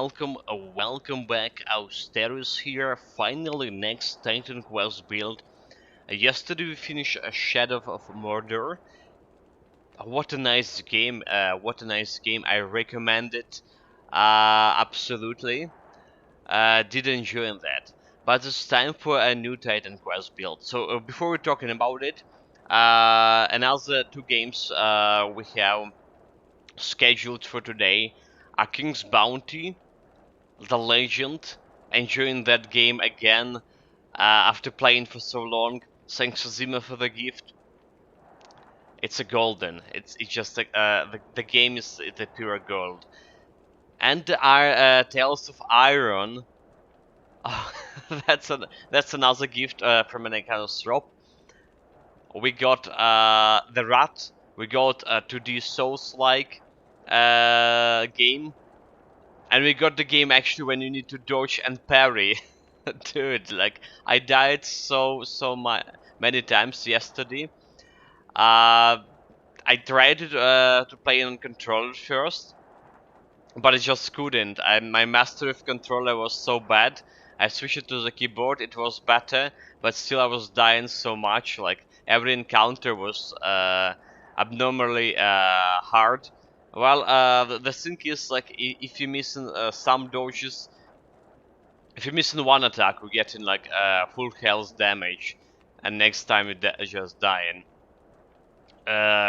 welcome back. Austerus here. Finally, next Titan Quest build. Yesterday we finished a Shadow of Murder. What a nice game! What a nice game! I recommend it. Absolutely. Did enjoy that. But it's time for a new Titan Quest build. So before we're talking about it, another two games we have scheduled for today are King's Bounty, The Legend, enjoying that game again after playing for so long. Thanks to Zima for the gift. It's a golden. It's just like the game is the pure gold. And our Tales of Iron. Oh, that's another gift from an account shop. We got the Rat. We got 2D Souls-like game. And we got the game actually when you need to dodge and parry. Dude, like, I died so many times yesterday. I tried to play on controller first, but I just couldn't. My mastery of controller was so bad. I switched it to the keyboard, it was better, but still I was dying so much. Like, every encounter was abnormally hard. Well, the thing is, like, if you're missing some dodges, if you're missing one attack, we're getting like full health damage, and next time you're just dying.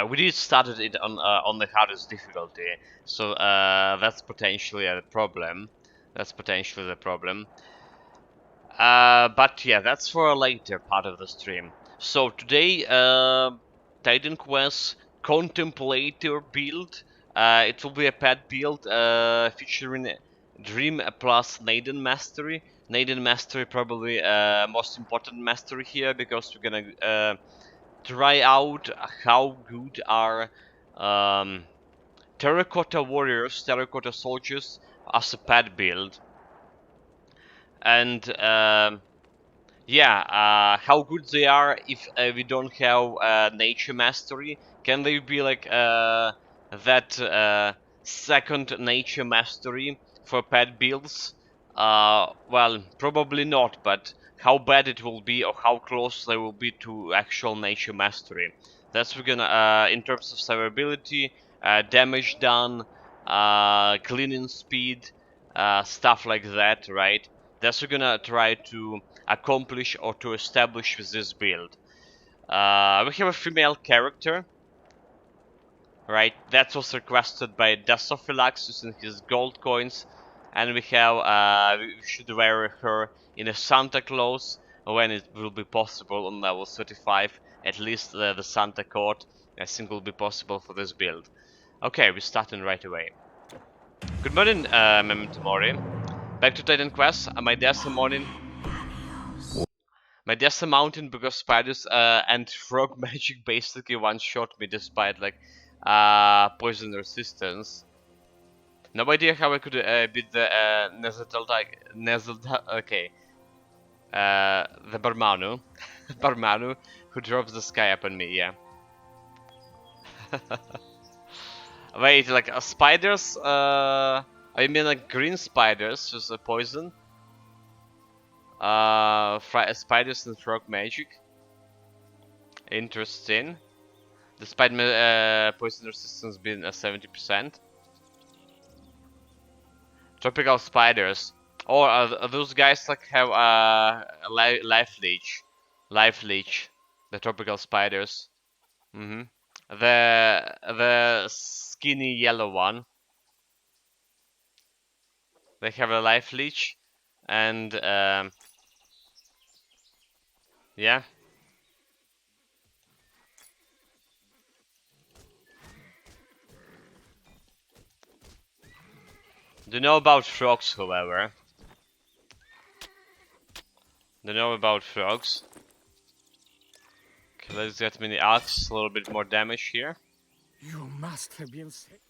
We did started it on the hardest difficulty, so that's potentially a problem. That's potentially the problem. But yeah, that's for a later part of the stream. So today, Titan Quest Contemplator build. It will be a pet build featuring Dream plus Neidan Mastery. Neidan Mastery probably most important mastery here because we're gonna try out how good are Terracotta Warriors, Terracotta Soldiers as a pet build. And yeah, how good they are if we don't have nature mastery. Can they be like that second nature mastery for pet builds? Well, probably not, but how bad it will be or how close they will be to actual nature mastery. That's we're gonna, in terms of survivability, damage done, cleaning speed, stuff like that, right? That's we're gonna try to accomplish or to establish with this build. We have a female character, right? That was requested by Dasophilax using his gold coins, and we have we should wear her in a Santa Claus when it will be possible on level 35. At least the Santa coat I think will be possible for this build. Okay, we're starting right away. Good morning, Memento Mori. Back to Titan Quest. My dad's morning. My dad's a mountain because spiders and frog magic basically one-shot me despite like poison resistance. No idea how I could beat the okay. The Barmanu. Barmanu who drops the sky upon me, yeah. Wait, like spiders? I mean like green spiders, just a poison? Spiders and frog magic. Interesting. Despite my poison resistance being 70%. Tropical spiders. Or those guys like have life leech. Life leech. The tropical spiders. The skinny yellow one. They have a life leech. And yeah. Don't know about frogs, however. Don't know about frogs. Okay, let's get mini arcs, a little bit more damage here. You must have been sick.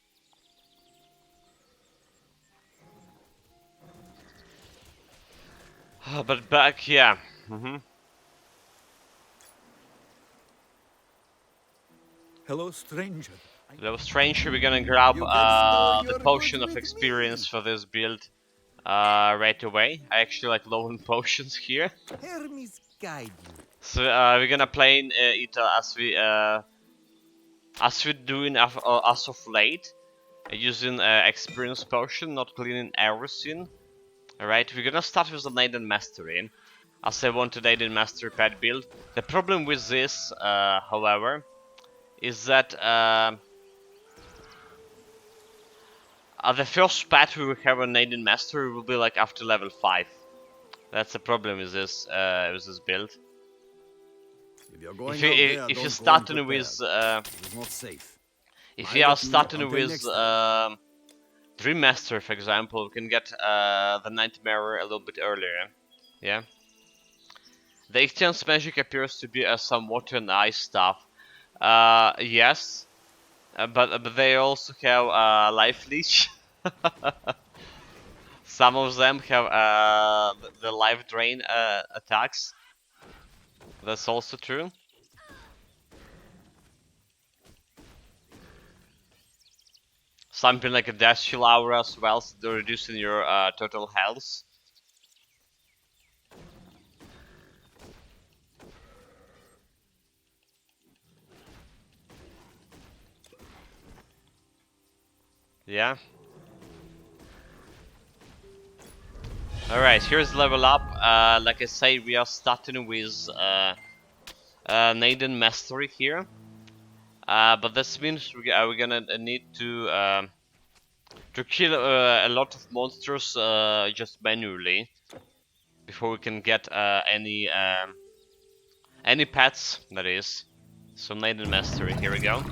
But back, yeah. Hello, stranger. Hello, stranger. We're gonna grab You can store the your potion goods of with experience me. for this build. right away. I actually like low on potions here. Hermes guide you. So we're gonna play in, it as we doing as of late, using experience potion, not cleaning everything. Alright, we're gonna start with the Neidan Mastery, as I want a Neidan Mastery pet build. The problem with this, however, is that the first pet we will have on Neidan Mastery will be like after level 5. That's the problem with this build. If you're If going you out there, if you're don't go starting unprepared. with It is not safe. if Lie you are with me starting until with next time. Dream Master, for example, we can get the Nightmare a little bit earlier. Yeah. The exchange magic appears to be some water and ice stuff. Yes, but they also have life leech. Some of them have the life drain attacks. That's also true. Something like a Dash Shield Aura as well, so they're reducing your total health. Yeah. Alright, here's level up. Like I say, we are starting with Neidan Mastery here. But this means we're gonna need to kill a lot of monsters just manually before we can get any pets, that is. So Neidan Mastery, here we go.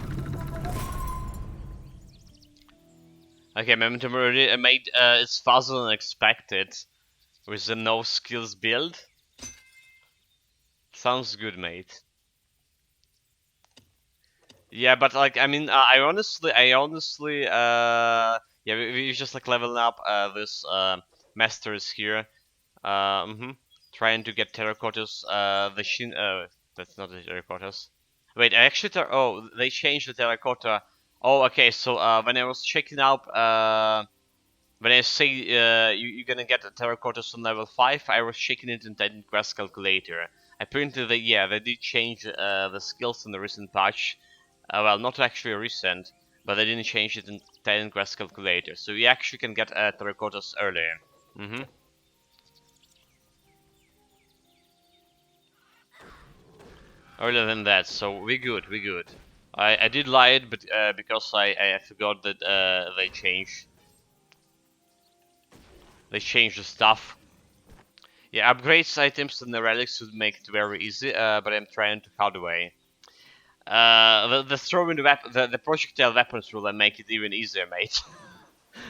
Okay, Momentum already made it's faster than expected with the no skills build. Sounds good, mate. Yeah, but like, I mean, yeah, we just like leveling up this masters here. Trying to get terracottas. That's not the terracottas. Wait, I actually, oh, they changed the terracotta. Oh, okay. So when I was checking out, when I say you're gonna get a terracottas on level 5, I was checking it in Titan Quest Calculator. Apparently, they did change the skills in the recent patch. Well, not actually recent, but they didn't change it in Titan Quest Calculator. So you actually can get terracottas earlier. Mm-hmm. Earlier than that, so we good, we good. I did lie it, but because I forgot that they changed the stuff. Yeah, upgrades items and the relics would make it very easy, but I'm trying to cut away. The throwing the projectile weapons will make it even easier, mate.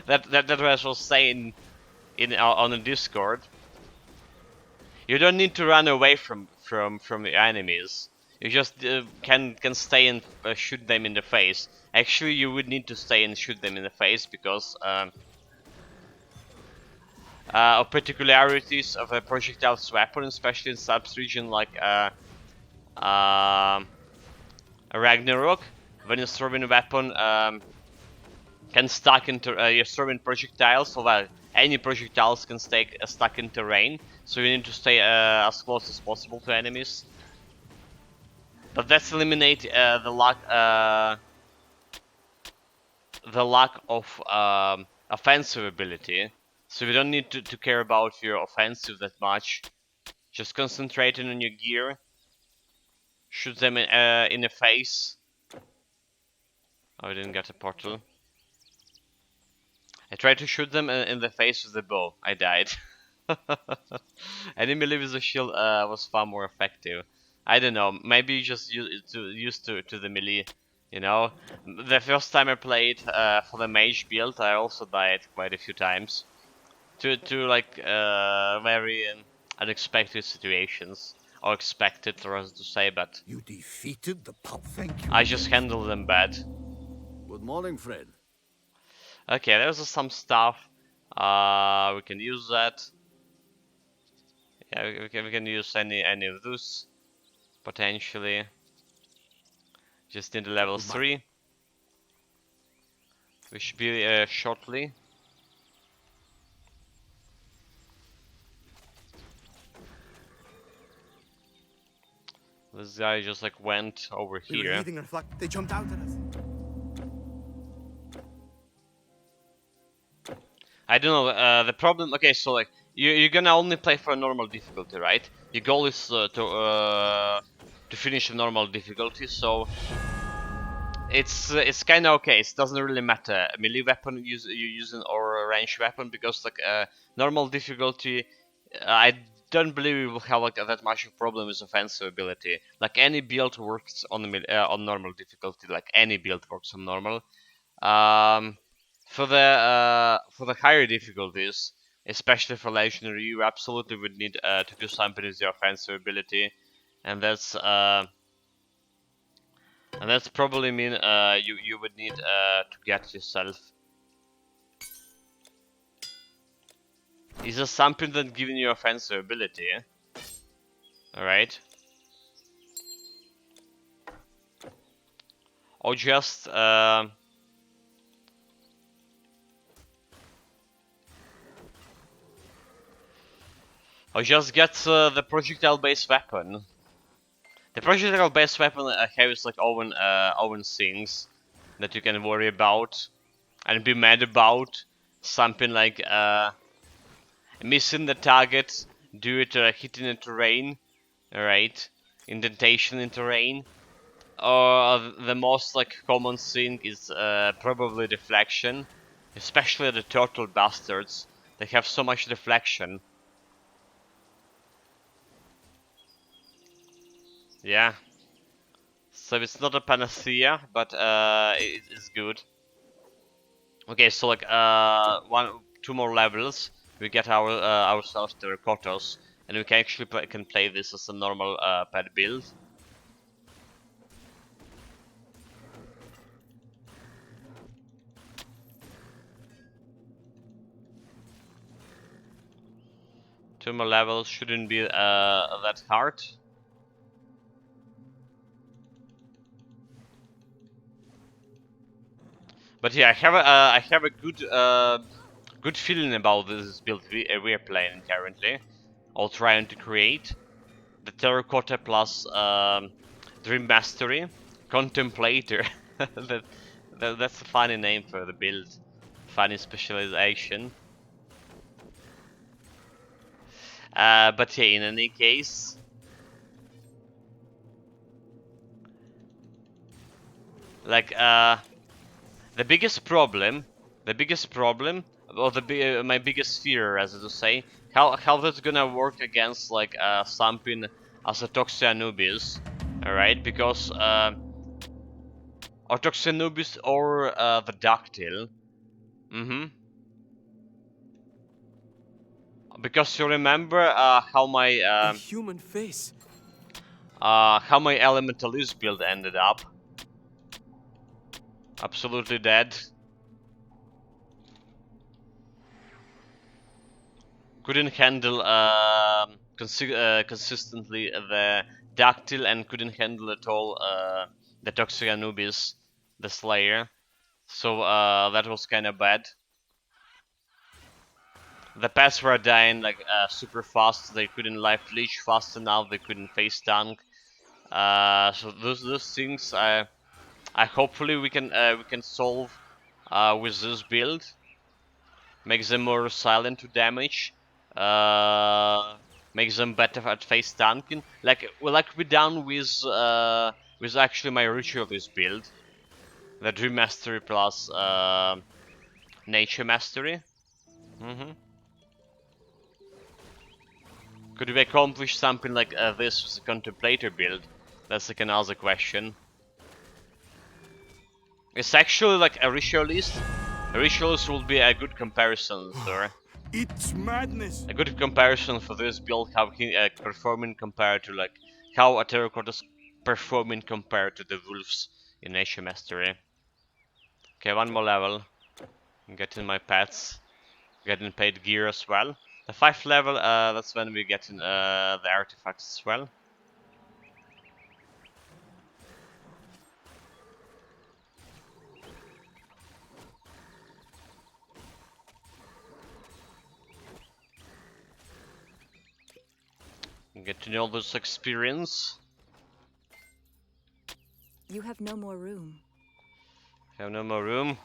That was was saying in on the Discord. You don't need to run away from the enemies. You just can stay and shoot them in the face. Actually, you would need to stay and shoot them in the face because of particularities of a projectile's weapon, especially in subs region like um Ragnarok. When you're throwing a weapon, can stuck into you're throwing projectiles, so well, any projectiles can stay stuck in terrain. So you need to stay as close as possible to enemies. But that's eliminate the lack of offensive ability. So you don't need to care about your offensive that much. Just concentrating on your gear. Shoot them in the face. Oh, I didn't get a portal. I tried to shoot them in the face with the bow. I died. Enemy with a shield was far more effective. I don't know. Maybe you just used to the melee. You know, the first time I played for the mage build, I also died quite a few times to like very unexpected situations or expected, rather to say, but You defeated the pub. Thank you I just again. handled them bad. Good morning, friend. Okay, there's some stuff. We can use that. Yeah, we can use any of those potentially. Just need the level Goodbye. 3. We should be shortly. This guy just like went over We were here. eating our flag. They jumped out at us. I don't know. The problem. Okay, so like you're gonna only play for normal difficulty, right? Your goal is to finish a normal difficulty. So it's kind of okay. It doesn't really matter melee weapon you're using or a ranged weapon because like normal difficulty, I don't believe we will have like that much of a problem with offensive ability. Like any build works on on normal difficulty. Like any build works on normal. Um, for the higher difficulties, especially for legendary, you absolutely would need to do something with your offensive ability, and that's probably mean you would need to get yourself. Is there something that giving you offensive ability? All right, or just get the projectile-based weapon. The projectile-based weapon has like own things that you can worry about and be mad about. Something like missing the target due to hitting a terrain, right? Indentation in terrain. Or the most like common thing is probably deflection, especially the turtle bastards. They have so much deflection. Yeah. So it's not a panacea, but it's good. Okay, so like two more levels, we get ourselves terracottas, and we can actually play this as a normal pet build. Two more levels shouldn't be that hard. But yeah, I have a good feeling about this build we're playing currently, or trying to create. The Terracotta plus Dream Mastery, Contemplator. that, that's a funny name for the build. Funny specialization. But yeah, in any case, like the biggest problem, or my biggest fear, as to say, how that's gonna work against like something as a Toxia all right? Because or Toxia or the Dactyl. Mm-hmm. Because you remember A human face. how my Elementalist build ended up. Absolutely dead. Couldn't handle consistently the Dactyl and couldn't handle at all the Toxic Anubis, the Slayer. So that was kind of bad. The pets were dying like super fast. They couldn't life leech fast enough. They couldn't face tank. So those things I hopefully we can solve with this build. Makes them more silent to damage. Makes them better at face tanking. Like we done with actually my ritualist build, the Dream Mastery plus Nature Mastery. Mm-hmm. Could we accomplish something like this with a Contemplator build? That's like another question. It's actually like a ritualist. A ritualist will be a good comparison, sir. It's madness. A good comparison for this build, how he performing compared to like how a terracotta's performing compared to the wolves in Nature Mastery. Okay, one more level. I'm getting my pets, getting paid gear as well. The 5th level, that's when we get in the artifacts as well. Getting all this experience. You have no more room. Have no more room.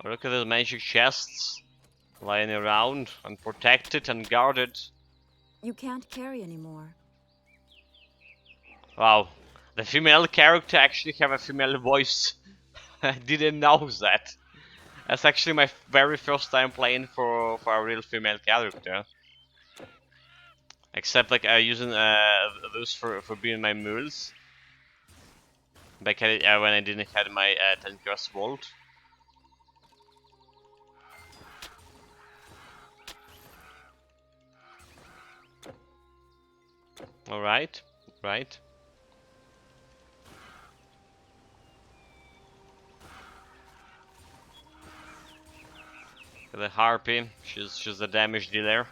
Oh, look at the magic chests lying around, unprotected and guarded. You can't carry anymore. Wow, the female character actually have a female voice. I didn't know that. That's actually my very first time playing for a real female character. Except like using those for being my mules. Back at when I didn't have my 10 cross vault. Alright, right. The harpy, she's a damage dealer.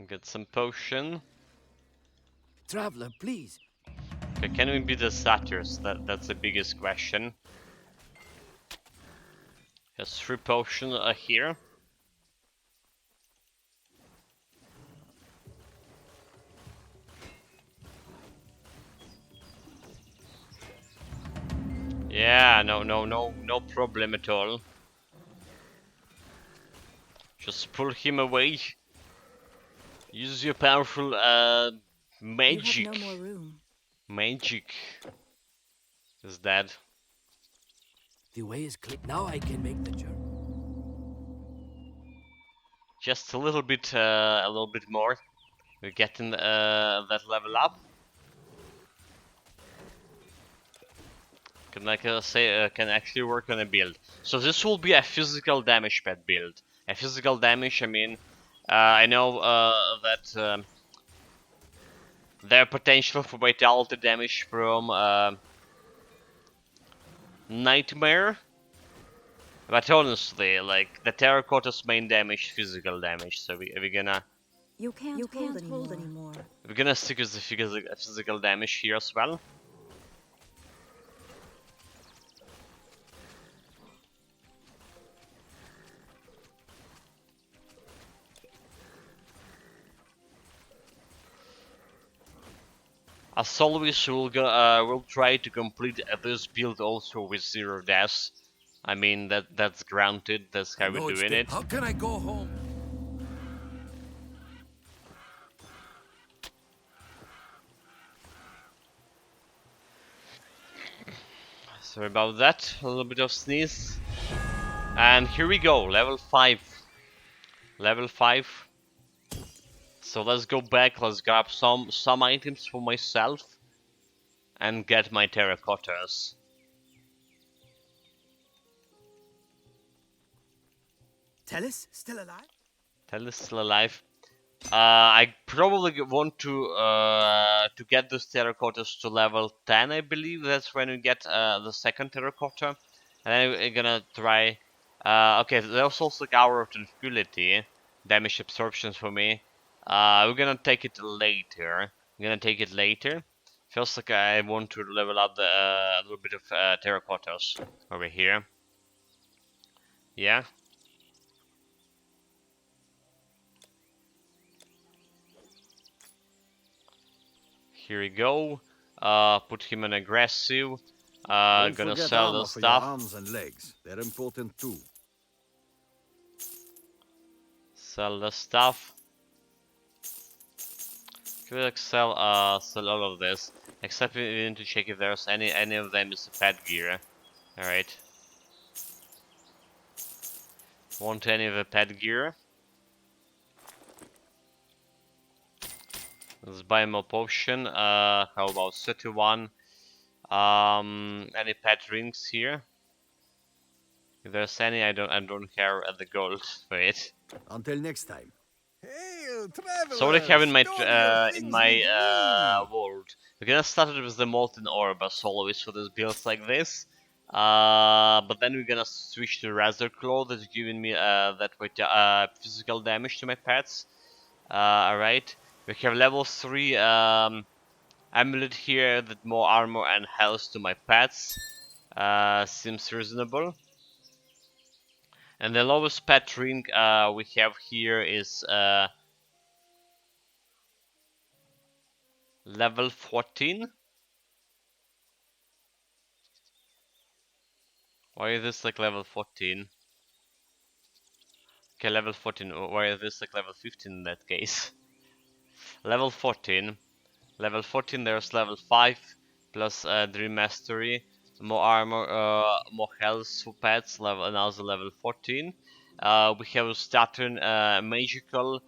Get some potion. Traveler, please. Okay, can we beat the satyrs? That's the biggest question. There's 3 potions here. Yeah, no problem at all. Just pull him away. Use your powerful You have magic. no more room. Magic is dead. The way is clear. Now I can make the journey. Just a little bit more. We're getting that level up. Can like say can actually work on a build. So this will be a physical damage pet build. A physical damage. I mean, I know that their potential for vitality damage from nightmare. But honestly, like the terracotta's main damage, physical damage. So we're gonna You can't hold anymore. stick with the physical damage here as well. As always, we'll try to complete this build also with 0 deaths. I mean that's granted. That's how we're doing it. How can I go home? Sorry about that. A little bit of sneeze. And here we go. Level 5. Level 5. So let's go back. Let's grab some items for myself and get my terracottas. Tellus, still alive? Tell is still alive. I probably want to get those terracottas to level 10. I believe that's when we get the second terracotta, and then we're gonna try. Okay, there's also like Hour of Tranquility, damage absorptions for me. We're gonna take it later. Feels like I want to level up a little bit of terracottas over here. Yeah. Here we go. Put him in aggressive. Don't Gonna forget sell armor the for your stuff. arms and legs. They're important too. Sell the stuff. Could like sell all of this. Except we need to check if there's any of them is a pet gear. Alright. Want any of the pet gear? Let's buy more potion. How about 31? Any pet rings here? If there's any, I don't care at the gold for it. Until next time. Hail, So what I have travelers! in my world, we're gonna start it with the molten orb as always for this builds like this. But then we're gonna switch to Razor Claw that's giving me that with physical damage to my pets. Alright, we have level 3 amulet here that more armor and health to my pets. Seems reasonable. And the lowest pet ring we have here is Level 14? Why is this like level 14? Okay, level 14. Why is this like level 15 in that case? Level 14. Level 14, there's level 5 plus Dream Mastery, more armor, more health for pets, another level 14. We have Saturn magical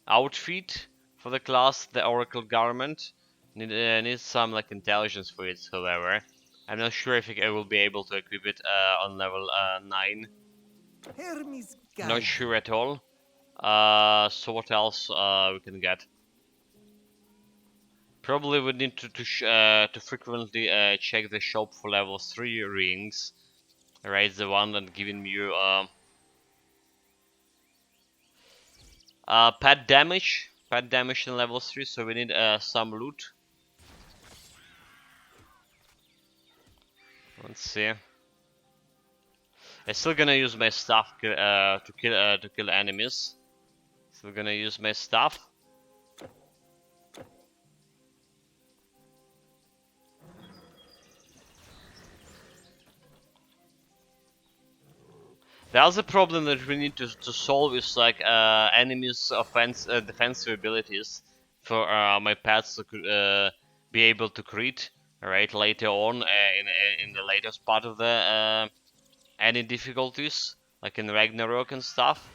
outfit for the class, the Oracle Garment. Needs some like intelligence for it, however. I'm not sure if I will be able to equip it on level 9. Not sure at all. So what else we can get? Probably would need to frequently check the shop for level 3 rings. Right, the one that giving you pet damage. Pet damage in level 3, so we need some loot. Let's see. I'm still gonna use my stuff to kill enemies. Still gonna use my stuff. The other problem that we need to solve is like enemies' defensive abilities for my pets to be able to crit. Right, later on in the latest part of the any difficulties, like in Ragnarok and stuff.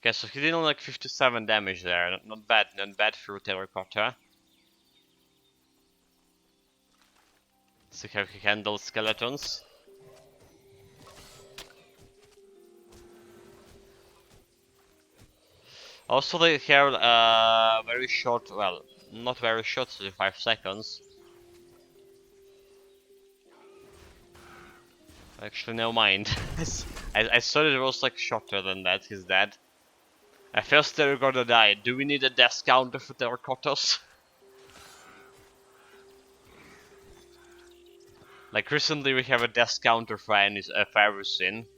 Okay, so he did only like 57 damage there. Not bad, not bad for Terracotta. See how he handles skeletons. Also, they have very short, well, not very short, 35 seconds. Actually, no mind. I thought it was like shorter than that, he's dead. I first Terracotta died. Do we need a death counter for Terracottas? Like recently we have a death counter for everything.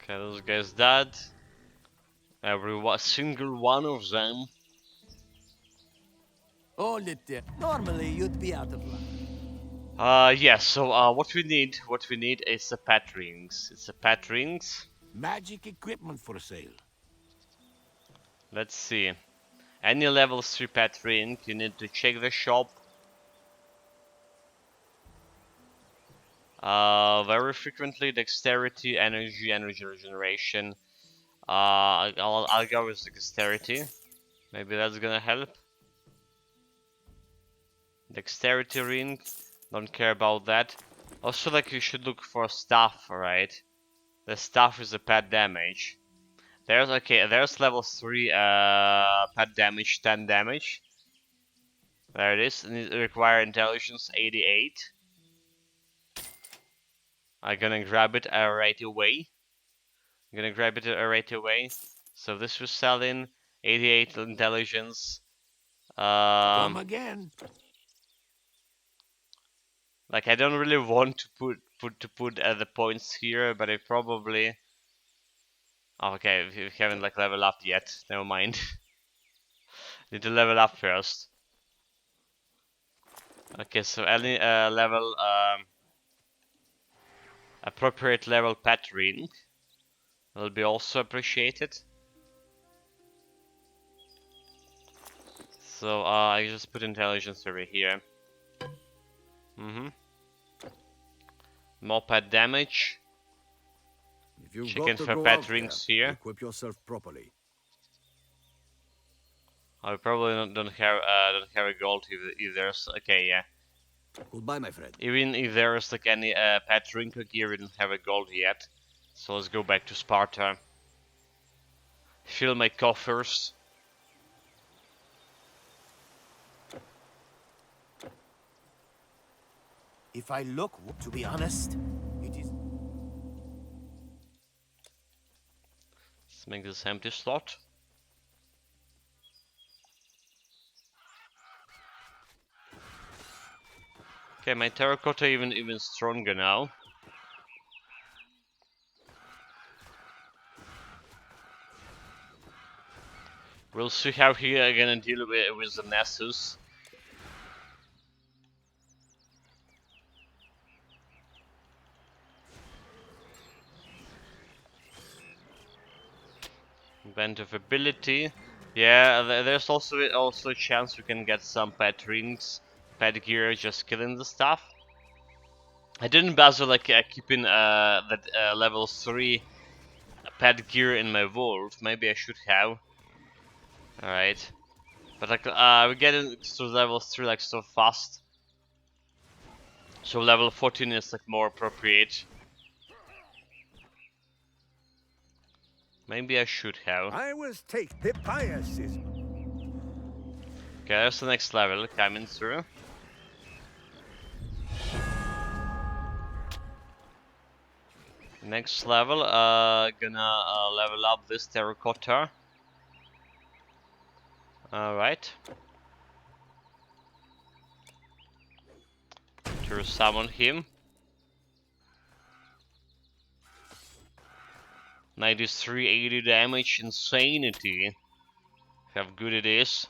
Okay, those guys dead. Single one of them. Hold it there. Normally, you'd be out of luck. Yes, so what we need is the pet rings. It's the pet rings. Magic equipment for sale. Let's see. Any level 3 pet ring, you need to check the shop. Very frequently, dexterity, energy regeneration. I'll go with dexterity. Maybe that's gonna help. Dexterity ring. Don't care about that. Also, like you should look for staff, right? The staff is a pet damage. There's level 3 pet damage, 10 damage. There it is, and it requires intelligence 88. I'm gonna grab it right away. So this was selling 88 intelligence. Come again. Like I don't really want to put the points here, but I probably. Oh, okay, we haven't like leveled up yet. Never mind. Need to level up first. Okay, so any level appropriate level pet ring will be also appreciated. So I just put intelligence over here. More pet damage. If you've Chicken got to for go pet out rings there, here. equip yourself properly. I probably don't have a gold if there's okay, yeah. Goodbye, my friend. Even if there's like any pet drink gear, we don't have a gold yet. So let's go back to Sparta. Fill my coffers. If I look, to be honest, it is. Let's make this empty slot. Okay, my terracotta even stronger now. We'll see how he gonna deal with the Nessus. Event of ability. Yeah, there's also a chance we can get some pet rings, pet gear, just killing the stuff. I didn't bother like keeping that level 3 pet gear in my vault. Maybe I should have. All right, but like we're getting to level 3 like so fast. So level 14 is like more appropriate. Maybe I should have. I will take the pietism. Okay, there's the next level coming through. Next level, gonna level up this terracotta. Alright. To summon him. 9380 damage, insanity. How good it is.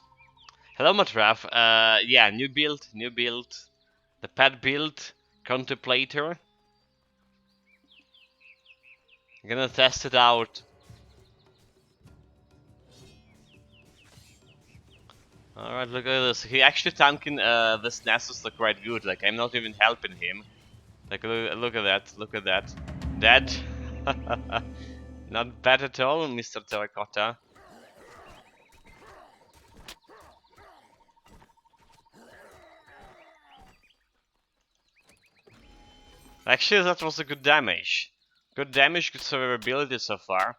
Hello Matraf, yeah, new build. The pet build, Contemplator. I'm gonna test it out. Alright, look at this. He actually tanking this Nessus look quite good. Like, I'm not even helping him. Like, look at that. Look at that. Dead. Not bad at all, Mr. Terracotta. Actually, that was a good damage. Good damage, good survivability so far.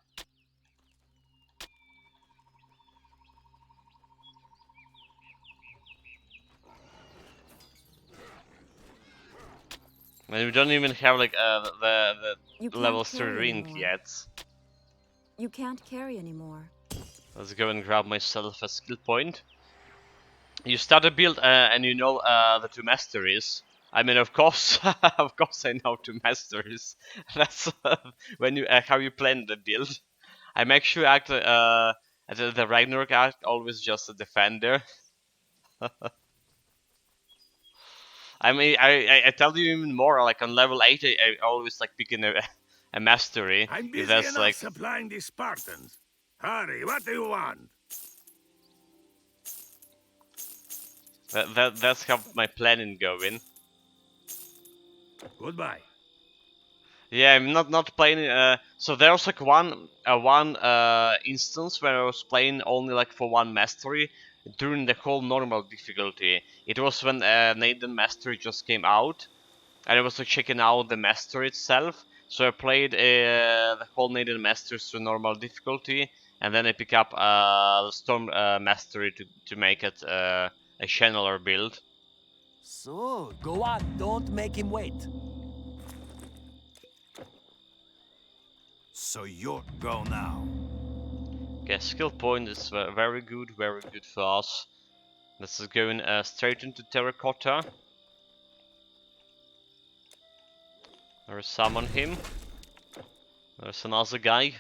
And we don't even have like You the level can't 3 carry ring anymore. yet. You can't carry anymore. Let's go and grab myself a skill point. You start a build and you know the two masteries. I mean, of course, of course, I know two masteries. That's when you how you plan the build. I'm actually at the Ragnarok arc always just a defender. I mean, I tell you even more. Like on level 8, I always like picking a mastery. I'm If busy that's enough like supplying the Spartans. Hurry, what do you want? that's how my planning going. Goodbye. Yeah, I'm not playing. So there was like one instance where I was playing only like for one mastery during the whole normal difficulty. It was when Neidan mastery just came out, and I was like checking out the mastery itself. So I played the whole Neidan mastery through normal difficulty, and then I pick up the storm mastery to make it a channeler build. So, go on, don't make him wait. So you go now. Okay, skill point is very good for us. This is going straight into terracotta. Or summon him. There's another guy.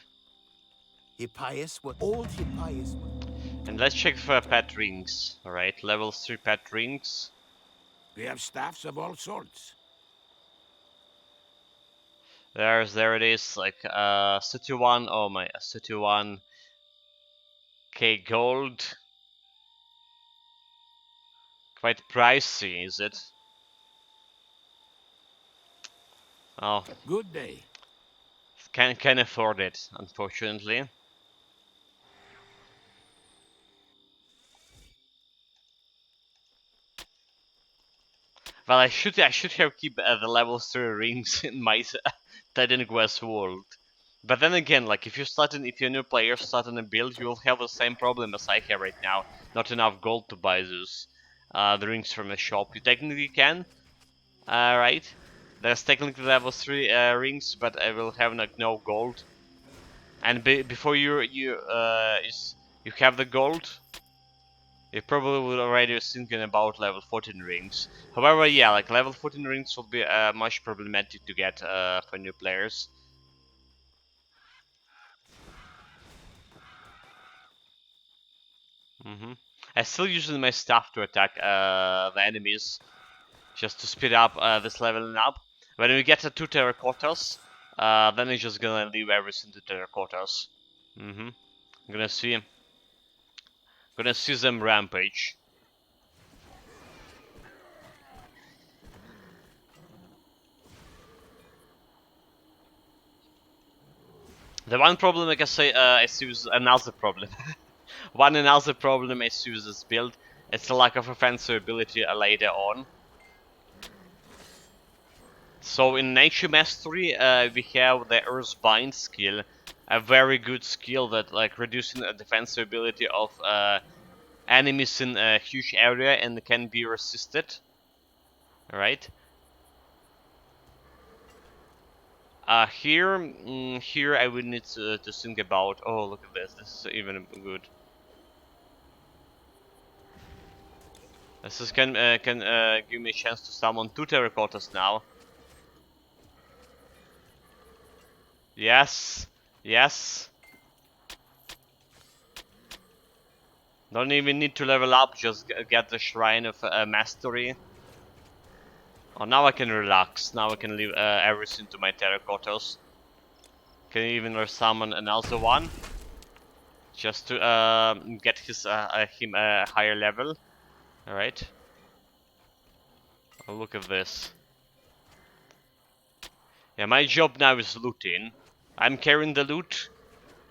Hippias, what old Hippias. And let's check for pet rings. Alright, level 3 pet rings. We have staffs of all sorts. There it is, like 31, oh my, 31k gold. Quite pricey, is it? Oh, Good day. can afford it, unfortunately. Well, I should have keep the level 3 rings in my Titan Quest world. But then again, like if if you're a new player starting a build, you will have the same problem as I have right now. Not enough gold to buy those the rings from the shop. You technically can, right? There's technically level 3 rings, but I will have like no gold. And before you have the gold, you probably would already be thinking about level 14 rings. However, yeah, like level 14 rings will be much problematic to get for new players. I'm still using my staff to attack the enemies, just to speed up this leveling up. When we get to 2 terracottas, then I'm just gonna leave everything to terracottas. I'm gonna see them rampage. The one problem, like I say, I see is another problem. One another problem I see with this build, it's the lack of offensive ability later on. So in Nature Mastery, we have the Earthbind skill, a very good skill that like reducing the defensive ability of enemies in a huge area and can be resisted. Right? Here I would need to think about. Oh, look at this! This is even good. This is can give me a chance to summon 2 terracottas now. Yes, yes. Don't even need to level up, just get the Shrine of Mastery. Oh, now I can relax. Now I can leave everything to my terracottas. Can even summon another one, just to get him a higher level. All right. Oh, look at this. Yeah, my job now is looting. I'm carrying the loot.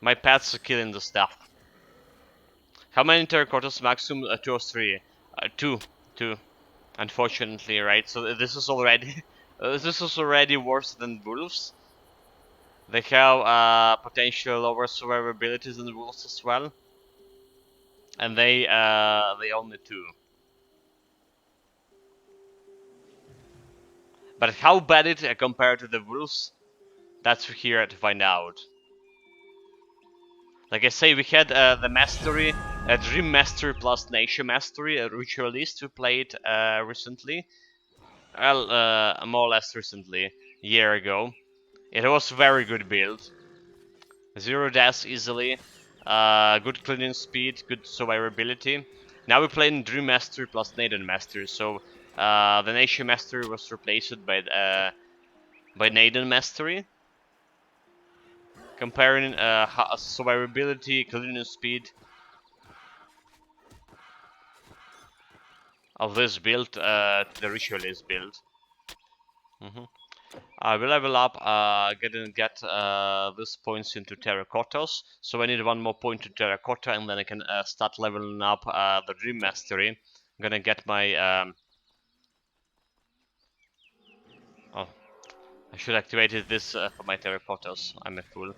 My pets are killing the stuff. How many terracottas maximum? 2 or 3? Two. Two. Unfortunately, right? So this is already this is already worse than wolves. They have potential lower survivability than wolves as well, and they only 2. But how bad it compared to the wolves? That's here to find out. Like I say, we had the mastery, Dream Mastery plus Nature Mastery, a Ritualist who played recently. Well, more or less recently, a year ago. It was a very good build. 0 deaths easily, good cleaning speed, good survivability. Now we're playing Dream Mastery plus Neidan Mastery, so the Nature Mastery was replaced by Neidan Mastery. Comparing survivability, cleaning speed of this build to the Ritualist build. I will level up, get these points into terracottas. So I need one more point to terracotta, and then I can start leveling up the Dream Mastery. I'm gonna get my oh, I should activate this for my terracottas. I'm a fool.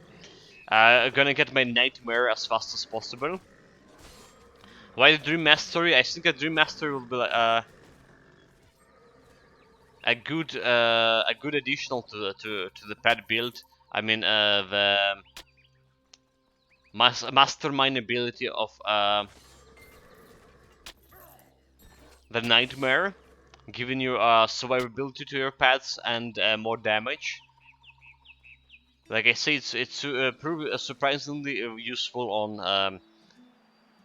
I'm gonna get my Nightmare as fast as possible. Why the Dream Mastery? I think a Dream Mastery will be a good additional to the pet build. I mean the mastermind ability of the Nightmare, giving you survivability to your pets and more damage. Like I say, it's surprisingly useful on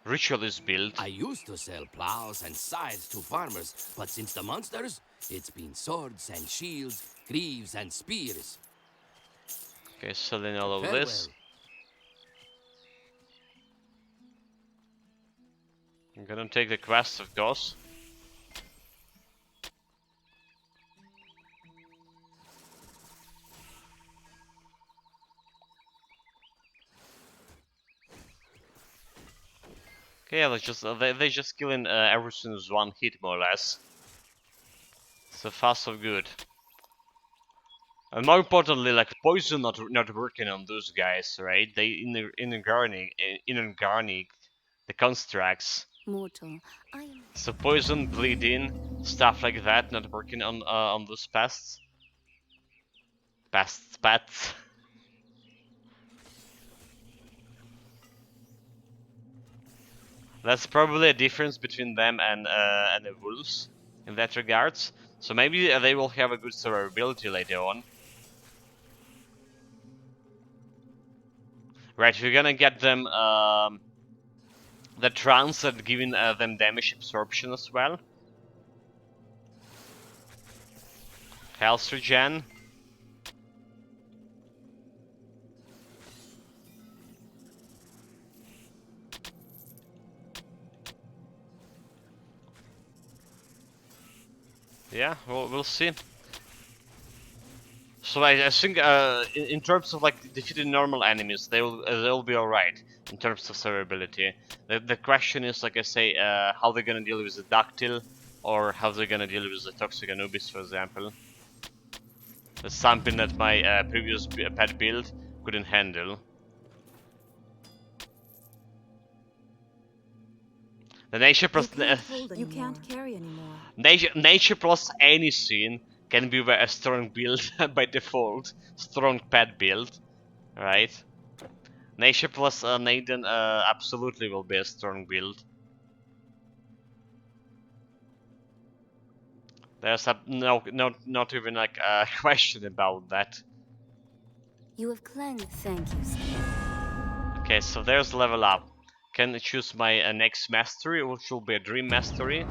Ritualist build. I used to sell plows and scythes to farmers, but since the monsters, it's been swords and shields, greaves and spears. Okay, selling all of Farewell. this. I'm gonna take the quest, of course. Okay, yeah, they just killing everything with one hit, more or less. So far, so good. And more importantly, like poison not working on those guys, right? They inorganic the constructs. Mortal, I am. So poison, bleeding, stuff like that, not working on those pests. Pets. That's probably a difference between them and the wolves in that regards. So maybe they will have a good survivability later on. Right, we're gonna get them the trance and giving them damage absorption as well. Health regen. Yeah, we'll see. So I think in terms of like defeating normal enemies, they'll be alright in terms of survivability. The question is, like I say, how they're gonna deal with the ductile, or how they're gonna deal with the toxic Anubis, for example. That's something that my previous pet build couldn't handle. The nature plus You can't carry anymore. nature plus anything can be a strong build by default. Strong pet build, right? Nature plus Neidan absolutely will be a strong build. There's not even like a question about that. You have cleansed. Thank you, Skin. Okay, so there's level up. Can choose my next mastery, which will be a dream mastery.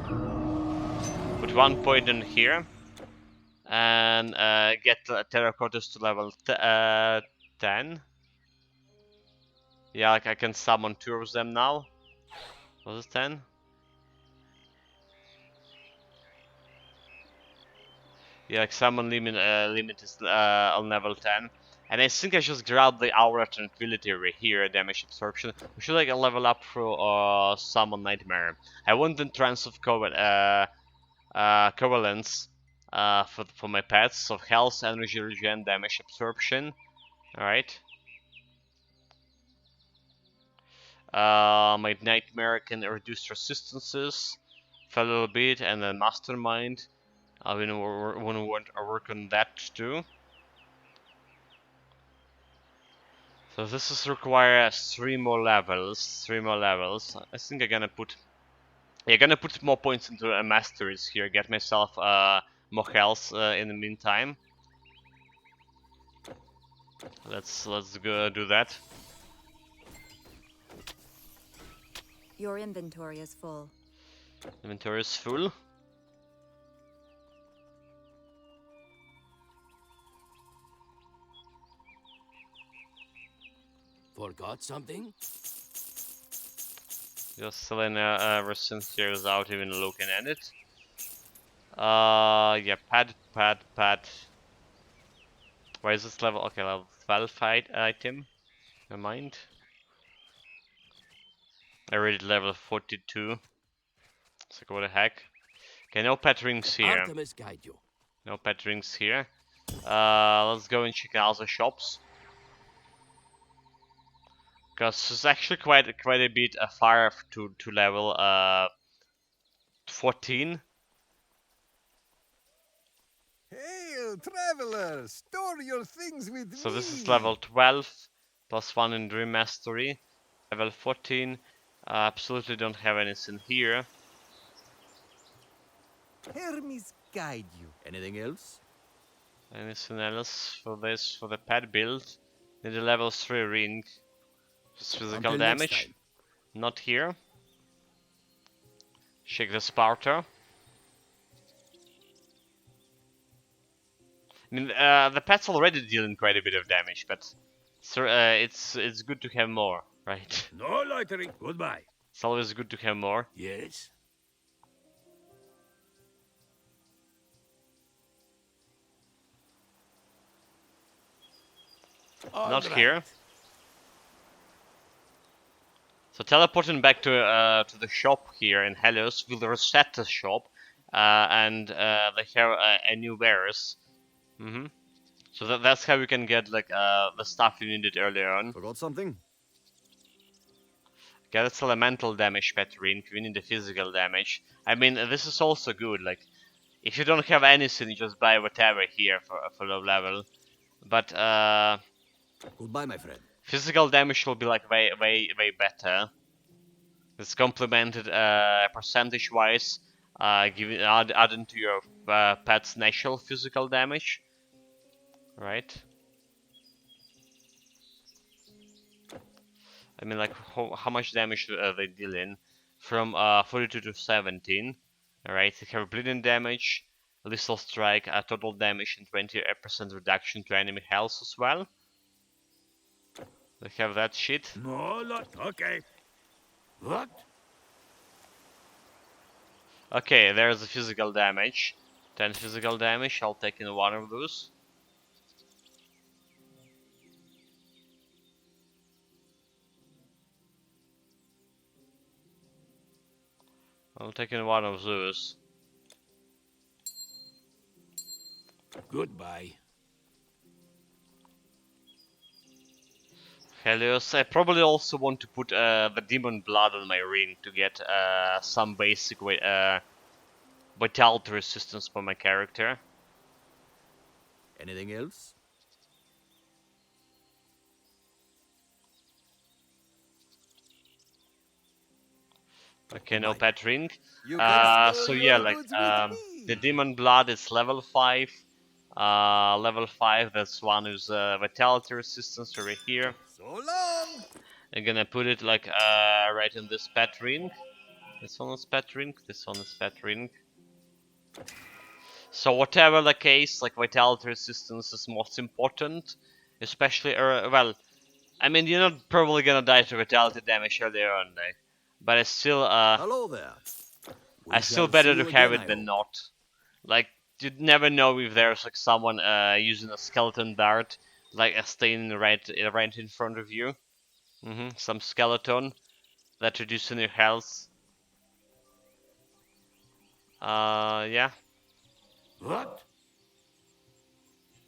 Put 1 point in here. And get terracottas to level 10. Yeah, like I can summon 2 of them now. Was it 10? Yeah, like summon limit is on level 10. And I think I just grab the Aura Tranquility right here, damage absorption. We should like level up through Summon Nightmare. I want the Trance of Covalence for my pets. So health, energy regen, damage absorption. Alright. My Nightmare can reduce resistances for a little bit, and then Mastermind. I want to work on that too. So this is require 3 more levels. 3 more levels. I think I'm gonna put. Yeah, gonna put more points into masteries here. Get myself more health in the meantime. Let's go do that. Your inventory is full. Inventory is full. Forgot something? Just selling everything here without even looking at it. Yeah, pad. Why is this level? Okay, level 12 fight item. Never mind. I read level 42. It's like, what the heck? Okay, no pet rings here. Artemis guide you. No pet rings here. Let's go and check out the shops. Because it's actually quite a bit far to level 14. Hail, traveler! Store your things with me! So this is level 12, plus 1 in Dream Mastery. Level 14. Absolutely don't have anything here. Hermes guide you. Anything else? Anything else for this, for the pet build? Need a level 3 ring. Just physical Until next damage. time. Not here. Check the Sparta. I mean, the pet's already dealing quite a bit of damage, but it's good to have more, right? No loitering. Goodbye. It's always good to have more. Yes? Not All here. right. So teleporting back to the shop here in Helios will reset the shop, and they have a new wares. So that's how we can get like the stuff you needed earlier on. Forgot something? Okay, that's elemental damage Petrine. We need the physical damage. I mean, this is also good. Like, if you don't have anything, you just buy whatever here for low level. But Goodbye, my friend. physical damage will be like way better. It's complemented percentage-wise, adding to your pet's natural physical damage, right? I mean, like, how much damage they deal in? From 42 to 17. Alright, they have bleeding damage, lethal strike, total damage, and 20% reduction to enemy health as well. They have that shit. No, not okay. What? Okay, there's the physical damage. 10 physical damage, I'll take in one of those. I'll take in one of those. Goodbye. Helios. I probably also want to put the demon blood on my ring to get some basic vitality resistance for my character. Anything else? Okay, no Bye. pet ring. You can store So yeah, your like goods with me. the demon blood is level 5. Level 5. That's one is vitality resistance over here. So long. I'm gonna put it like right in this pet ring. This one is pet ring. This one is pet ring. So whatever the case, like vitality resistance is most important, especially well, I mean you're not probably gonna die to vitality damage earlier on, but it's still Hello there. We it's still shall see better to you have again, it I than hope. not. Like you never know if there's like someone using a skeleton dart, like staying right in front of you. Some skeleton that reducing your health. Yeah. What?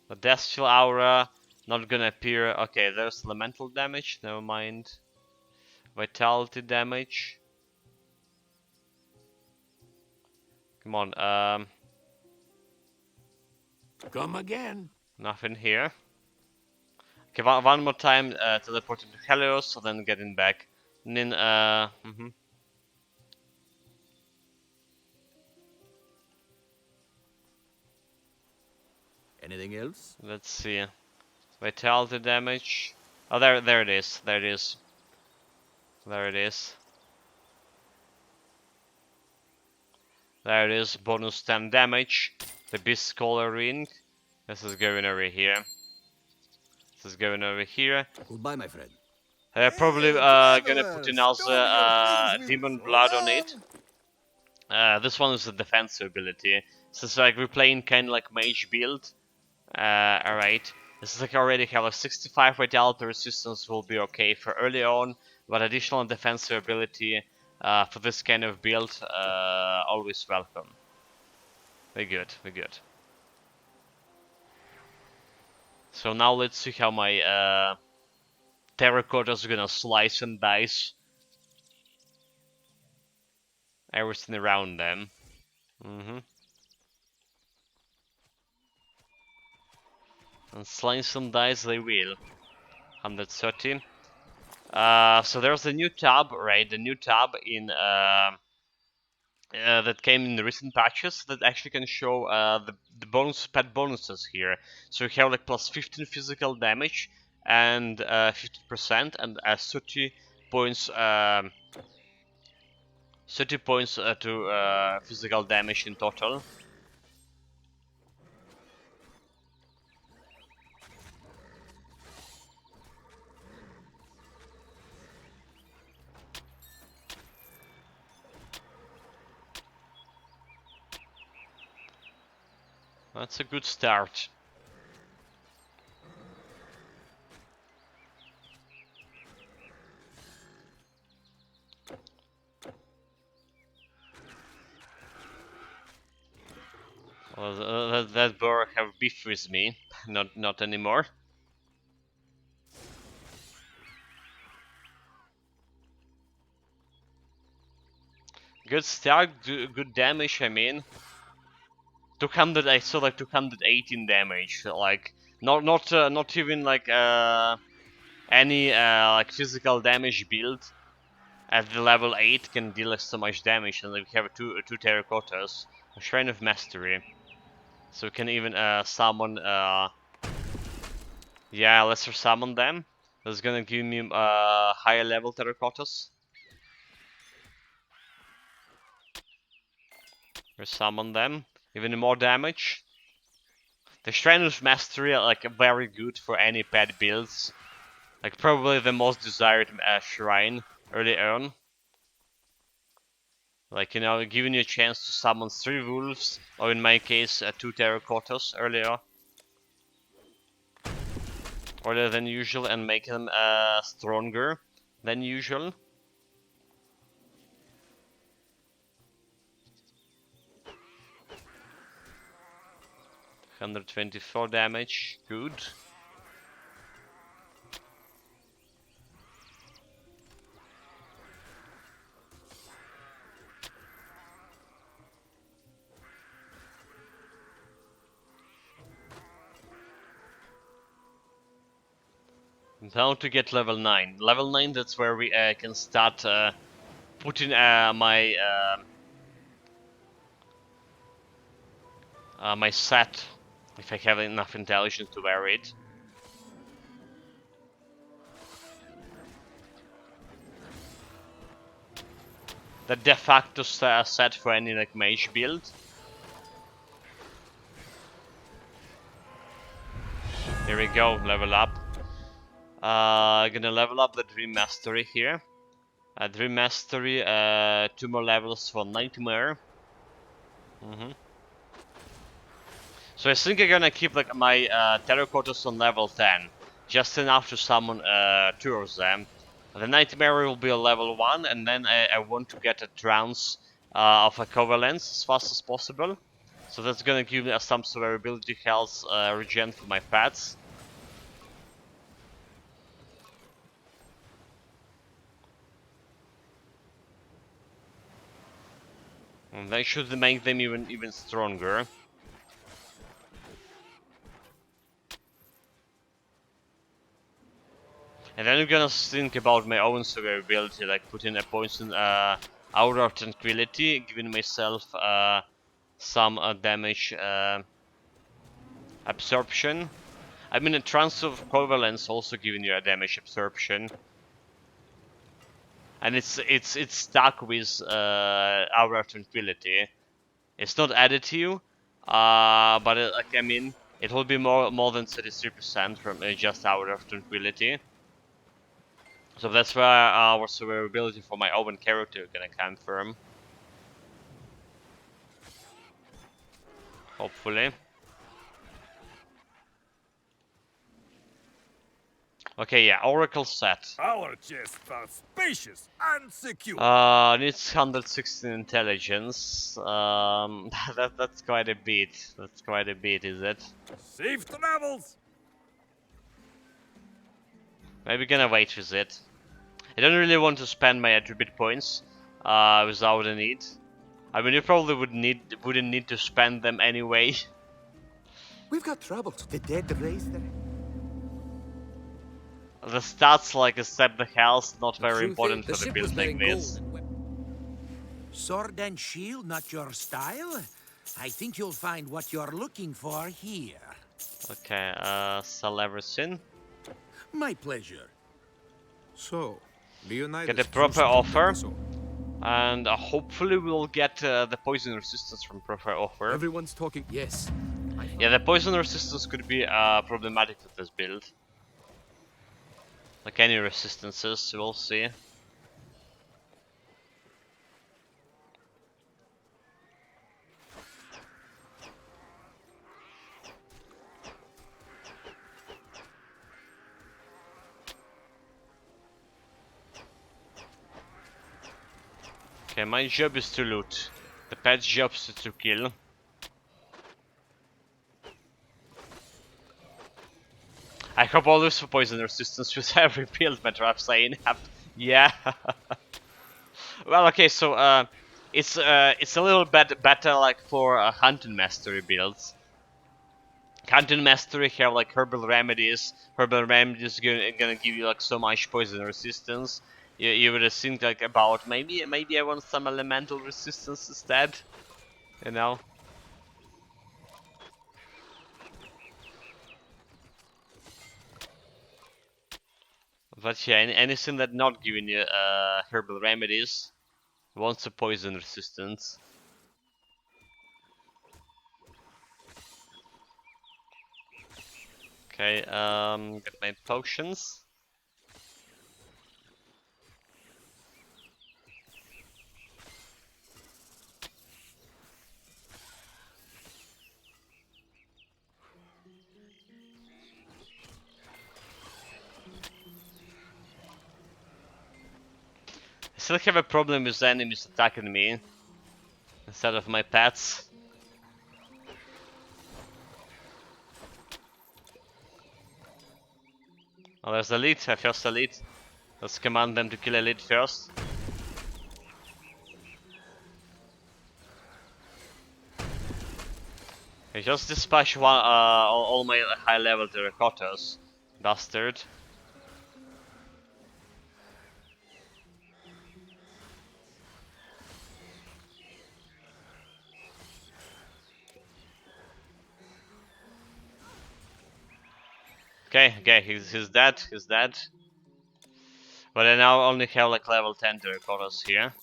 The Deathchill Aura, not gonna appear. Okay, there's elemental damage, never mind. Vitality damage. Come on, Come again. nothing here. Okay, one more time, teleport into Helios, so then getting back. And then, Anything else? let's see. Vitality damage. Oh, there it is, there it is. There it is. There it is, bonus 10 damage. The Beast Collar Ring. This is going over here. This is going over here. Goodbye, my friend. Probably Hail, gonna put traveler! in also Store your things with demon so blood on it. long. This one is a defensive ability. So it's like we're playing kind of like mage build. Alright. This is like already have a 65 vitality resistance will be okay for early on, but additional defensive ability for this kind of build always welcome. We're good, we're good. So now let's see how my terracotta is gonna slice and dice everything around them. And slice and dice they will. 130. So there's a new tab, right? The new tab in that came in the recent patches that actually can show the pet bonuses here. So you have like plus 15 physical damage and 50% and 30 points. 30 points to physical damage in total. That's a good start. Well, that boar have beef with me, not anymore. Good start, good damage. I mean, 200. I saw like 218 damage. Like not even like any like physical damage build. at the level 8 can deal so much damage, and we have two terracottas, a Shrine of Mastery, so we can even summon yeah, lesser summon them. That's gonna give me higher level terracottas. Or summon them, even more damage. The Shrine of Mastery are like very good for any pet builds. Like probably the most desired shrine early on. Like, you know, giving you a chance to summon 3 wolves, or in my case, 2 terracottas earlier. Earlier than usual, and make them stronger than usual. $124 damage, good. Now to get level 9. Level 9, that's where we can start putting my my set, if I have enough intelligence to wear it. The de facto set for any like mage build. Here we go, level up. Gonna level up the Dream Mastery here. Dream Mastery, 2 more levels for Nightmare. So I think I'm gonna keep like my terracottas on level 10, just enough to summon 2 of them. The Nightmare will be a level 1, and then I want to get a trance of a Covalence as fast as possible. So that's gonna give me some survivability health regen for my pets. And that should make them even stronger. And then I'm gonna think about my own survivability, like putting a poison Aura of Tranquility, giving myself some damage absorption. I mean, a Trance of Covalence also giving you a damage absorption. And it's stuck with Aura of Tranquility. It's not additive, but like I mean, it will be more than 33% from just Aura of Tranquility. So that's where our survivability for my own character is gonna come from. Hopefully. Okay, yeah, Oracle set. Our chests are spacious and secure. Needs 116 intelligence. That's quite a bit. That's quite a bit, is it? Safe travels. Maybe gonna wait with it. I don't really want to spend my attribute points without a need. I mean, you probably wouldn't need to spend them anyway. We've got troubles. The dead raise their... The stats, like except the health, not very Truth important is, for the the ship was build like bearing this. gold and Sword and shield, not your style? I think you'll find what you're looking for here. Okay, sell everything. My pleasure. So, Leonidas Get a chose proper to offer. take us all. And hopefully we'll get the poison resistance from proper offer. Everyone's talking... Yes. Yeah, the poison resistance could be problematic with this build. Like any resistances, we'll see. Okay, my job is to loot. The pet's job is to kill. I hope always for poison resistance with every build, but I'm saying, yeah. Well, okay, so it's a little bit better like for hunting mastery builds. Hunting mastery have like herbal remedies. Herbal remedies gonna give you like so much poison resistance, You would have think like about maybe I want some elemental resistance instead, you know. But yeah, anything that not giving you herbal remedies wants a poison resistance. Okay, get my potions. I still have a problem with enemies attacking me instead of my pets. Oh, there's elite. I first elite. Let's command them to kill elite first. I just dispatch all my high level terracottas, bastard. Okay, he's dead, he's dead. But I now only have like level 10 terracottas here.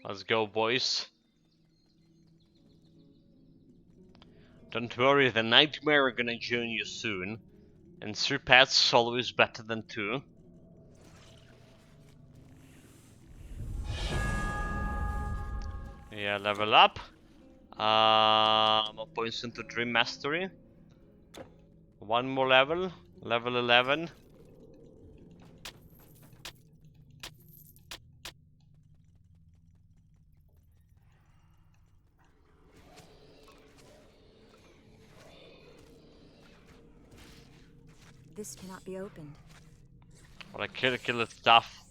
Let's go, boys. Don't worry, the nightmare are gonna join you soon. And 3 pets always better than 2. Yeah, level up. More points into Dream Mastery. One more level. Level 11. This cannot be opened. Well, I kill the stuff.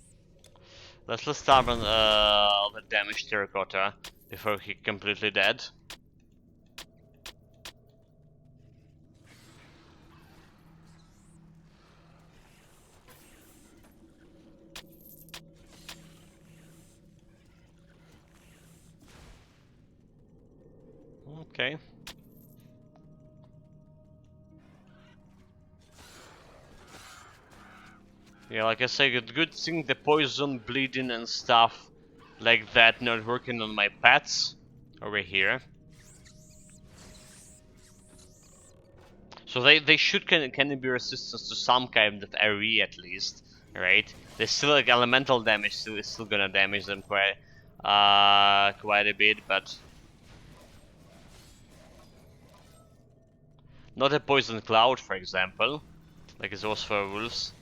Let's start on all the damaged terracotta before he completely dead. Okay. Yeah, like I say, good thing the poison, bleeding and stuff like that not working on my pets over here. So they should can be resistant to some kind of AoE at least, right? They still like elemental damage is still gonna damage them quite a bit, but not a poison cloud, for example, like it was for wolves.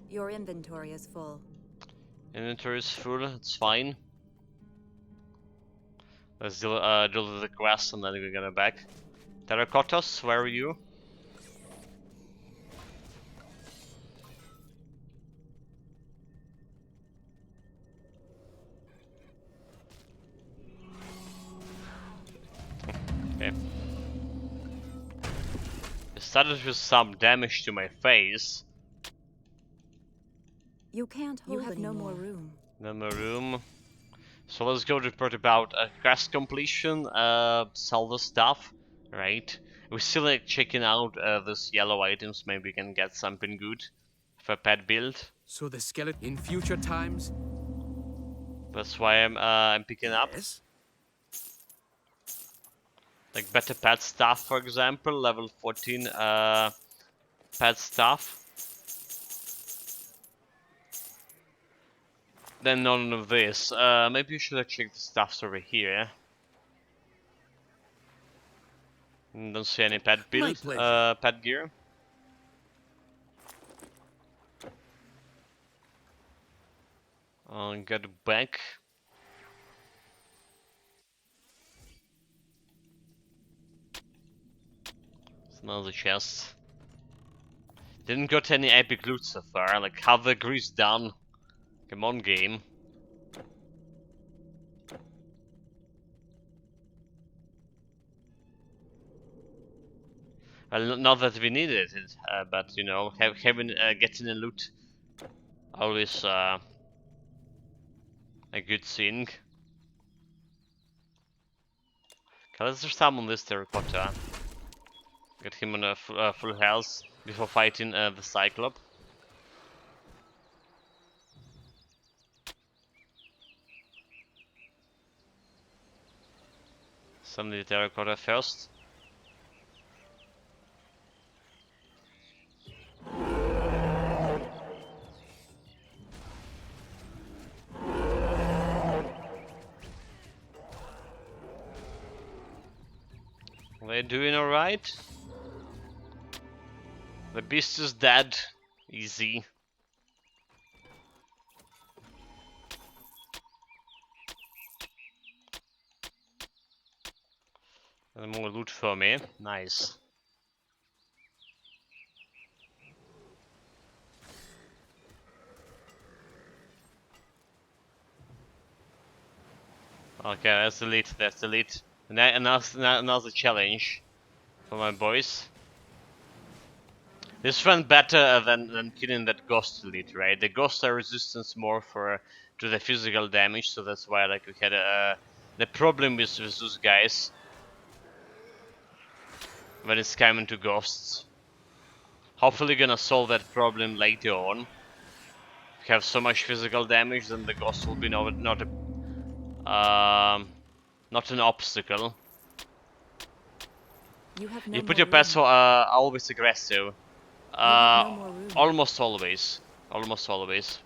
Your inventory is full. Inventory is full, it's fine. Let's do the quest and then we're gonna back. Terracottas, where are you? Okay. It started with some damage to my face. You can't hold. You have no more room. No more room. So let's go report about quest completion, sell the stuff, right? We're still like checking out this yellow items, maybe we can get something good for pet build. So the skeleton in future times. That's why I'm picking up. Yes. Like better pet stuff, for example, level 14 pet stuff. Then none of this. Maybe you should have checked the stuffs over here. Don't see any pet build, pet gear. Get back. It's another chest. Didn't got any epic loot so far. Like have the grease done. Come on, game. Well, not that we needed it, but you know, having getting a loot always a good thing. Okay, let's just summon this terracotta. Get him on a full health before fighting the Cyclop. Summon the terracotta first. They're doing alright. The beast is dead. Easy. And more loot for me. Nice. Okay, that's the lead. That's the lead. And another challenge for my boys. This went better than killing that ghost elite, right? The ghosts are resistance more to the physical damage, so that's why like we had the problem with those guys when it's coming to ghosts. Hopefully gonna solve that problem later on. We have so much physical damage, then the ghost will be not an obstacle. You have no You put more your room. pets always aggressive. You have no more room. Almost always. Almost always.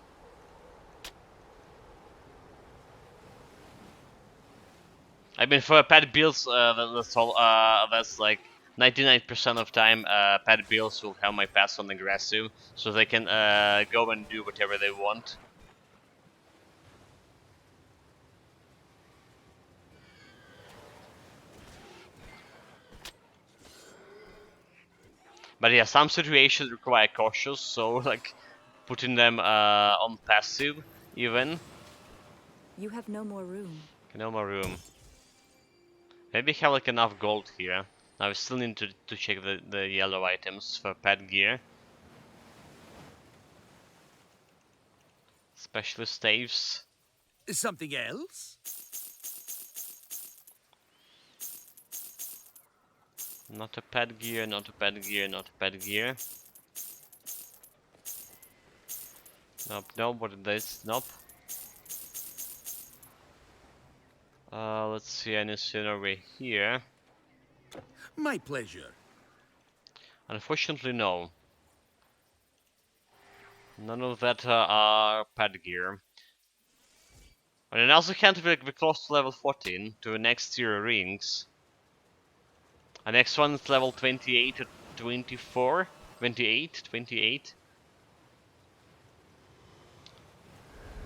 I mean, for pet builds, that's like 99% of time, pet builds will have my pets on aggressive, so they can go and do whatever they want. But yeah, some situations require cautious, so like putting them on passive even. You have no more room. No more room. Maybe have like enough gold here. Now we still need to check the yellow items for pet gear. Specialist staves. Something else? Not a pet gear, not a pet gear, not a pet gear. Nope, nope, what is this? Nope. Let's see anything over here. My pleasure. Unfortunately, no. None of that are pet gear. On the other hand, we're close to level 14 to the next tier rings. The next one is level 28 to 24. 28.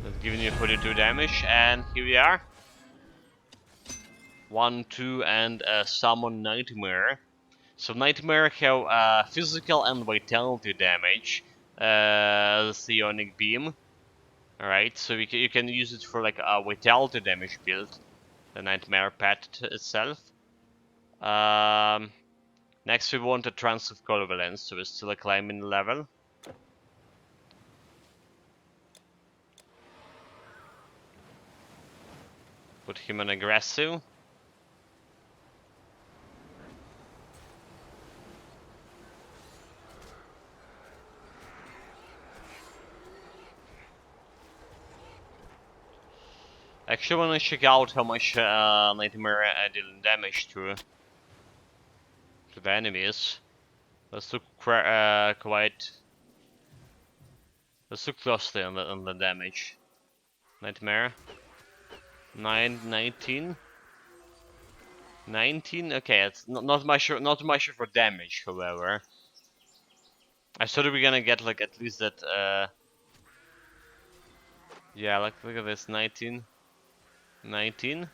That's giving you 42 damage, and here we are. 1, 2, and summon Nightmare. So Nightmare have physical and vitality damage. The Psionic Beam. Alright, so you can use it for like a vitality damage build. The Nightmare pet itself. Next we want a Trance of Covalence, so we're still climbing level. Put him on aggressive. Actually wanna check out how much Nightmare dealing damage to the enemies. Let's look quite. Let's look closely on the damage. Nightmare. 19. 19. Okay, it's not much for damage, however. I thought we were gonna get like at least that. Yeah, like look at this. 19. 19.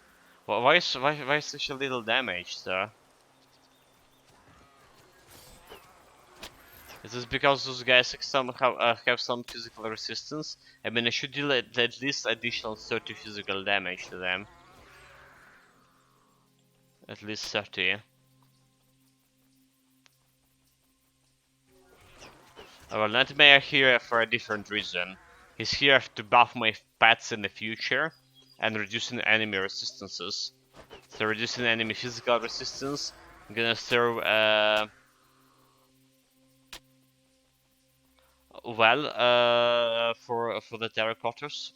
Well, why is such a little damage, sir? Is this because those guys somehow have some physical resistance? I mean, I should deal at least additional 30 physical damage to them. At least 30. Well, Nightmare here for a different reason. He's here to buff my pets in the future and reducing enemy resistances. So reducing enemy physical resistance, I'm gonna serve well for the terracottas.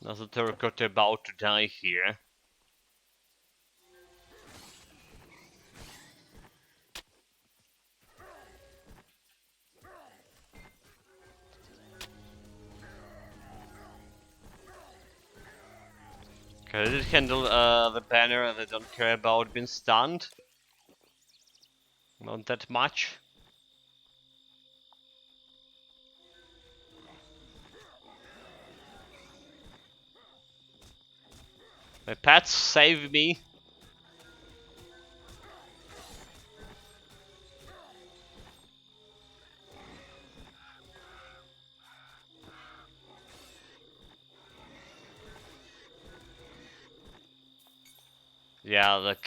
Now the terracotta about to die here. Okay, they did handle the banner. They don't care about being stunned. Not that much. My pets save me. Yeah, look,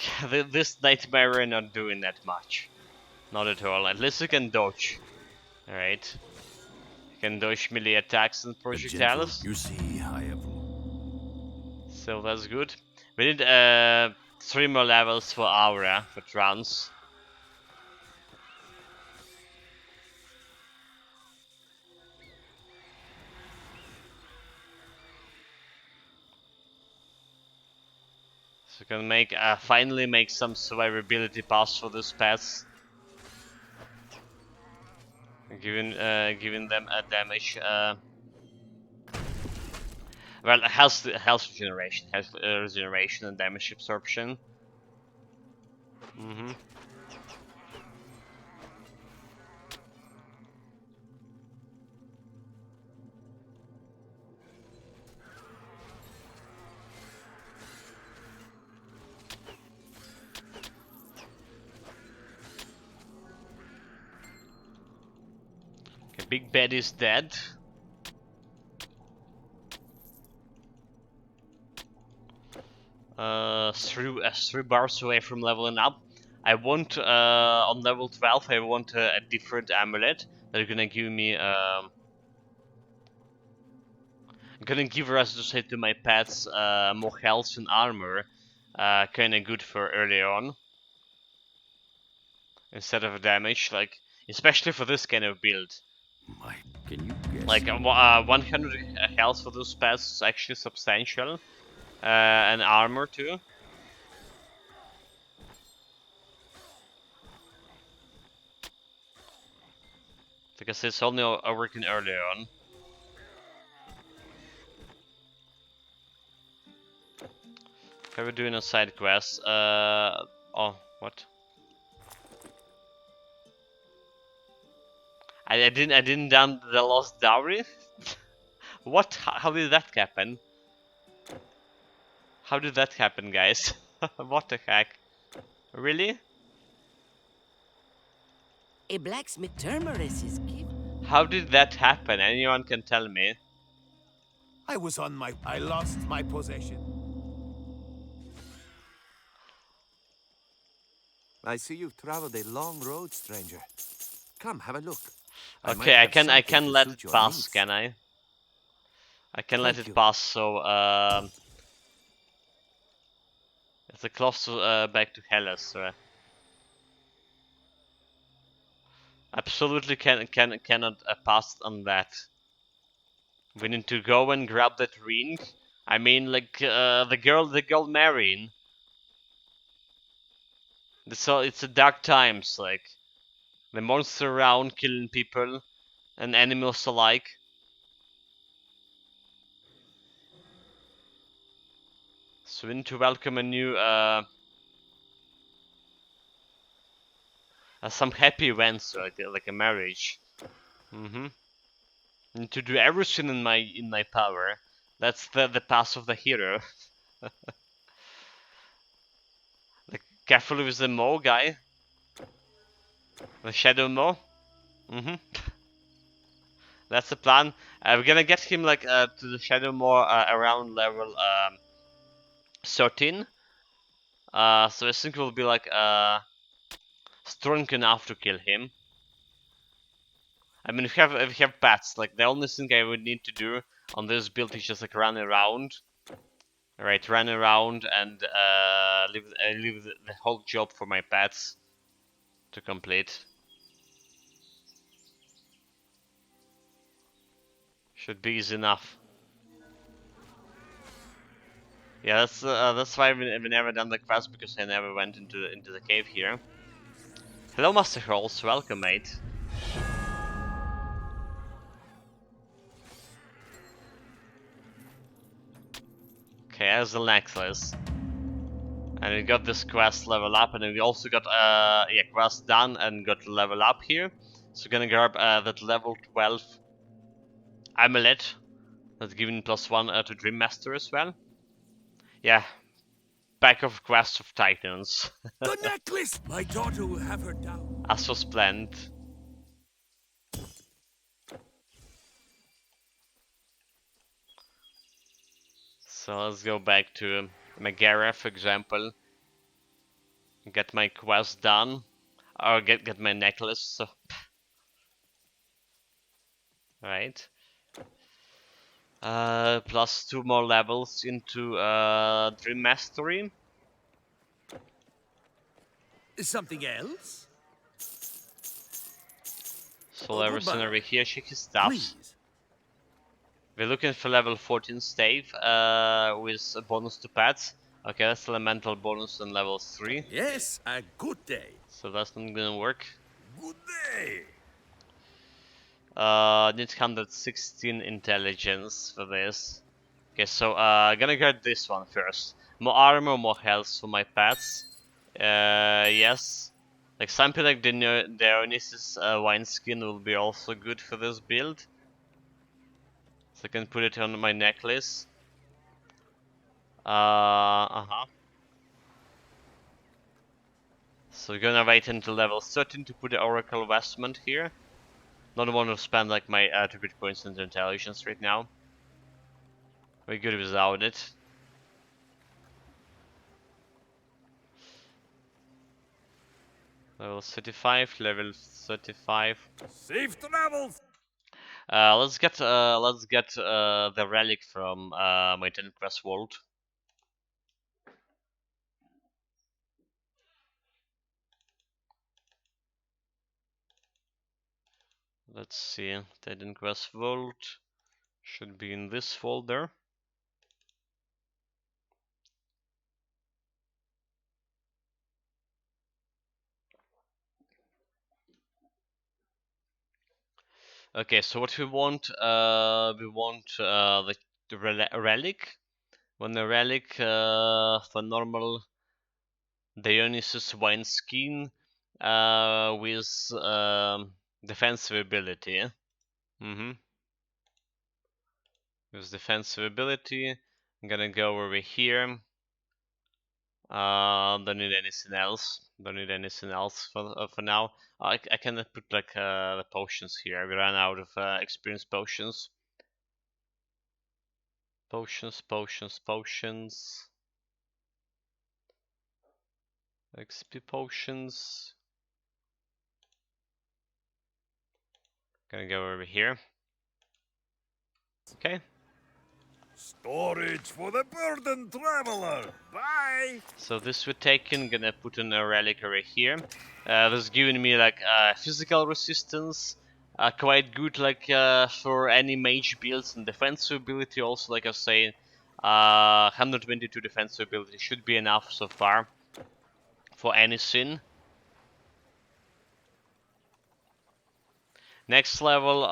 this Nightmare not doing that much. Not at all. At least you can dodge. Alright. You can dodge melee attacks and projectiles. You see, I have. So that's good. We need 3 more levels for Aura, for Trance. So we can make finally make some survivability pass for these pets. Giving them a damage. Well, health regeneration, and damage absorption. Okay, Big Bad is dead. Three bars away from leveling up. I want on level 12. I want a different amulet that are gonna give me. Gonna give, as to say, to my pets more health and armor. Kind of good for early on instead of damage, like especially for this kind of build. Can you guess? Like 100 health for those pets is actually substantial, and armor too. Because it's only working early on. Okay, we're doing a side quest. Oh, what? I didn't done the lost dowry. What? How did that happen? How did that happen, guys? What the heck? Really? A blacksmith terminus is given. How did that happen? Anyone can tell me? I lost my possession. I see you've traveled a long road, stranger. Come, have a look. Okay, I can let it pass, can I? I can let Thank it you. pass. So it's close to back to Hellas. So absolutely cannot pass on that. We need to go and grab that ring. I mean, like the girl marrying. So it's a dark times. Like the monster around killing people and animals alike. So we need to welcome a new some happy events, like a marriage. And to do everything in my power. That's the path of the hero. Like, careful with the Mo guy. The Shadow Mo. That's the plan. We're gonna get him like to the Shadow Mo around level 13. So I think we'll be like strong enough to kill him. I mean, if we have pets, like the only thing I would need to do on this build is just like run around. Right, run around and leave the whole job for my pets to complete. Should be easy enough. Yeah, that's why I've never done the quest, because I never went into the cave here. Hello, Master Rolls. Welcome, mate. Okay, as the necklace. And we got this quest level up, and then we also got yeah, quest done and got level up here. So we're gonna grab that level 12 amulet that's giving +1 to Dream Master as well. Yeah, pack of Quest of Titans. The necklace! My daughter will have her down. As was planned. So let's go back to Megara, for example. Get my quest done. Or get my necklace. So. Right. Plus 2 more levels into Dream Mastery. Something else? Solar Refinery here, check his stuff. Please. We're looking for level 14 stave with a bonus to pets. Okay, that's elemental bonus on level 3. Yes, a good day. So that's not gonna work. Good day. Need 116 intelligence for this. Okay, so gonna get this one first. More armor, more health for my pets. Yes. Like something like the Dionysus wineskin will be also good for this build. So I can put it on my necklace. So we're gonna wait until level 13 to put the Oracle Vestment here. Don't want to spend like my attribute points into intelligence right now. We're good without it. Level 35, level 35. Safe travels. Let's get the relic from my 10 quest world. Let's see, Titan Quest Vault should be in this folder. Okay, so what we want the relic. When the relic for normal Dionysus wineskin with defensive ability. With defensive ability, I'm gonna go over here. Don't need anything else. Don't need anything else for now. I cannot put like the potions here. We ran out of experience potions. Potions. XP potions. Gonna go over here. Okay. Storage for the burdened traveler. Bye. So this we're taking. Gonna put in a relic over here. This is giving me like physical resistance. Quite good like for any mage builds, and defensive ability also, like I was saying, 122 defensive ability should be enough so far for anything. Next level,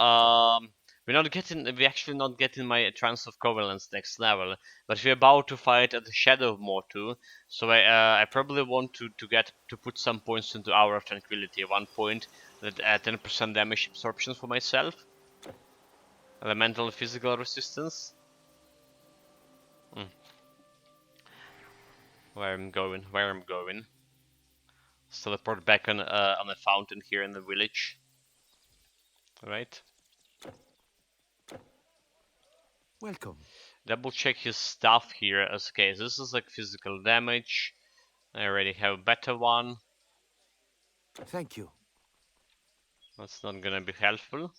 we're actually not getting my Trance of Covalence next level, but we're about to fight at the Shadow of Mortu, so I probably want to put some points into Hour of Tranquility. 1 point that 10% damage absorption for myself. Elemental physical resistance. Where I'm going? Let's teleport back on the fountain here in the village. Right. Welcome. Double check his stuff here. As okay, this is like physical damage. I already have a better one. Thank you. That's not gonna be helpful.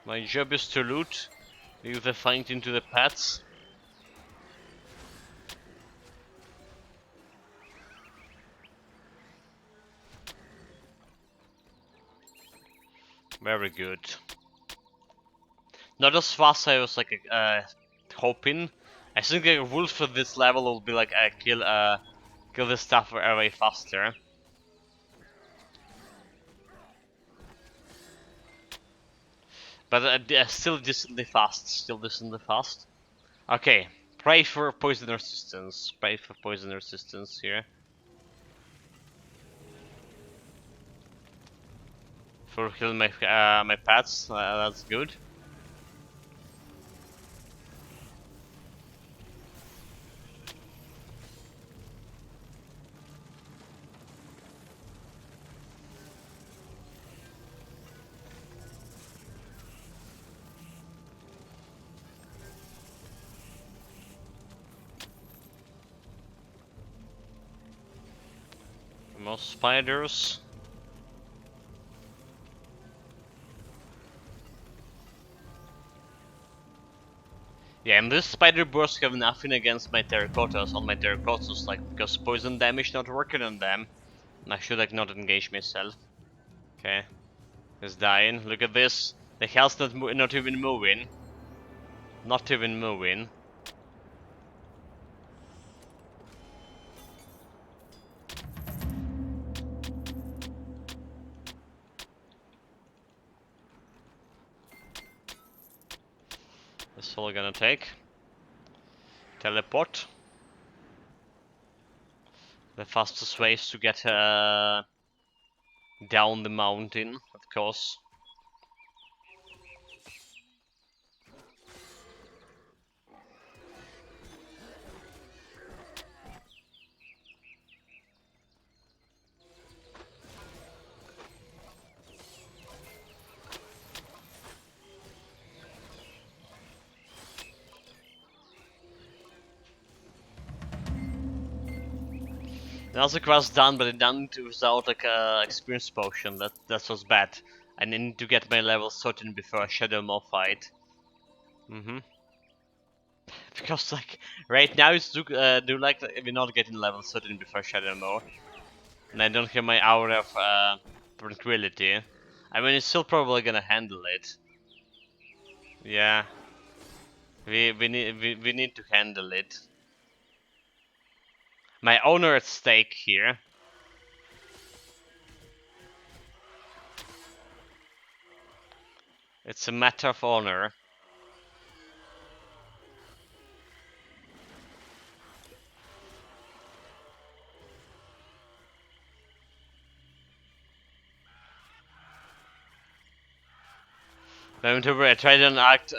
My job is to loot, leave the fight into the pets. Very good. Not as fast as I was like hoping. I think a wolf for this level will be like kill the stuff way faster. But still decently fast. Okay, pray for poison resistance. Pray for poison resistance here. For heal my pets, that's good. More spiders. Yeah, and this spider bursts have nothing against my terracottas, on my terracottas, like, because poison damage not working on them. And I should like not engage myself. Okay. He's dying. Look at this. The health's not even moving. Not even moving. That's all I'm gonna take. Teleport. The fastest way is to get down the mountain, of course. Another quest done, but it done it without like a experience potion. That was bad. I need to get my level 13 before a Shadow Maw fight. Because like right now it's do like we're not getting level 13 before Shadow Maw, and I don't have my hour of tranquility. I mean, it's still probably gonna handle it. Yeah, we need to handle it. My honor at stake here. It's a matter of honor. Remember, I tried an act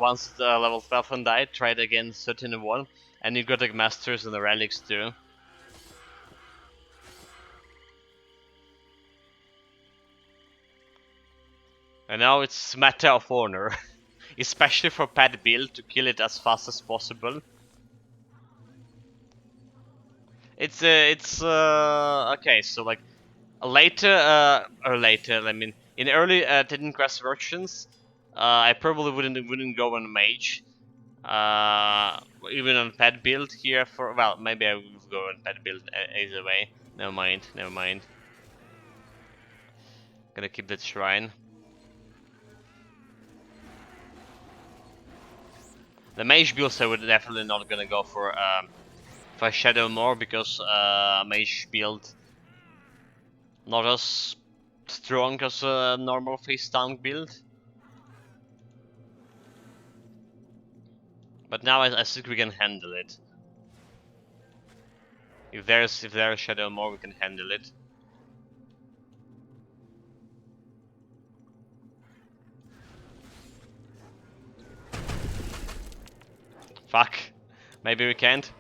once the level 12 and died, tried again 13 and 1, and you got like masters and the relics too. And now it's matter of honor. Especially for pet build to kill it as fast as possible. It's okay, so like later I mean in early Titan Quest versions, I probably wouldn't go on mage. Even on pet build here for, well, maybe I would go on pet build either way. Never mind. Gonna keep that shrine. The mage builds I would definitely not gonna go for Shadow more because mage build not as strong as a normal face tank build. But now I think we can handle it. If there's Shadow more, we can handle it. Fuck. Maybe we can't.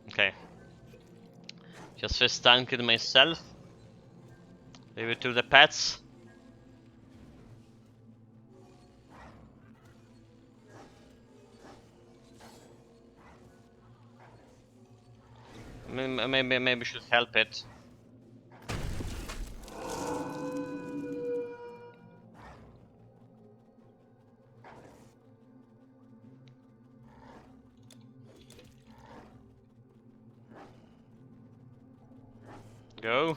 Okay. Just first tank it myself. Leave it to the pets. Maybe we should help it. Go.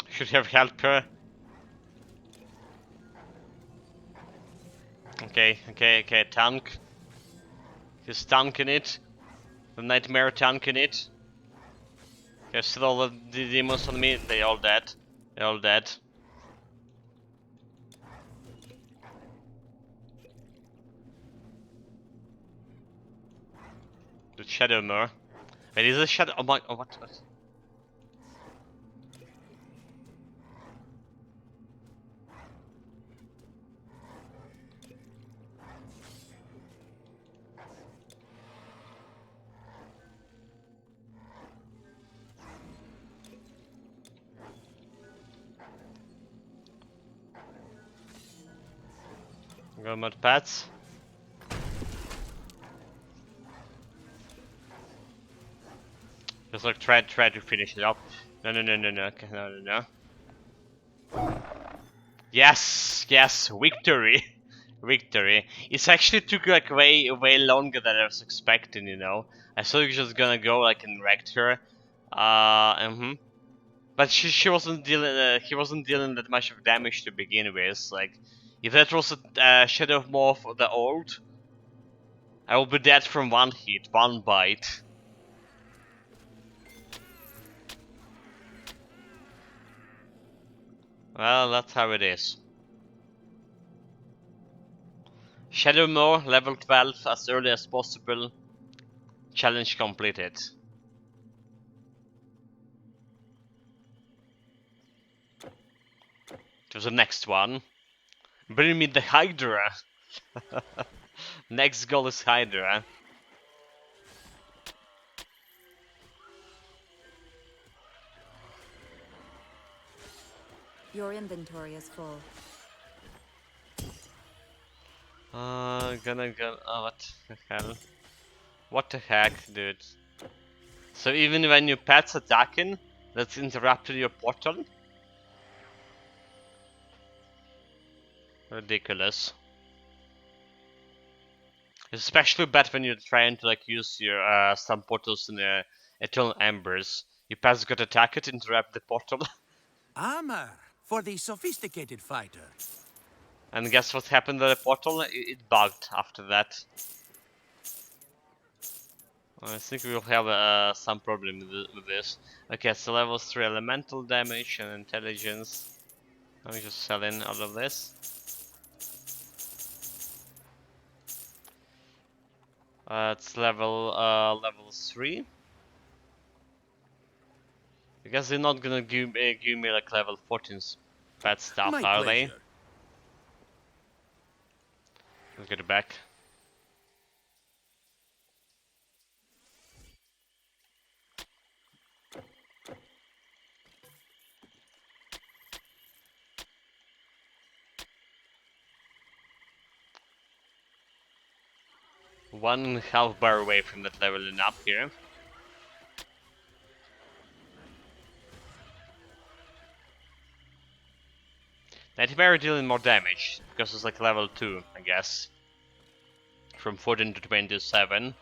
Should have helped her. Okay, tank. He's tanking it. The nightmare tanking it. There's still all the demons on me. They all dead. They're all dead. The shadow more. Wait, is a shadow? Oh my! Oh what? Go mud pads. Just like try to finish it up. No. Okay, no. Yes, victory, victory. It's actually took like way longer than I was expecting. You know, I thought it was just gonna go like and wrecked her. But she wasn't dealing. He wasn't dealing that much of damage to begin with. Like, if that was a Shadow of Morph of the old, I will be dead from one hit, one bite. Well, that's how it is. Shadowmoor, level 12, as early as possible. Challenge completed. To the next one. Bring me the Hydra! Next goal is Hydra. Your inventory is full. Gonna go. Oh, what the hell? What the heck, dude? So even when your pet's attacking, that's interrupted your portal? Ridiculous. It's especially bad when you're trying to like use your some portals in the Eternal Embers. Your pet's got attack it, interrupt the portal. Armor for the sophisticated fighter. And guess what happened to the portal? It bugged after that. I think we'll have some problem with this. Okay, so level 3 elemental damage and intelligence. I'm just selling all of this. It's level 3. I guess they're not gonna give me like level 14 bad stuff, My are pleasure. they? Let's get it back. One half bar away from that leveling up here. Nightmare dealing more damage, because it's like level 2, I guess. From 14 to 27.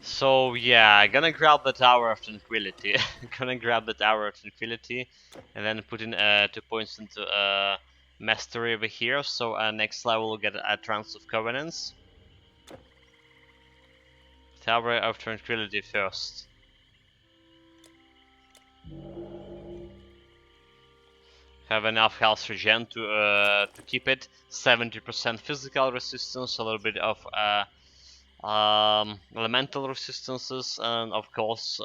So yeah, I'm gonna grab the Tower of Tranquility. Gonna grab the Tower of Tranquility, and then put in 2 points into Mastery over here. So next level we'll get a Trance of Covenants. Tower of Tranquility first. Have enough health regen to keep it. 70% physical resistance, a little bit of elemental resistances, and of course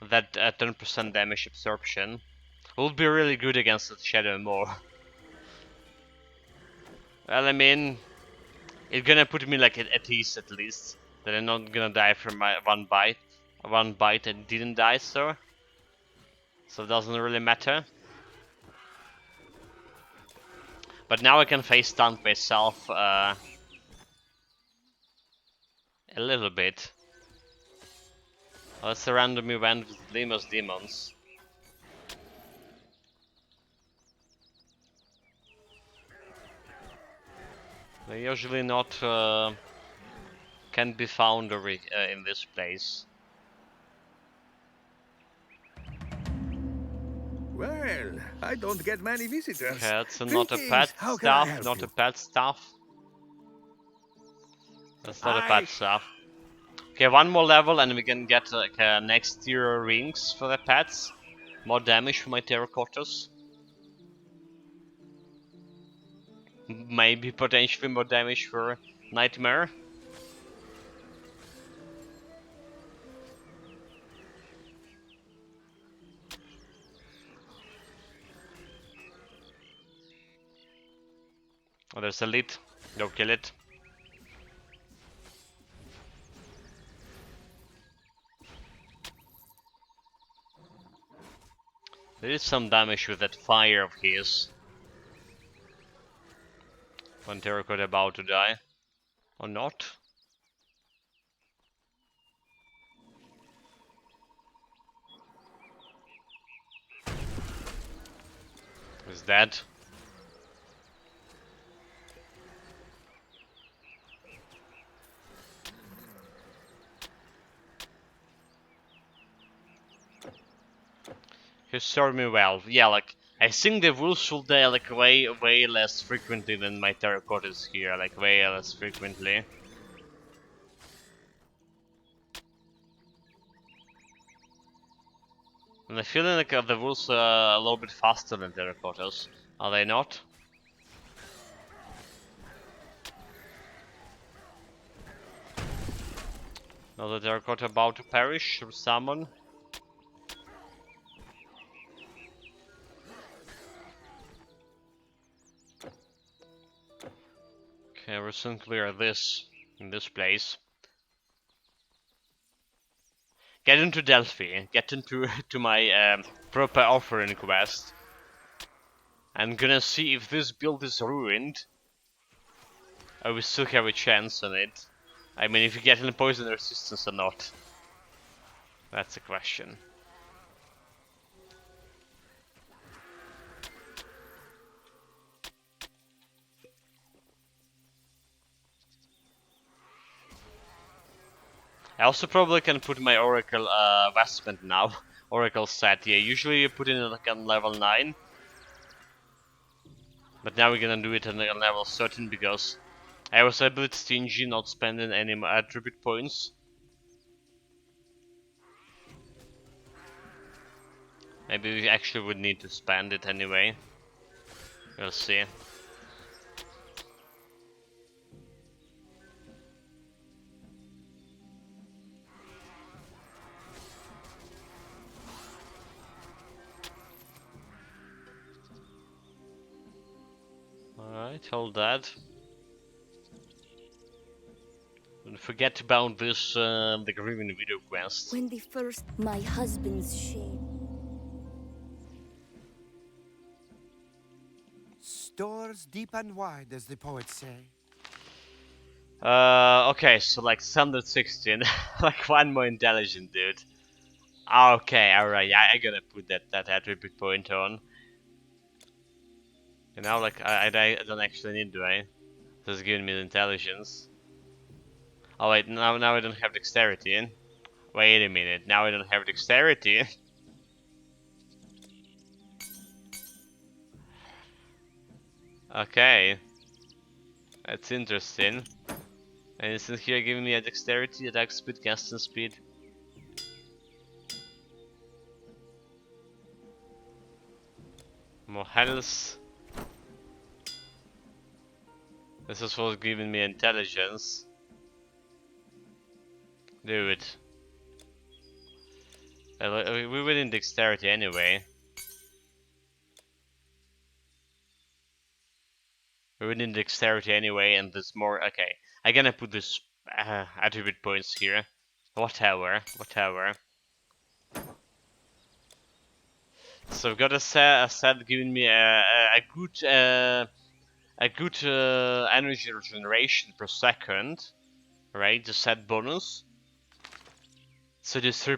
that 10% damage absorption. Would be really good against the Shadow more. Well, I mean, it's gonna put me like at ease at least. That I'm not gonna die from my one bite. One bite and didn't die, so it doesn't really matter. But now I can face stunt myself a little bit. Let's a random event with Limos Demons. They're usually not can be found in this place. Well, I don't get many visitors. Okay, that's not a Greetings. pet How can I stuff, help not you? a pet stuff. That's not a pet stuff. Okay, one more level and we can get like next tier rings for the pets. More damage for my terracottas. Maybe potentially more damage for Nightmare. Oh, there's a lead. Go kill it. There is some damage with that fire of his. One terracotta about to die. Or not? Is dead. He served me well. Yeah, like I think the wolves will die like way less frequently than my terracottas here, like way less frequently. And I feel like the wolves are a little bit faster than terracottas. Are they not? Another terracotta about to perish or summon. Okay, we'll soon clear this in this place. Get into Delphi. Get into to my proper offering quest. I'm gonna see if this build is ruined. Or we still have a chance on it. I mean, if you get any poison resistance or not. That's the question. I also probably can put my Oracle vestment now. Oracle set, yeah. Usually you put in like on level 9. But now we're gonna do it on level 13 because I was a bit stingy not spending any attribute points. Maybe we actually would need to spend it anyway. We'll see. Alright, hold that. Don't forget about this, the Grieving video quest. When the first, my husband's shame. Stores deep and wide, as the poets say. Okay, so like 116, like one more intelligent dude. Okay, alright, yeah, I gotta put that attribute point on. And now, like, I don't actually need, do I? This is giving me the intelligence. Oh wait, now I don't have dexterity. Wait a minute, now I don't have dexterity. Okay, that's interesting. And isn't here giving me a dexterity, attack speed, casting speed? More health. This is what's giving me intelligence. Do it. We win in dexterity anyway. We win in dexterity anyway, and there's more. Okay, I'm gonna put this attribute points here. Whatever. So I've got a set giving me a good energy regeneration per second, right? The set bonus. So these 3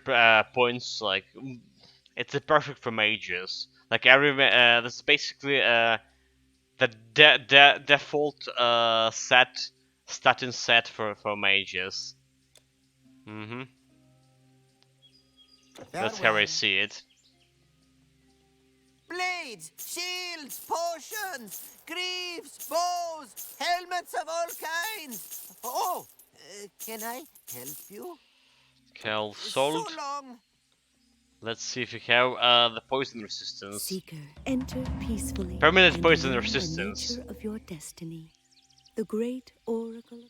points, like, it's a perfect for mages. Like that's basically the default statin set for mages. That's how I Farewell. see it. Blades, shields, potions, greaves, bows, helmets of all kinds. Oh, can I help you? Cal So sold. long. Let's see if you have the poison resistance. Seeker, enter peacefully. Permanent and poison learn resistance. The nature of your destiny. The great oracle.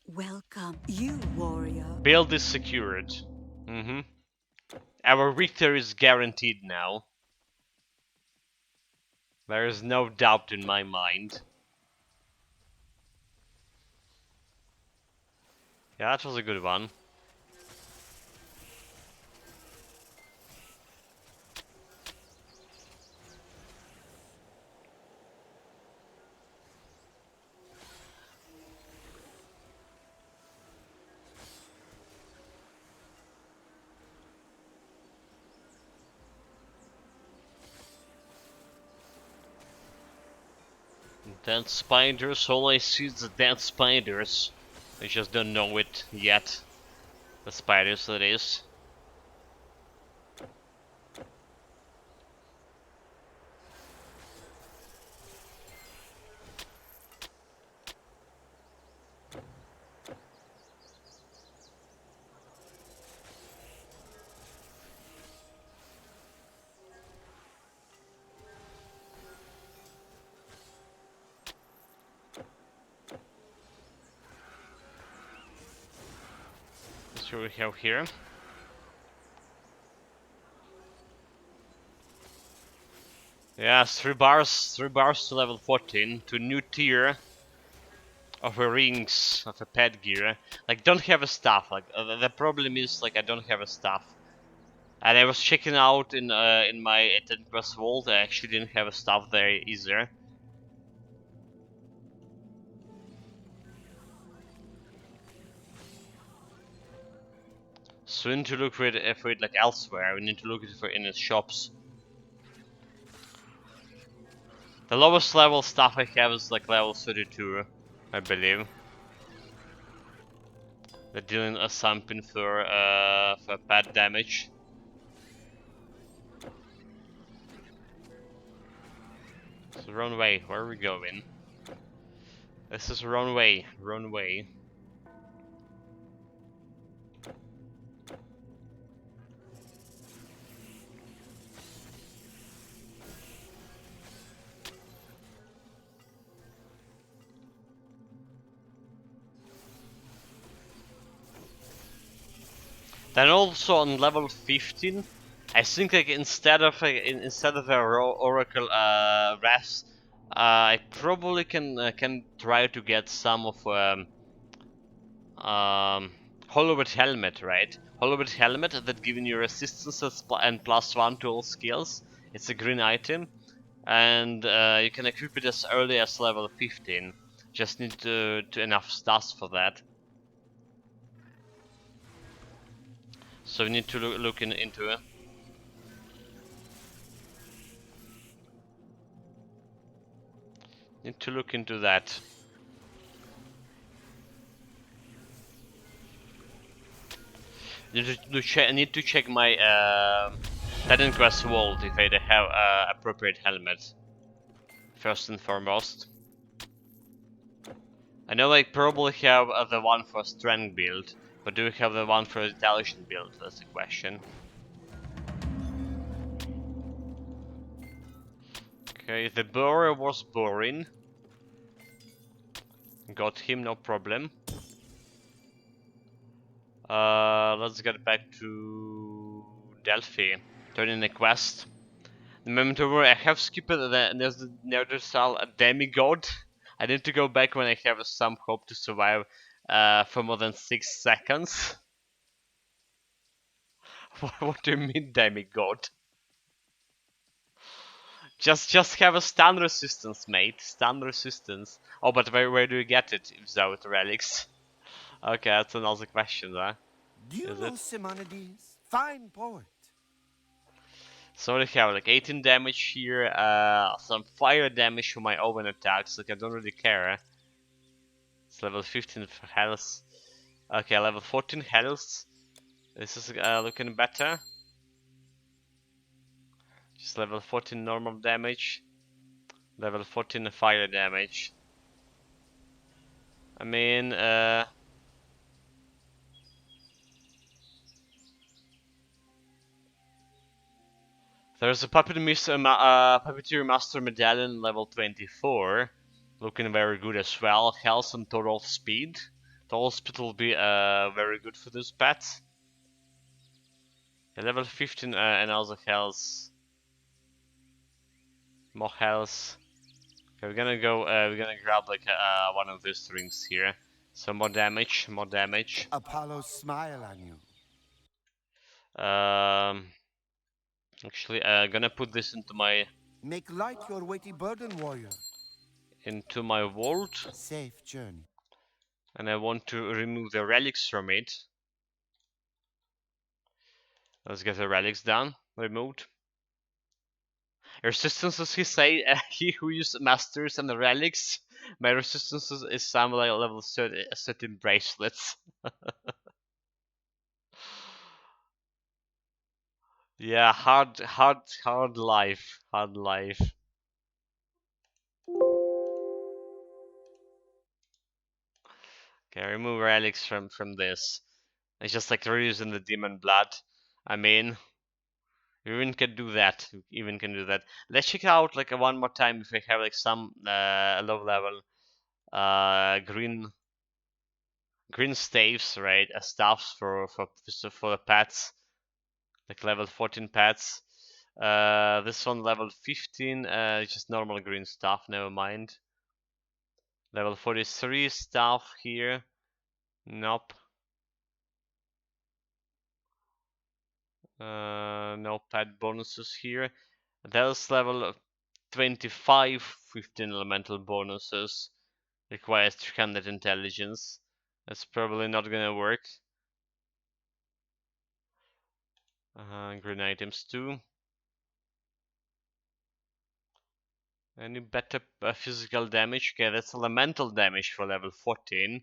Welcome, you warrior. Build is secured. Our victory is guaranteed now. There is no doubt in my mind. Yeah, that was a good one. Dead spiders, all I see is the dead spiders. I just don't know it yet. The spiders, that is. That's what we have here. Yes, 3 bars to level 14 to new tier of a rings of a pet gear. Like, don't have a staff. Like, the problem is, like, I don't have a staff. And I was checking out in my 10 quest vault. I actually didn't have a staff there either. So we need to look for it like elsewhere. We need to look for it in the shops. The lowest level stuff I have is like level 32, I believe. They're dealing something for pad damage. It's the wrong way. Where are we going? This is the wrong way. Wrong way. Then also on level 15, I think like instead of a Oracle Refs, I probably can try to get some of Hollowed Helmet, right? Hollowed Helmet that giving you resistance and +1 to all skills. It's a green item, and you can equip it as early as level 15. Just need to enough stats for that. So we need to look into it. Need to look into that. Need to check my Titan Quest Vault if I have appropriate helmet. First and foremost. I know I probably have the one for strength build, but do we have the one for intelligence build? That's the question. Okay, the borer was boring. Got him, no problem. Let's get back to Delphi. Turn in a quest. The moment over, I have skipped the Neanderthal demigod. I need to go back when I have some hope to survive for more than 6 seconds. What do you mean demigod? Just have a stun resistance, mate. Stun resistance. Oh, but where do you get it without relics? Okay, that's another question, huh? Do you Is know it? Simonides? Fine poet. So I have like 18 damage here, some fire damage for my own attacks, like I don't really care. It's level 15 for health. Okay, level 14 health. This is looking better. Just level 14 normal damage. Level 14 fire damage. I mean, there's a Puppeteer Master Medallion level 24. Looking very good as well. Health and total speed. Total speed will be very good for this pet. Level 15 and also health. More health. Okay, we're gonna grab like one of these rings here. So more damage, more damage. Apollo smile on you. Um, actually, gonna put this Make light your weighty burden, warrior. into my vault, Safe journey. and I want to remove the relics from it. Let's get the relics done, removed. Resistance, as he say, he who uses masters and the relics. My resistance is some like level 30, 13 bracelets. Yeah, hard life, hard life. Okay, remove relics from this. It's just like reusing the demon blood. I mean, you even can do that. You even can do that. Let's check out like one more time if we have like some low level green staves, right? Staffs for the pets, like level 14 pets. This one level 15, just normal green stuff. Never mind. Level 43 stuff here. Nope. No pet bonuses here. There's level 25, 15 elemental bonuses. Requires 300 intelligence. That's probably not gonna work. Green items too. Any better physical damage? Okay, that's elemental damage for level 14.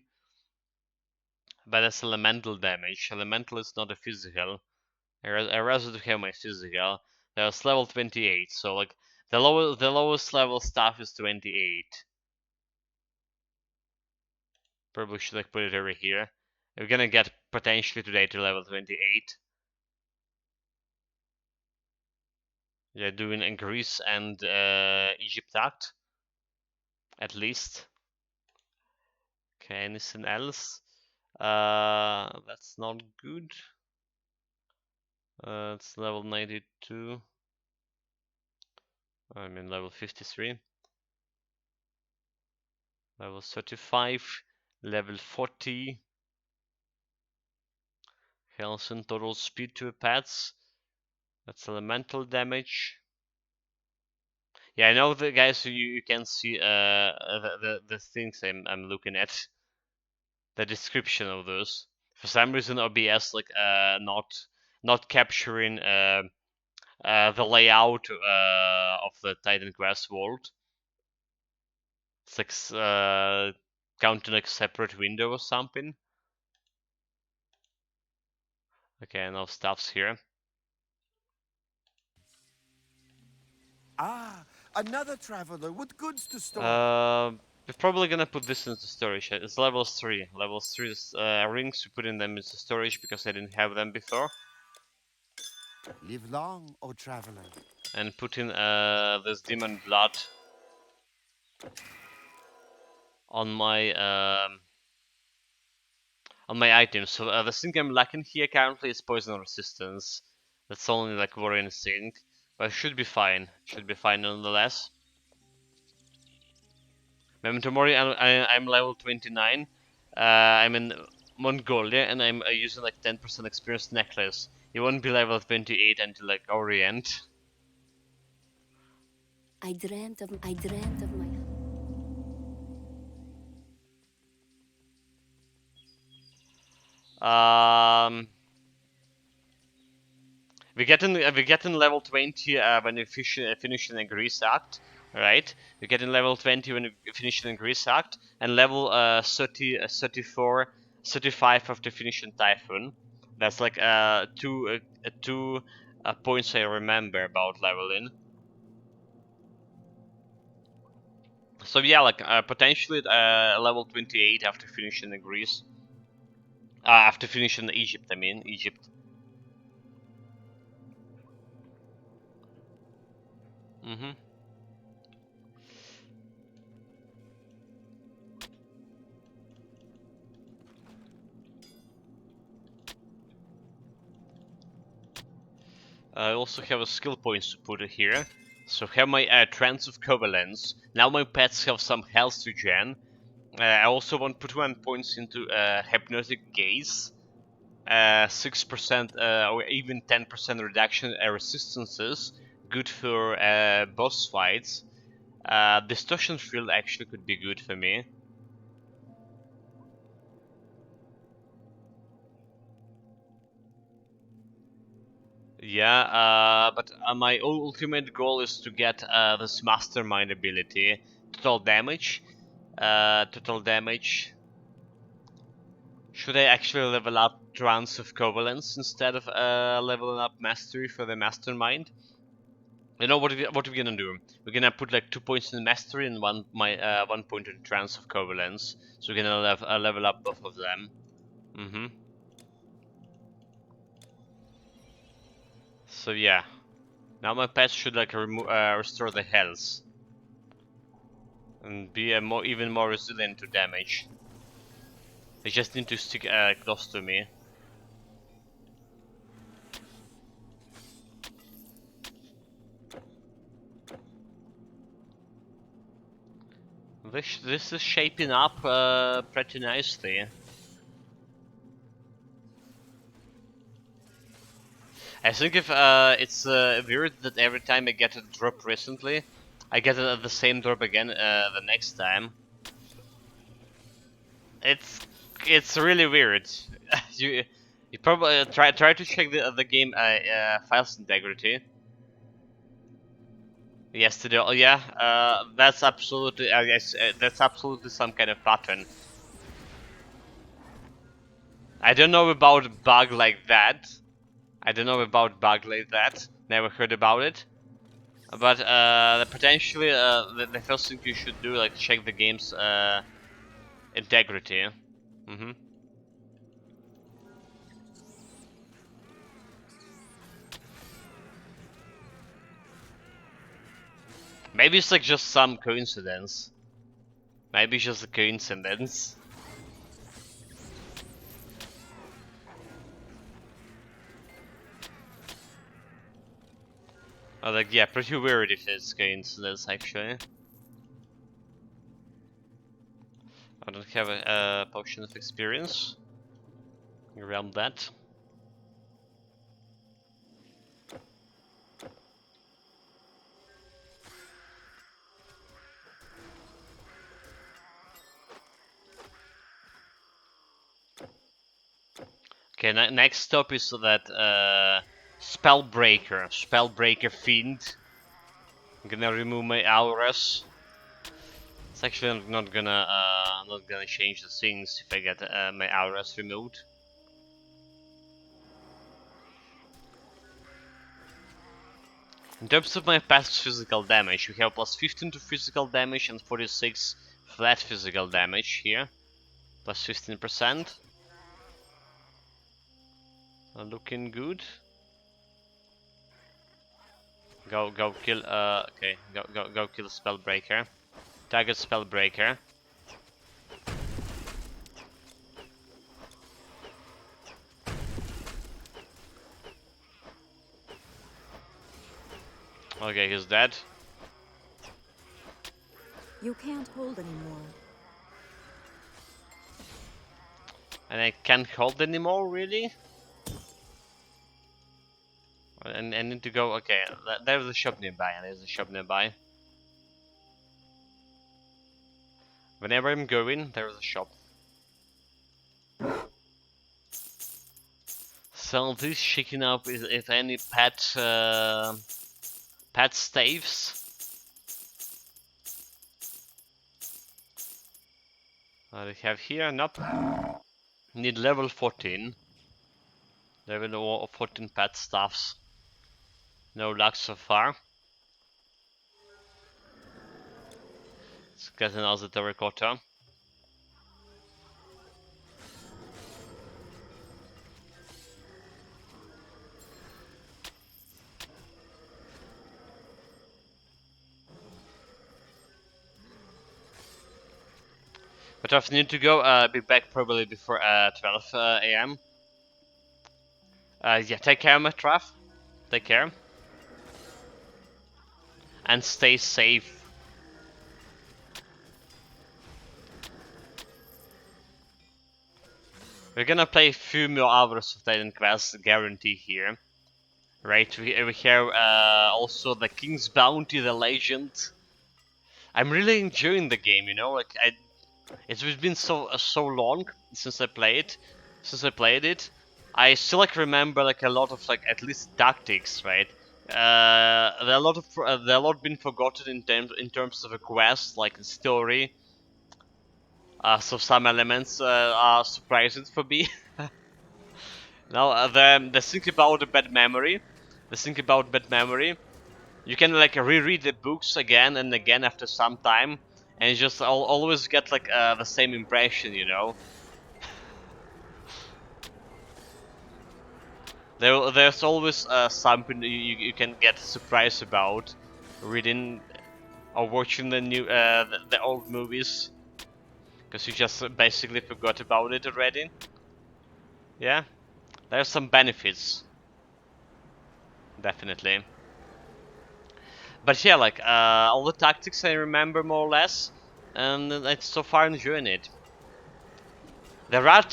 But that's elemental damage. Elemental is not a physical. I rather have my physical. There's level 28, so like the lowest level stuff is 28. Probably should like put it over here. We're gonna get potentially today to level 28. Yeah, doing in Greece and Egypt act at least. Okay, anything else? That's not good. It's level 92. I mean level 53. Level 35. Level 40. Health and total speed to pets. That's elemental damage. Yeah, I know the guys. You can see the things I'm looking at. The description of those. For some reason, OBS like not capturing the layout of the Titan Grass world. It's like counting like separate window or something. Okay, now stuff's here. Ah, another traveler with goods to store. We're probably gonna put this into storage. It's level 3. Level 3 is, rings, we put in them into storage because I didn't have them before. Live long, O traveler. And put in this demon blood on my items. So the thing I'm lacking here currently is poison resistance. That's only like worrying thing, but it should be fine. Should be fine nonetheless. Memento Mori, I'm level 29. I'm in Mongolia and I'm using like 10% experience necklace. You won't be level 28 until like Orient. I dreamt of my. We get in level 20 when we finish an Grease Act, right? We get in level 20 when we finish an Grease Act, and level 30, 34, 35 after finishing Typhoon. That's like two points I remember about leveling. So yeah, like potentially level 28 after finishing the Greece. After finishing Egypt, I mean Egypt. Mm-hmm. I also have a skill points to put here. So have my Trance of Covalence. Now my pets have some health regen. I also want to put 1 points into Hypnotic Gaze. 6% or even 10% reduction in resistances. Good for boss fights. Distortion Field actually could be good for me. Yeah, but my ultimate goal is to get this Mastermind ability. Total damage. Total damage. Should I actually level up Trance of Covalence instead of leveling up Mastery for the Mastermind? You know what we're gonna do? We're gonna put like 2 points in Mastery and 1 point in Trance of Covalence. So we're gonna level up both of them. Mm-hmm. So yeah. Now my pets should like restore the health. And be even more resilient to damage. They just need to stick close to me. This is shaping up pretty nicely. I think if it's weird that every time I get a drop recently, I get the same drop again the next time. It's really weird. you probably try to check the game files integrity. Yesterday, oh yeah, that's absolutely that's absolutely some kind of pattern. I don't know about bug like that. I don't know about bug like that. Never heard about it. But potentially, the first thing you should do, like, check the game's integrity. Mm-hmm. Maybe it's like just some coincidence. Maybe it's just a coincidence. Like, yeah, pretty weird if it's coincidence, actually. I don't have a potion of experience. Grab that. Okay, next stop is that Spellbreaker Fiend. I'm gonna remove my auras. It's actually not gonna change the things if I get my auras removed. In terms of my past physical damage, we have plus 15 to physical damage and 46 flat physical damage here. Plus 15%. Looking good. Go kill, okay, go kill Spellbreaker. Target Spellbreaker. Okay, he's dead. You can't hold anymore. And I can't hold anymore, really? And I need to go, okay, there's a shop nearby, Whenever I'm going, there's a shop. So this shaking up is if any pet staves. What do we have here? Nope. Need level 14. Level 14 pet staffs. No luck so far. Let's get another terracotta. But I need to go, be back probably before 12 AM. Yeah, take care, Matraf. Take care. And stay safe. We're gonna play a few more hours of Titan Quest, guarantee here. Right, we have also the King's Bounty, the Legend. I'm really enjoying the game, you know, like it's been so long since I played it. I still like remember like a lot of like at least tactics, right? There are a lot been forgotten in terms of a quest, like the story. So some elements are surprising for me. Now the thing about the bad memory, you can like reread the books again and again after some time, and you just always get like the same impression, you know. There's always something you can get surprised about reading or watching the new the old movies, because you just basically forgot about it already. Yeah, there's some benefits, definitely. But yeah, like all the tactics I remember more or less, and it's so far enjoying it. The rat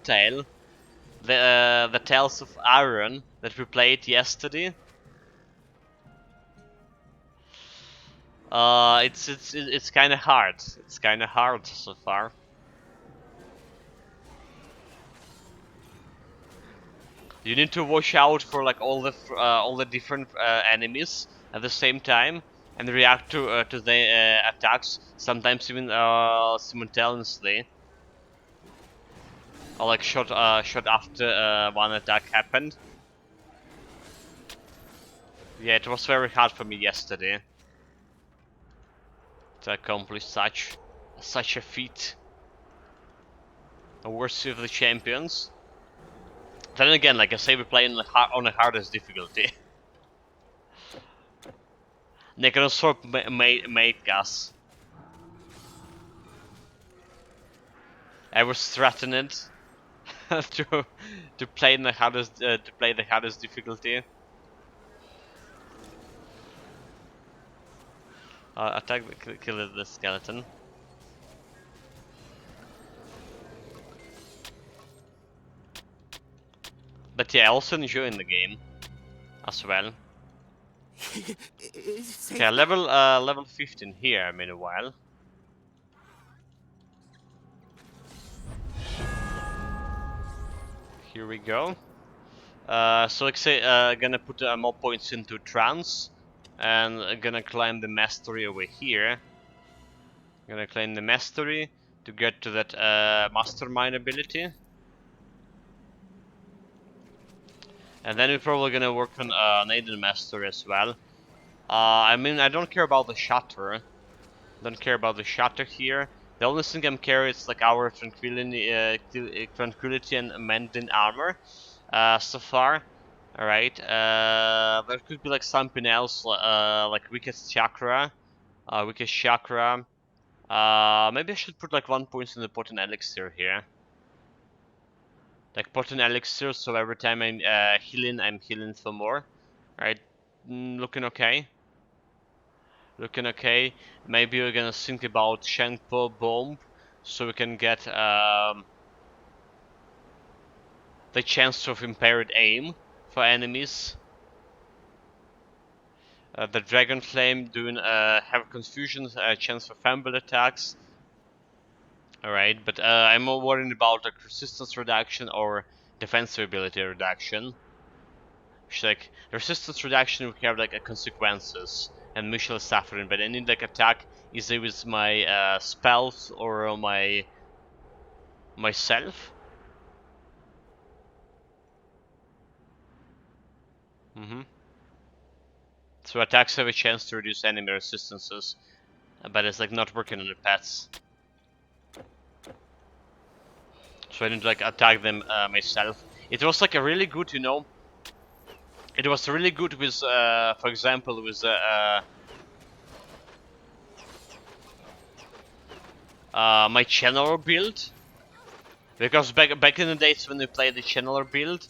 tail, the Tales of Aaron that we played yesterday. It's kind of hard. It's kind of hard so far. You need to watch out for like all the different enemies at the same time and react to the attacks. Sometimes even simultaneously, or like shot after one attack happened. Yeah, it was very hard for me yesterday to accomplish such a feat. Worthy of the champions. Then again, like I say, we're playing on the hardest difficulty. Necrosword made gas. I was threatened to play in the hardest difficulty. Attack kill the skeleton. But yeah, also enjoying the game as well. Okay, level 15 here. Meanwhile. Here we go. So like say, gonna put more points into trance, and gonna climb the mastery over here. Gonna climb the mastery to get to that mastermind ability, and then we're probably gonna work on Neidan mastery as well. I mean, I don't care about the shatter. Don't care about the shatter here. The only thing I'm carrying is like our tranquility and mending armor so far. Alright, there could be like something else, like weakest chakra. Weakest chakra. Maybe I should put like 1 point in the potent elixir here. Like potent elixir, so every time I'm I'm healing for more. Alright, looking okay. Looking okay. Maybe we're gonna think about Shankpo Bomb, so we can get the chance of impaired aim for enemies. The Dragon Flame doing have confusion, chance for fumble attacks. Alright, but I'm more worried about like resistance reduction or defensive ability reduction. Which, like resistance reduction we have like a consequences and mutual suffering, but I need like attack either with my spells or myself. So attacks have a chance to reduce enemy resistances, but it's like not working on the pets. So I need to like attack them myself. It was like a really good, you know. It was really good with, for example, with my channeler build, because back in the days when we played the channeler build,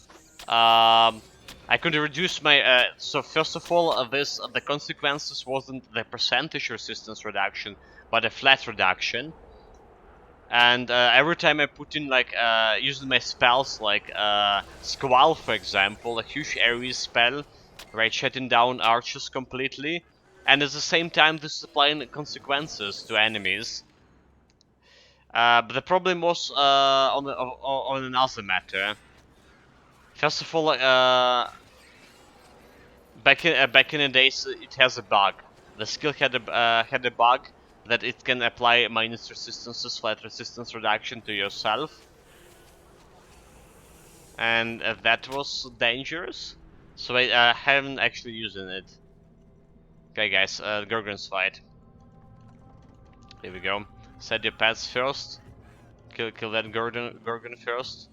I could reduce my. So first of all, the consequences wasn't the percentage resistance reduction, but a flat reduction. And every time I put in like using my spells like Squall, for example, a huge area spell, right, shutting down archers completely, and at the same time this is applying consequences to enemies. But the problem was on another matter. First of all, back in the days, it has a bug. The skill had a bug that it can apply minus resistances, flat resistance reduction to yourself, and that was dangerous. So I haven't actually using it. Okay, guys, Gorgon's fight. Here we go. Set your pets first. Kill that Gorgon first.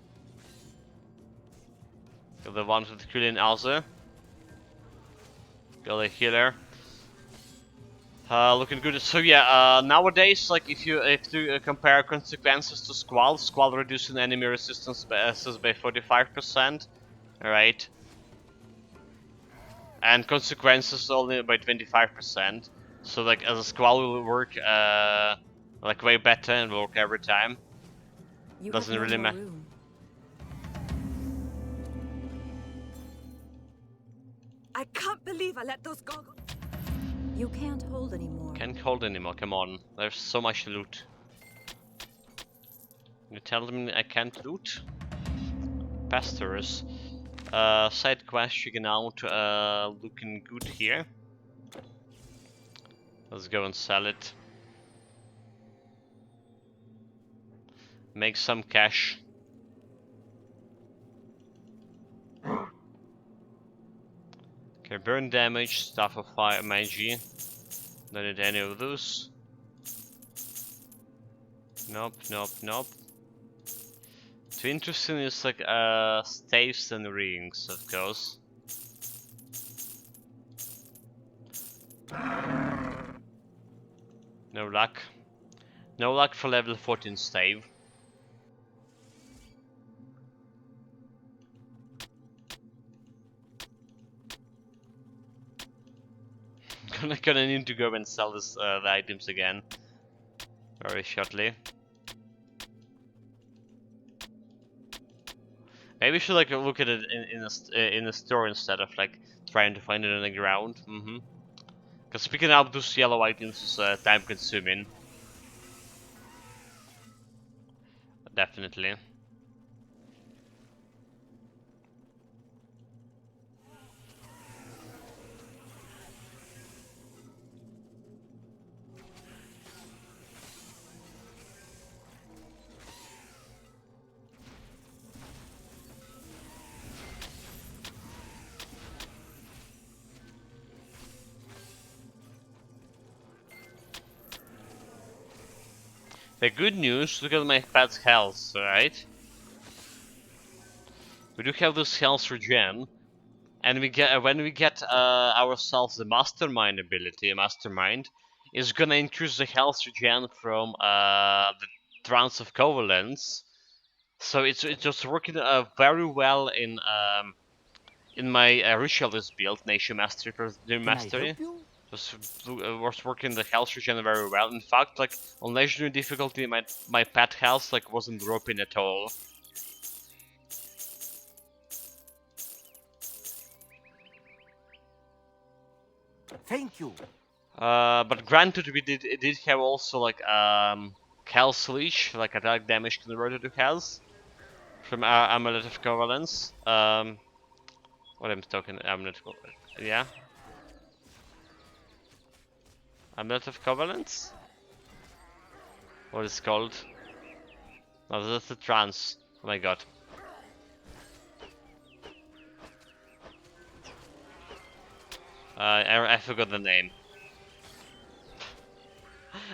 Kill the one with Kulin Alze. Kill the healer. Looking good. So yeah, nowadays, like if you compare consequences to Squall, Squall reducing enemy resistance by 45%, right? And consequences only by 25%. So like as a Squall will work like way better and will work every time. You Doesn't have no really more matter. room. I can't believe I let those goggles. You can't hold anymore. Can't hold anymore. Come on, there's so much loot. You tell me I can't loot? Pastors. Side quest checking out, looking good here. Let's go and sell it. Make some cash. Okay, burn damage, stuff of fire magie. Don't need any of those. Nope, nope, nope. Too interesting is like staves and rings, of course. No luck. No luck for level 14 stave. Gonna need to go and sell this, the items again very shortly. Maybe we should like look at it in a store instead of like trying to find it on the ground. Because picking up those yellow items is time consuming. Definitely. The good news, look at my pet's health, right? We do have this health regen, and we get when we get ourselves the mastermind ability, mastermind is gonna increase the health regen from the trance of covalence. So it's just working very well in my ritualist build, Nation Mastery Can I Mastery. help you? Just was working the health regen very well. In fact, like on legendary difficulty, my pet health like wasn't dropping at all. Thank you. But granted, we did have also like health leech, like attack damage converted to health from our amulet of covalence. What I'm talking amulet? Yeah, amulet of covalence. What is it called? No, that's the trance. Oh my god. I forgot the name.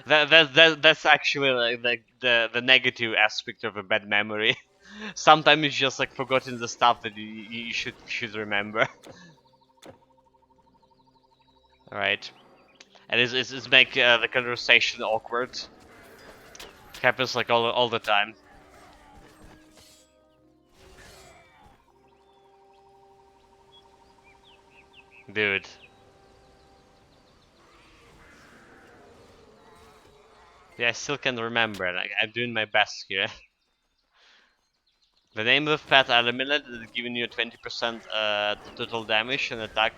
That's actually like the negative aspect of a bad memory. Sometimes it's just like forgotten the stuff that you should remember. All right, and it's make the conversation awkward. Happens like all the time. Dude. Yeah, I still can remember. Like, I'm doing my best here. The name of the pet amulet is giving you 20% total damage and attack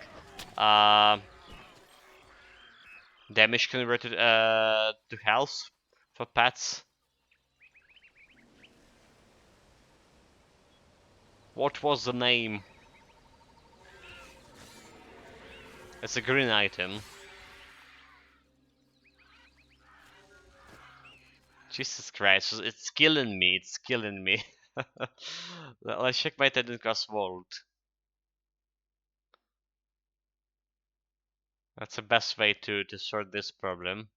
damage converted to health for pets. What was the name? It's a green item. Jesus Christ, it's killing me, it's killing me. Let's check my Tentacle Vault. That's the best way to sort this problem.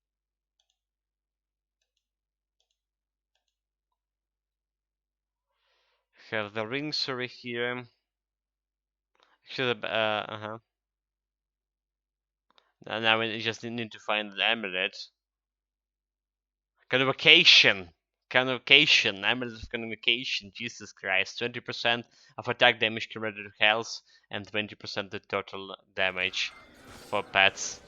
Have the rings over here. Should now we just need to find the amulet. Convocation. Convocation. Amulet of Convocation. Jesus Christ. 20% of attack damage converted to health and 20% the total damage for pets.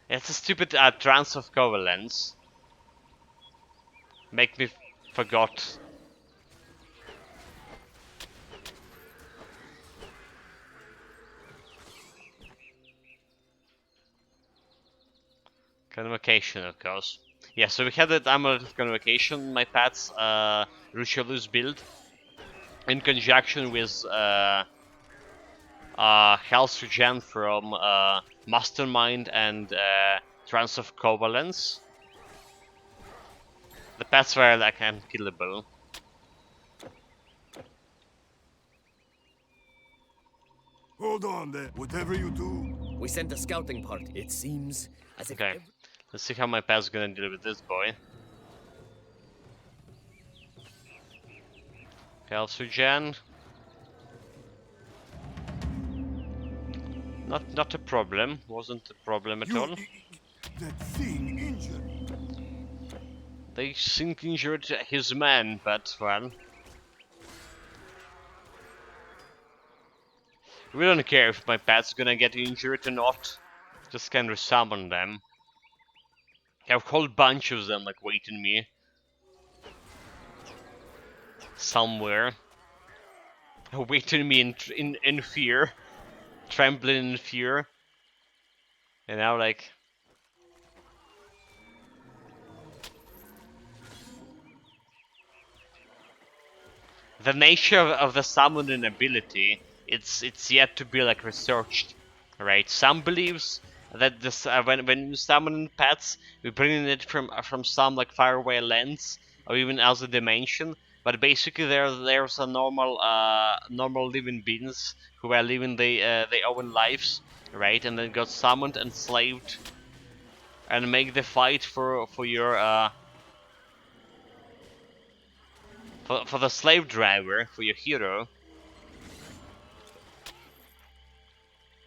It's a stupid trance of covalence. Make me forgot. Convocation, of course. Yeah, so we had that amulet of convocation, my pets, Ritualist build, in conjunction with health regen from Mastermind and Trance of Covalence. The pets were like unkillable. Hold on there. Whatever you do. We sent a scouting party. It seems as if Okay, let's see how my pet's gonna deal with this boy. Health regen. Not a problem. Wasn't a problem at all. That thing injured. They think injured his man, but well. We don't care if my pet's gonna get injured or not. Just can resummon them. I have a whole bunch of them like waiting me. Somewhere. Waiting me in fear. Trembling in fear. And now like... The nature of the summoning ability, it's yet to be like researched, right? Some believes that this when you summon pets, we bring it from some like faraway lands or even other dimension. But basically, there's a normal living beings who are living their own lives, right? And then got summoned and slaved and make the fight for your for the slave driver, for your hero.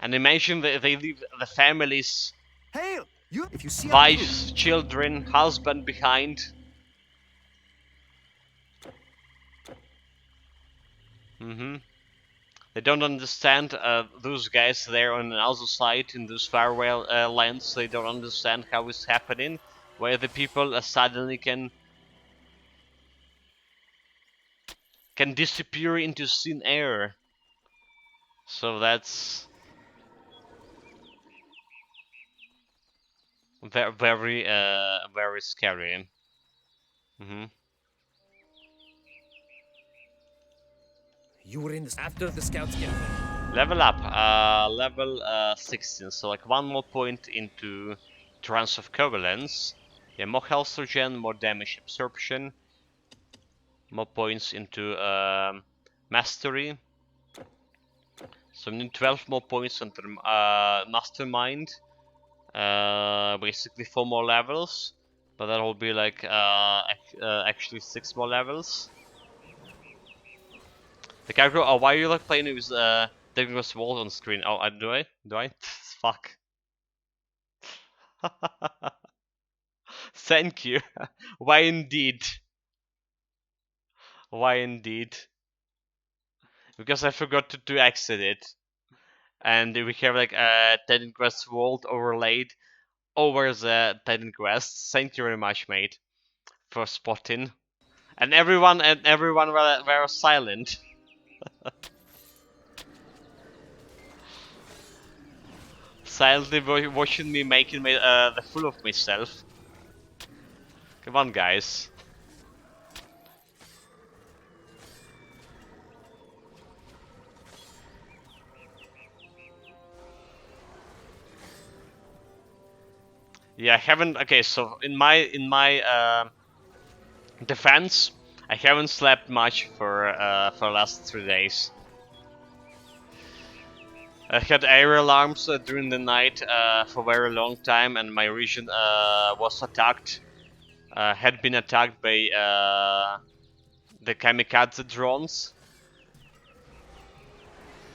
And imagine that they leave the families, Hail! You, if you see our group, wives, children, husband behind. They don't understand those guys there on the other side in those faraway lands. They don't understand how it's happening, where the people suddenly can disappear into thin air. So that's very scary. You were in this after the scouts get there. Level up, level 16. So like one more point into Trance of Covalence. Yeah, more health regen, more damage absorption, more points into Mastery. So we need 12 more points into Mastermind. Basically 4 more levels, but that will be like actually 6 more levels. The character. Oh, why are you like playing with Douglas Wall on screen? Oh, do I? Do I? Fuck. Thank you. Why indeed? Why indeed? Because I forgot to exit it, and we have like a Titan Quest World overlaid over the Titan Quest. Thank you very much, mate, for spotting. And everyone were silent. Silently watching me making the fool of myself. Come on, guys. Yeah, I haven't. Okay, so in my defense, I haven't slept much for the last 3 days. I had air alarms during the night for a very long time, and my region was attacked. Had been attacked by the kamikaze drones.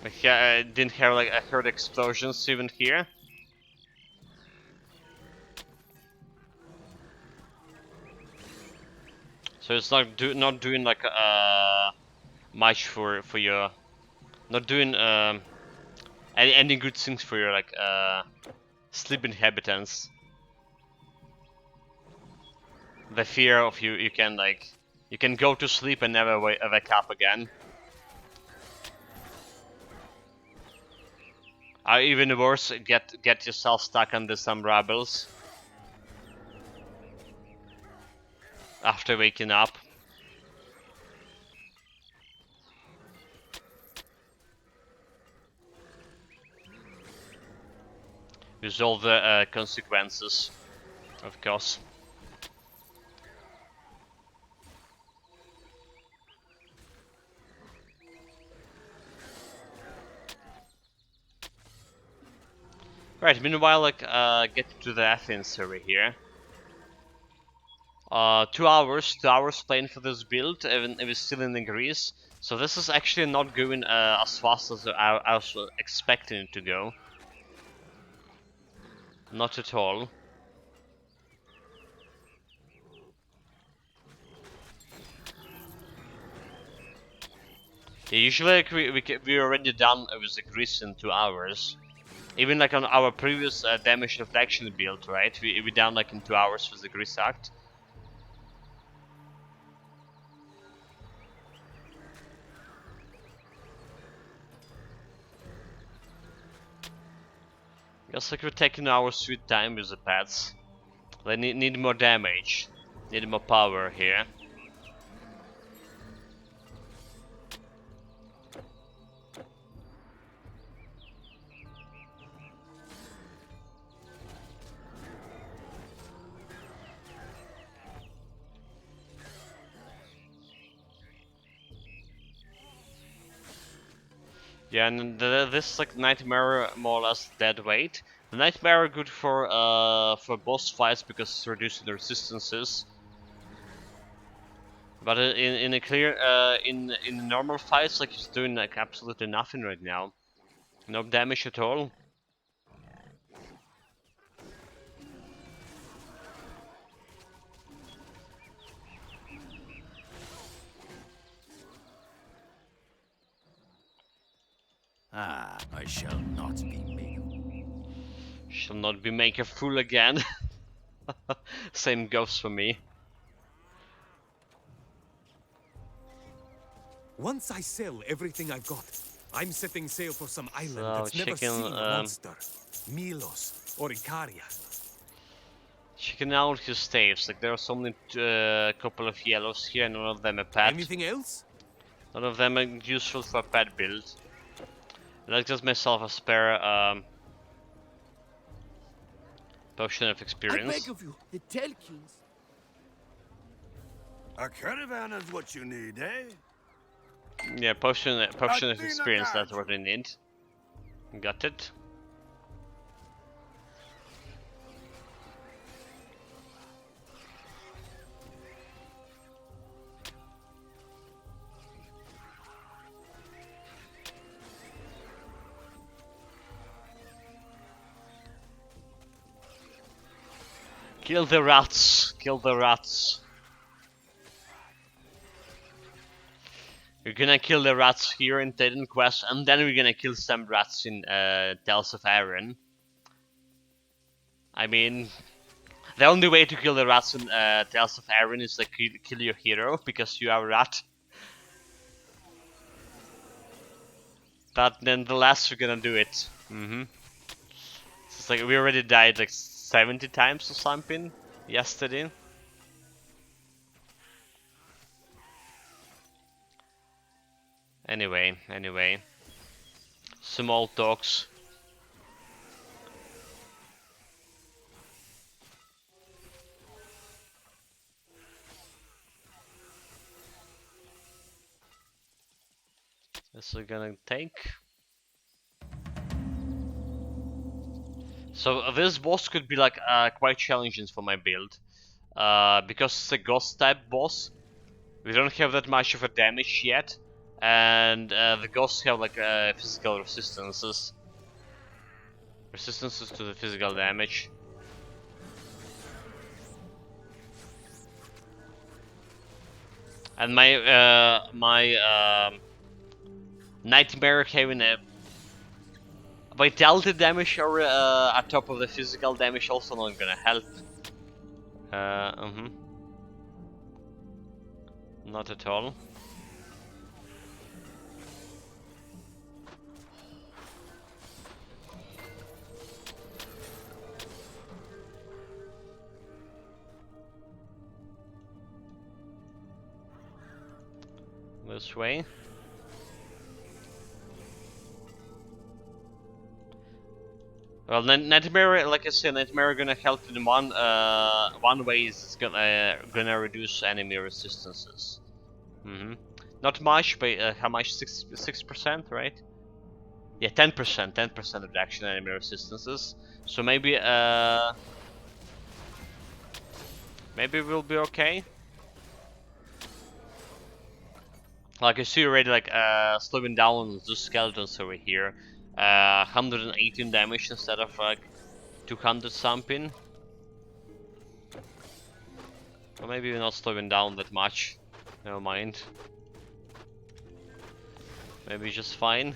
I didn't hear like I heard explosions even here. So it's not doing like much for your, not doing any good things for your like sleep inhabitants. The fear of you can like you can go to sleep and never wake up again. Or even worse, get yourself stuck under some rebels after waking up. With all the consequences, of course. Right, meanwhile, like, get to the Athens server here. 2 hours, 2 hours playing for this build, even if it's still in Greece. So this is actually not going as fast as I was expecting it to go. Not at all. Yeah, usually like, we're already done with the Greece in 2 hours. Even like on our previous damage reflection build, right? We done like in 2 hours with the Grease Act. Guess like we're taking our sweet time with the pets. They need more damage. Need more power here. Yeah, and this like nightmare more or less dead weight. The Nightmare are good for boss fights because it's reducing the resistances. But in a clear in normal fights, like he's doing like absolutely nothing right now. No damage at all. Ah, I shall not be made. Shall not be make a fool again. Same goes for me. Once I sell everything I've got, I'm setting sail for some island So that's never checking, seen a monster. Milos or Icaria. Checking out his staves. Like there are only a couple of yellows here, none of them a pet. Anything else? None of them are useful for a pet build. Let's get myself a spare potion of I experience. beg of you, the Telkins. A caravan is what you need, eh? Yeah, potion of Athena experience. That's guard what we need. Got it. Kill the rats! Kill the rats! We're gonna kill the rats here in Titan Quest, and then we're gonna kill some rats in Tales of Aaron. I mean, the only way to kill the rats in Tales of Aaron is like kill your hero, because you are a rat. But nonetheless, we're gonna do it. It's like we already died like 70 times or something yesterday. Anyway. Small talks. This we're gonna take. So this boss could be like quite challenging for my build. Because it's a ghost type boss. We don't have that much of a damage yet. And the ghosts have like physical resistances. Resistances to the physical damage. And my Nightmare having a vitality damage or on top of the physical damage also not gonna help. Not at all. This way. Well, Nightmare, like I said, Nightmare gonna help in one way is it's gonna reduce enemy resistances. Not much, but how much? 6%, right? Yeah, 10% reduction in enemy resistances. So maybe we'll be okay. Like I see already, like slowing down the skeletons over here. 118 damage instead of like 200 something. Or maybe we're not slowing down that much. Never mind. Maybe just fine.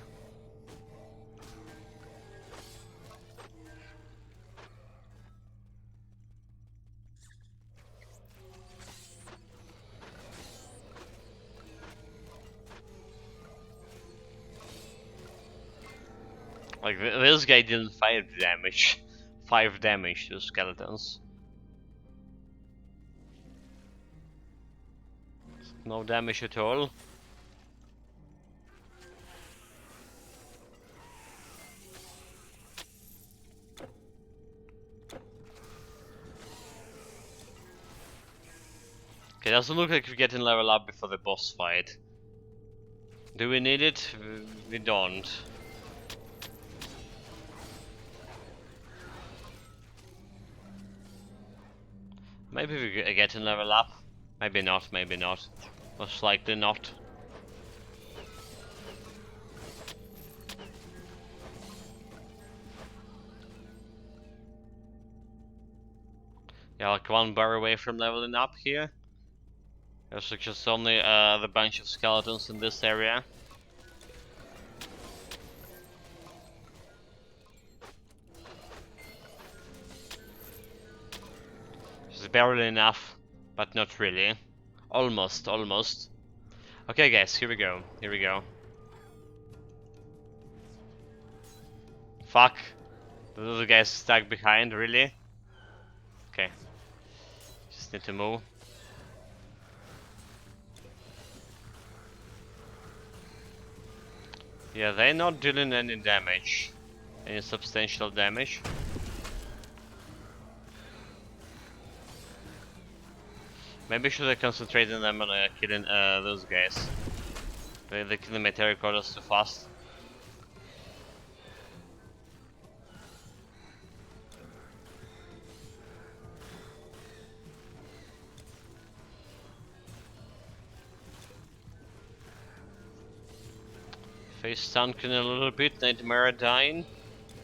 Like this guy didn't 5 damage. 5 damage to skeletons. No damage at all. Okay, doesn't look like we're getting level up before the boss fight. Do we need it? We don't. Maybe we get a level up. Maybe not, maybe not. Most likely not. Yeah, like one bar away from leveling up here. There's just only the bunch of skeletons in this area. It's barely enough, but not really. Almost, almost. Okay guys, here we go, here we go. Fuck. The little guy's stuck behind, really? Okay. Just need to move. Yeah, they're not dealing any damage. Any substantial damage. Maybe should have concentrated on them on killing those guys. They're killing my terracottas too fast. Face sunken a little bit. Nightmare dying.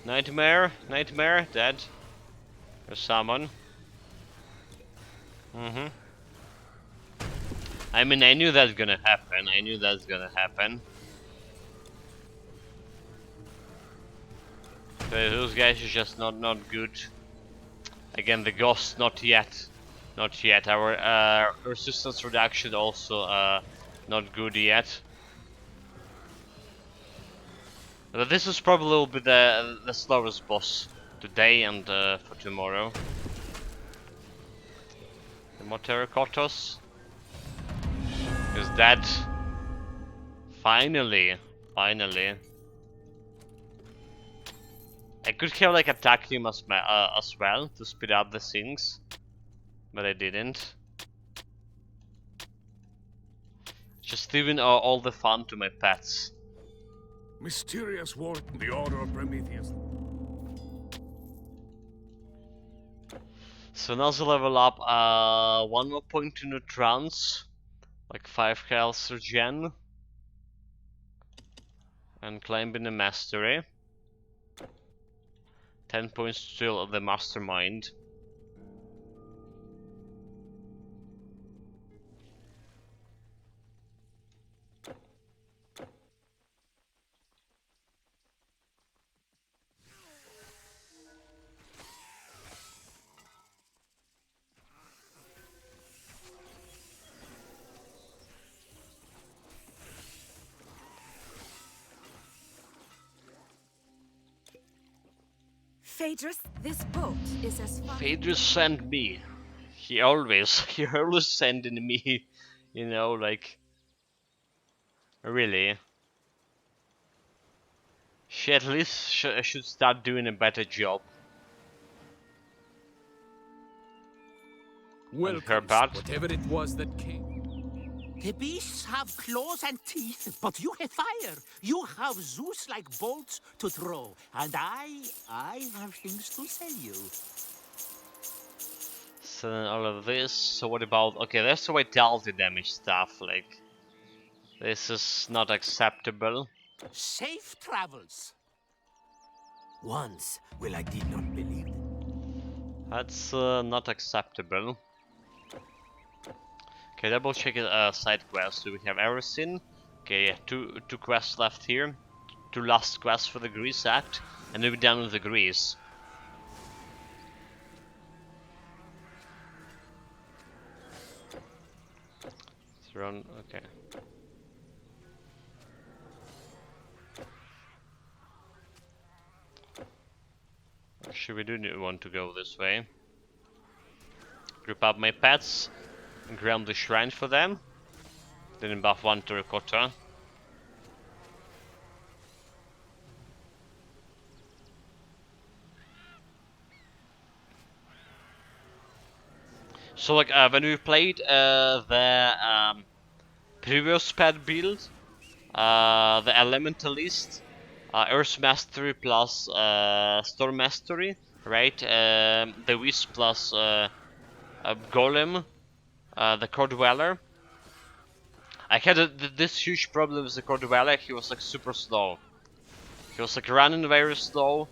Nightmare, Nightmare dead. There's someone. I mean, I knew that's gonna happen. I knew that's gonna happen. So those guys are just not good. Again, the ghost not yet. Not yet. Our resistance reduction also not good yet. But this is probably will be the slowest boss today and for tomorrow. The more terracottas is dead. Finally, finally. I could have like attacked him as well to speed up the things, but I didn't. Just leaving all the fun to my pets. Mysterious war, the Order of Prometheus. So now to level up one more point to neutrons, like 5 health regen, and climbing the mastery. 10 points still the mastermind. Phaedrus, this boat is as far. Phaedrus sent me. He always sending me, you know, like really. She at least should start doing a better job. On her Welcome, part. whatever it was that came. The beasts have claws and teeth, but you have fire. You have Zeus-like bolts to throw, and I have things to sell you. So then all of this. So what about? Okay, there's the vitality damage stuff. Like this is not acceptable. Safe travels. Once, well, I did not believe it. That's not acceptable. Okay, double check side quests. Do we have everything? Okay, yeah, two quests left here. 2 last quests for the Grease Act, and we'll be done with the Grease. Run. Okay. Actually, we do want to go this way. Group up my pets. Ground the shrine for them. Then buff 1 terracotta. So like when we played the previous pet build, the Elementalist, Earth Mastery plus Storm Mastery, right? The Wisp plus Golem, the Core Dweller. I had this huge problem with the Core Dweller. He was like super slow. He was like running very slow,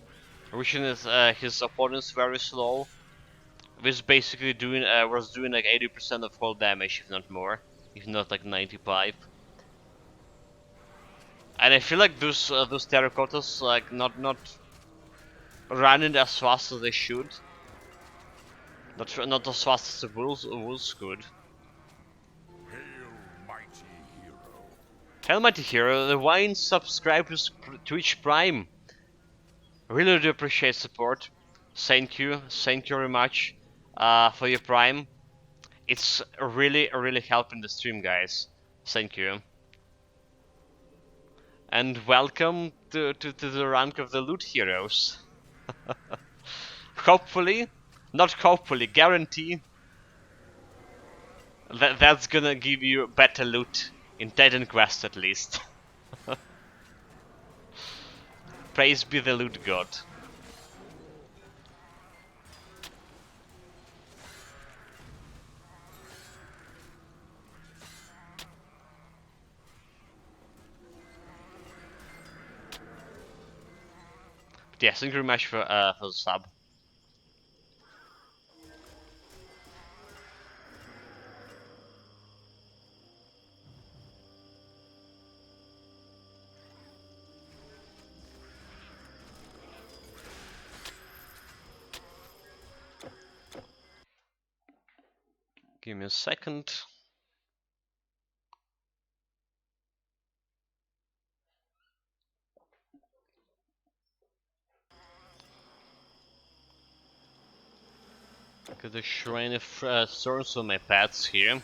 reaching his opponents very slow. Was basically doing like 80% of whole damage, if not more, if not like 95. And I feel like those terracottas like not running as fast as they should. Not as fast as the wolves could. Hail mighty hero, the wine subscribe to Twitch Prime. Really do appreciate support. Thank you very much for your Prime. It's really helping the stream, guys. Thank you. And welcome to the rank of the loot heroes. Hopefully, not hopefully, guarantee that's gonna give you better loot in Titan Quest at least. Praise be the loot god. But yeah, thank you very much for the sub. Give me a second. Got the Shrine of Thorns on my pads here.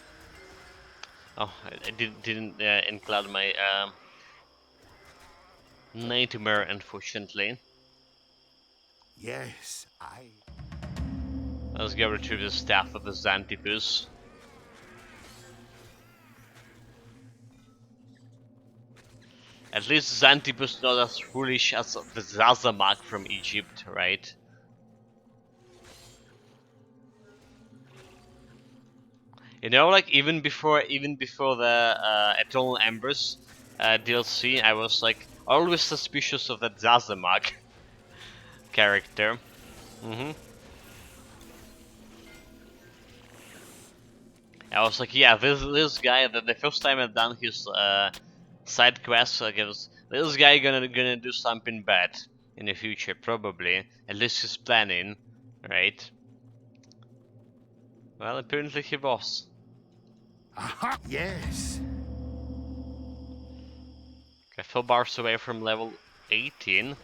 Oh, I didn't include my Nightmare, unfortunately. Yes, Let's go retrieve the staff of the Xanthipus. At least Xanthipus not as foolish as the Zazamak from Egypt, right? You know, like even before the Eternal Embers DLC, I was like always suspicious of that Zazamak character. I was like, yeah, this guy. The first time I've done his side quest, like, it was this guy gonna do something bad in the future, probably. At least he's planning, right? Well, apparently he was. aha, yes. Okay, 4 bars away from level 18.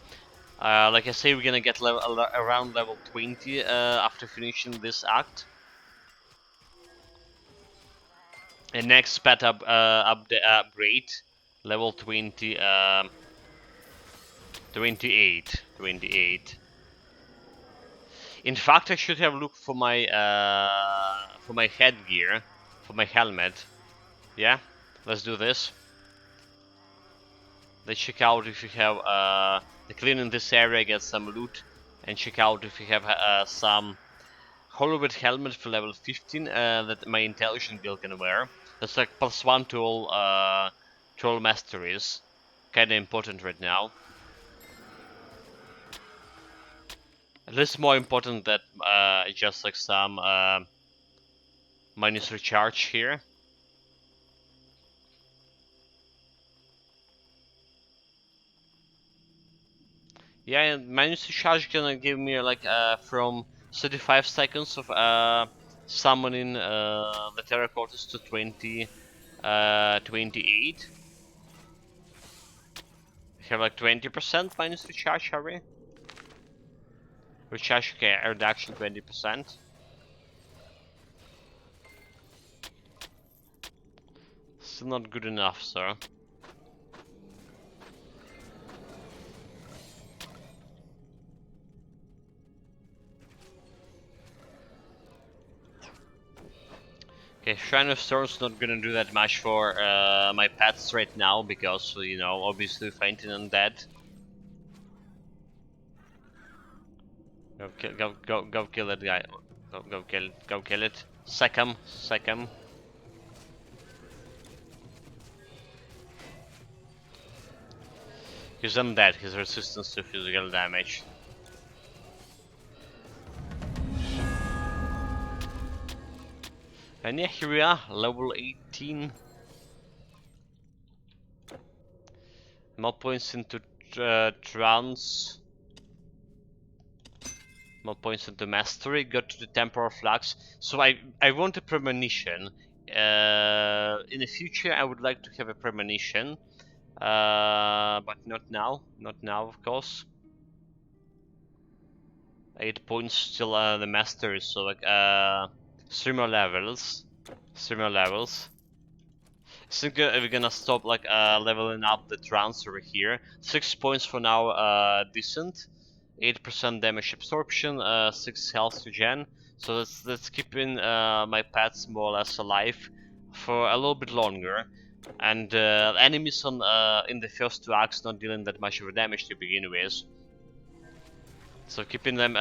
Like I say, we're gonna get around level 20 after finishing this act. And next pet upgrade, level 20, 28. In fact, I should have looked for my headgear, for my helmet. Yeah, let's do this. Let's check out if we have clean in this area, get some loot, and check out if we have some Hollowwood helmet for level 15 that my intelligent build can wear. That's like +1 to all masteries. Kinda important right now. At least more important that just like some minus recharge here. Yeah, and minus recharge gonna give me like from 35 seconds of summoning the terracottas to 28. We have like 20% minus recharge, are we? Recharge, okay, reduction 20%. Still not good enough, sir. Okay, Shrine of Storm's not gonna do that much for my pets right now because, you know, obviously fainting and dead. Go kill that guy. Go kill it. Second. He's undead, his resistance to physical damage. And yeah, here we are, level 18. More points into trance. More points into mastery. Go to the temporal flux. So I want a premonition. In the future, I would like to have a premonition, but not now. Not now, of course. 8 points still the mastery. So like 3 more levels. 3 more levels. I think we're gonna stop like leveling up the trance over here. 6 points for now, decent. 8% damage absorption, 6 health to gen. So that's keeping my pets more or less alive for a little bit longer. And enemies on in the first 2 acts not dealing that much of a damage to begin with. So keeping them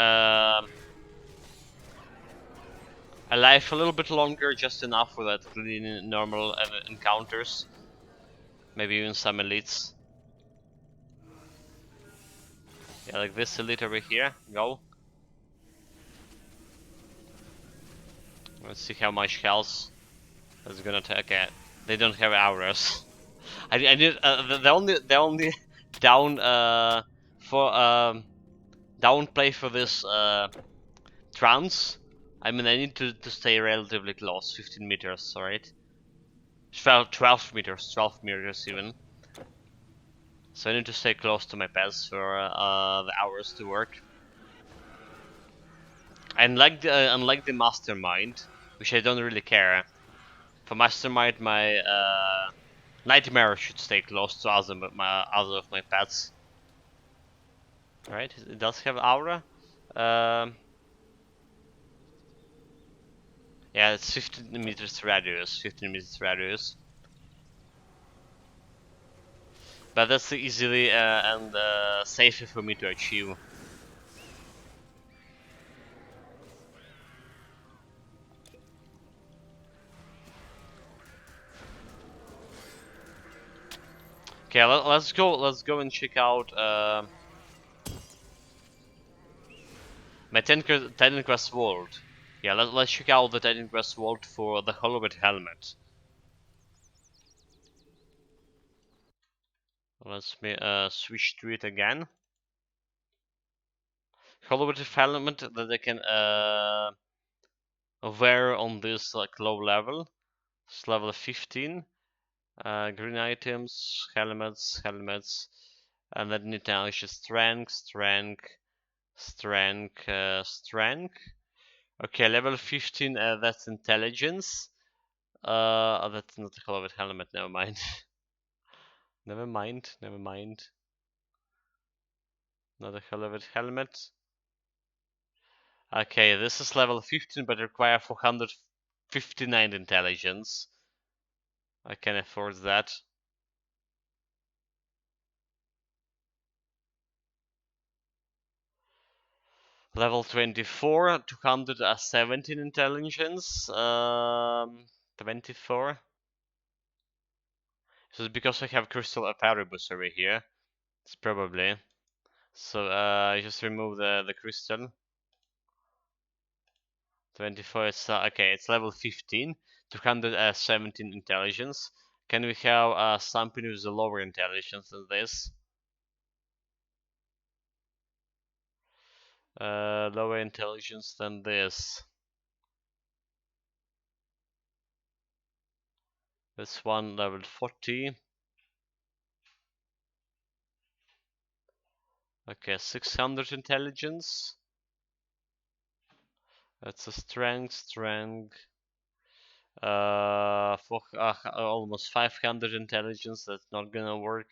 alive a little bit longer, just enough for that clean normal encounters. Maybe even some elites. Yeah, like this elite over here. Go. Let's see how much health is gonna take it. They don't have auras. I need the only down for down play for this trance. I mean, I need to stay relatively close, 15 meters, alright? 12 meters, 12 meters even. So I need to stay close to my pets for the hours to work. Unlike the mastermind, which I don't really care. For mastermind, my nightmare should stay close to other of my pets. Right? It does have aura. Yeah, it's 15 meters radius. 15 meters radius. But that's easily and safer for me to achieve. Okay, let's go. Let's go and check out my Titan Quest World. Yeah, let's check out the Titan Quest World for the Holobit helmet. Let's switch to it again. Holobit helmet that I can wear on this like low level. It's level 15. Green items, helmets, and then intelligence, strength. Okay, level 15. That's intelligence. That's not a Holobit helmet. Never mind. Never mind. Not a Holobit helmet. Okay, this is level 15, but require 459 intelligence. I can afford that. Level 24, 217 intelligence. 24. So it's because I have Crystal Aparibus over here. It's probably. So I just remove the crystal. 24 is okay. It's level 15, 217 intelligence. Can we have something with a lower intelligence than this? Lower intelligence than this. This one level 40. Okay, 600 intelligence. That's a strength. For almost 500 intelligence. That's not gonna work.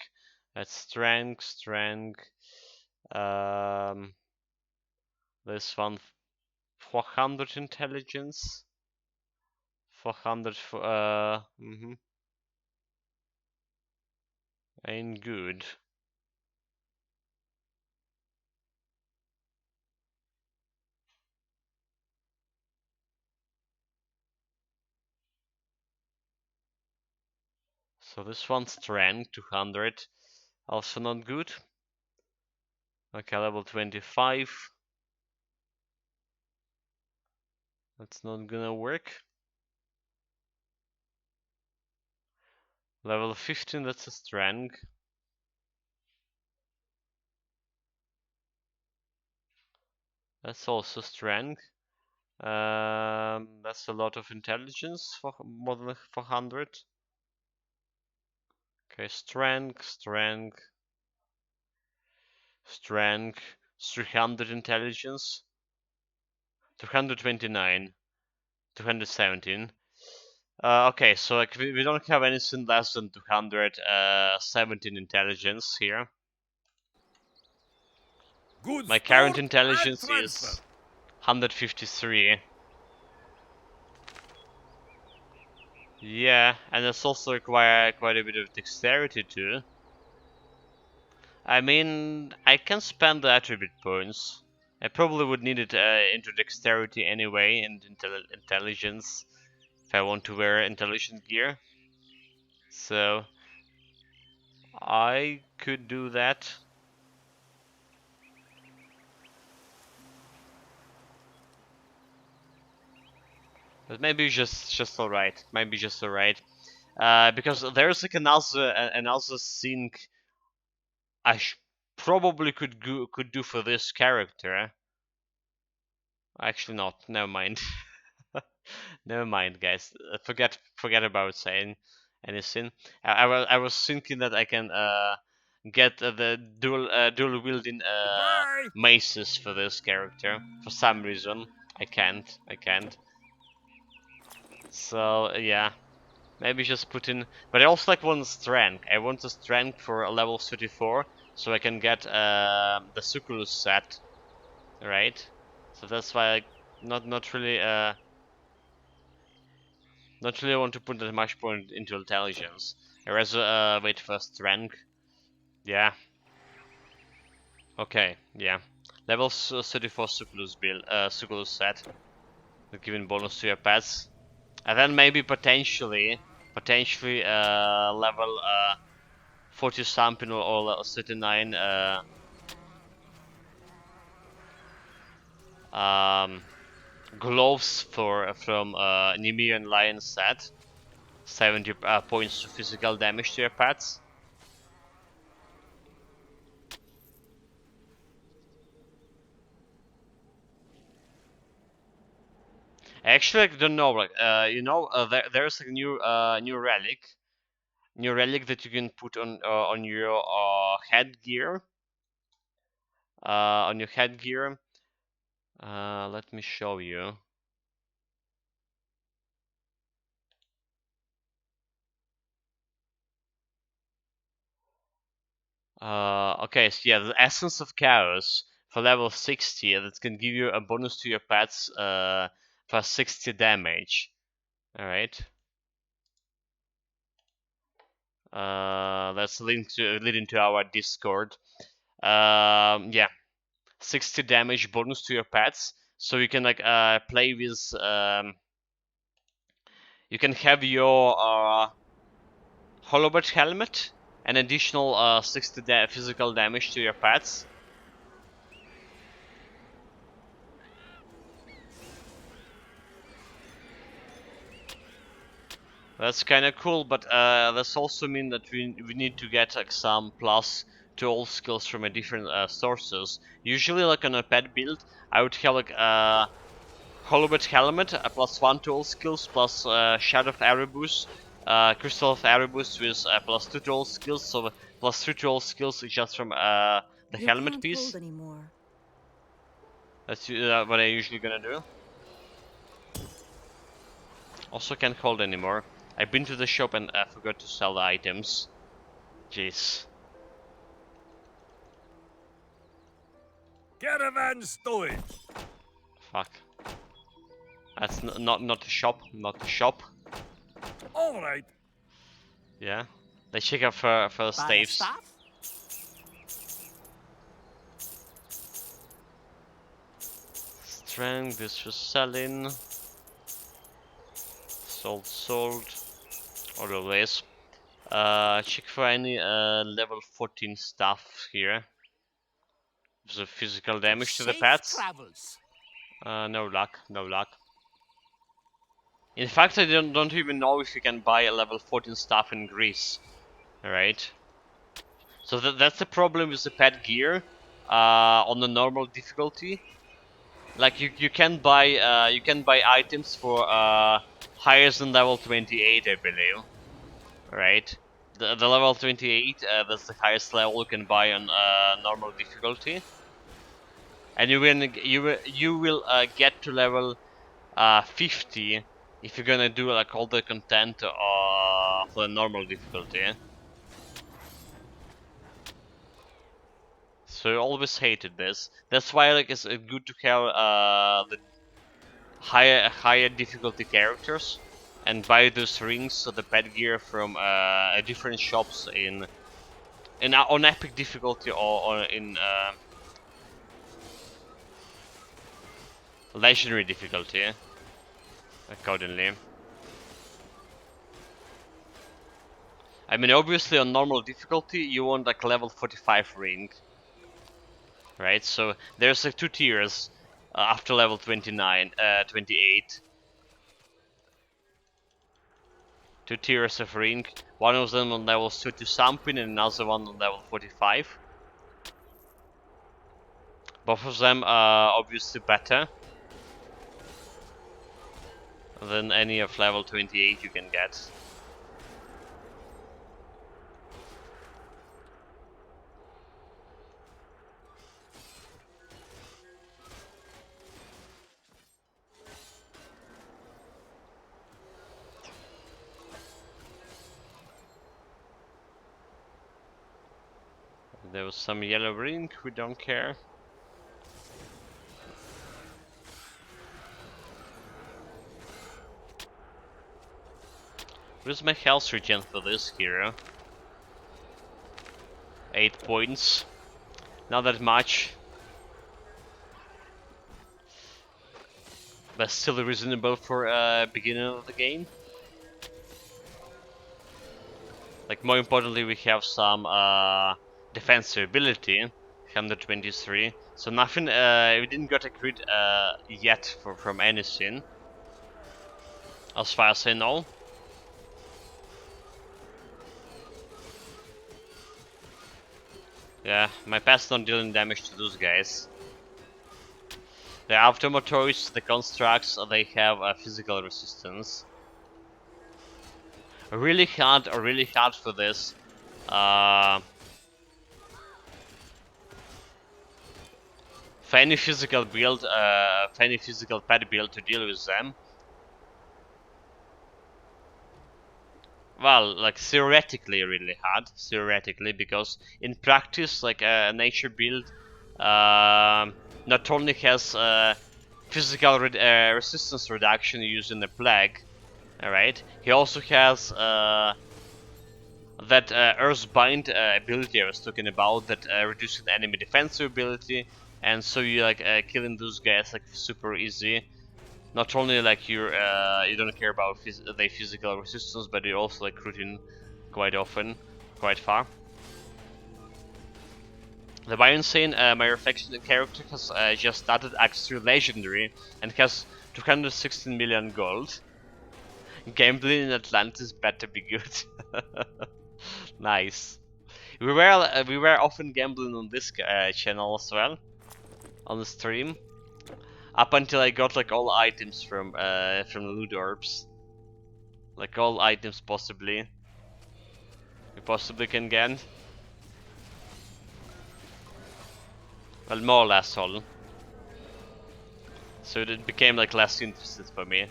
That's strength. This one 400 intelligence. 400 for ain't good. So this one's strength 200, also not good. Okay, level 25. That's not gonna work. Level 15, that's a strength. That's also strength. That's a lot of intelligence for more than 400. Okay, strength, strength, strength, 300 intelligence, 229, 217. Okay, so like we don't have anything less than 217 intelligence here. Good My current stored and intelligence transferred. is 153. Yeah, and it's also require quite a bit of dexterity too. I mean, I can spend the attribute points. I probably would need it into dexterity anyway and intelligence if I want to wear intelligent gear. So I could do that. But maybe just alright. Maybe just alright. Because there's like another thing I probably could do for this character. Actually, not. Never mind. Never mind, guys. Forget about saying anything. I was thinking that I can get the dual wielding Goodbye. maces for this character. For some reason, I can't. So yeah, maybe just put in. But I also like one strength. I want a strength for a level 34, so I can get the Suculus set, right? So that's why I not really not really want to put that much point into intelligence. I rather wait for strength. Yeah. Okay. Yeah. Level 34 Suculus build. Suculus set. Giving bonus to your pets, and then maybe potentially level 40 something or level 39 um gloves from Nemean Lion set. 70 points to physical damage to your pets. Actually, I don't know. Like, there's a new relic that you can put on your headgear. On your headgear. Let me show you. Okay, so yeah, the Essence of Chaos for level 60 that can give you a bonus to your pets for 60 damage. Alright. That's leading to our Discord. Yeah, 60 damage bonus to your pets, so you can like play with. You can have your Holobot helmet, an additional 60 physical damage to your pets. That's kind of cool, but that's also mean that we need to get like some plus to all skills from a different sources. Usually, like on a pet build, I would have like Holobot helmet, a +1 to all skills, plus Shadow of Erebus, Crystal of Erebus with +2 to all skills, so +3 to all skills is just from the You helmet can't hold piece. anymore. That's what I usually gonna do. Also can't hold anymore. I've been to the shop and I forgot to sell the items. Jeez. Caravan stowage. Fuck. That's not the shop, not the shop. All right. Yeah. They check out for the Buy a staves. staff? Strength, this was selling. Sold. All of this. Check for any level 14 stuff here. The physical damage to the Safe pets. travels. No luck, no luck. In fact, I don't even know if you can buy a level 14 stuff in Greece. Alright. So that's the problem with the pet gear on the normal difficulty. Like you can buy items for higher than level 28, I believe. Right? The level 28, that's the highest level you can buy on normal difficulty, and you will get to level 50 if you're gonna do like all the content for the normal difficulty. So I always hated this. That's why like it's good to have the higher difficulty characters and buy those rings, so the pet gear from different shops in on epic difficulty or in legendary difficulty, accordingly. I mean, obviously on normal difficulty you want like level 45 ring, right? So there's like 2 tiers after level 28. 2 tiers of ring. One of them on level 30 something and another one on level 45. Both of them are obviously better than any of level 28 you can get. There was some yellow ring, we don't care. What is my health regen for this hero? 8 points. Not that much. But still reasonable for beginning of the game. Like, more importantly, we have some defensive ability, 123. So nothing, we didn't get a crit yet from anything, as far as I know. Yeah, my pet's not dealing damage to those guys. The automatories, the constructs, they have a physical resistance. Really hard for this. For any physical build, for any physical pet build to deal with them. Well, like theoretically really hard, theoretically, because in practice, like a nature build not only has physical resistance reduction using a plague, alright, he also has that Earthbind ability I was talking about, that reduces enemy defensive ability, and so you like killing those guys like super easy. Not only like you don't care about their physical resistance, but you also like recruiting quite often, quite far. The Bionsane, my reflection character, has just started Act 3 Legendary and has 216 million gold. Gambling in Atlantis better be good. Nice. We were often gambling on this channel as well, on the stream, up until I got like all items from loot orbs, like all items possibly we possibly can get. Well, more or less all. So it became like less interested for me.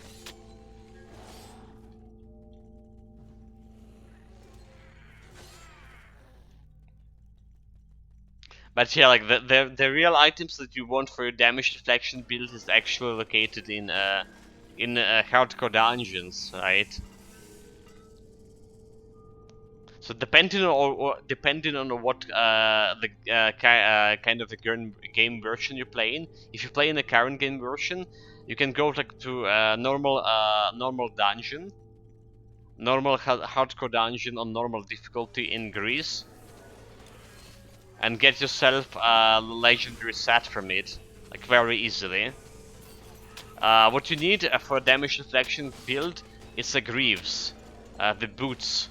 But yeah, like the real items that you want for your damage deflection build is actually located in hardcore dungeons, right? So depending on what kind of the game version you're playing, if you play in the current game version, you can go like to normal dungeon. normal hardcore dungeon on normal difficulty in Greece and get yourself a legendary set from it, like very easily. What you need for a damage deflection build is a Greaves, the boots.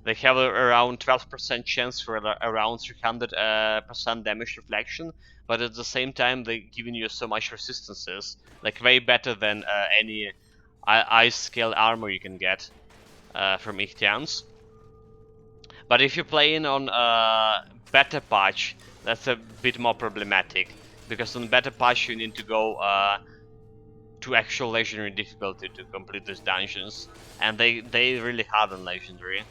They have around 12% chance for around 300% damage deflection, but at the same time they're giving you so much resistances, like way better than any ice scale armor you can get from Ichthyan's. But if you're playing on beta patch, that's a bit more problematic, because on beta patch you need to go to actual legendary difficulty to complete these dungeons, and they really hard on legendary.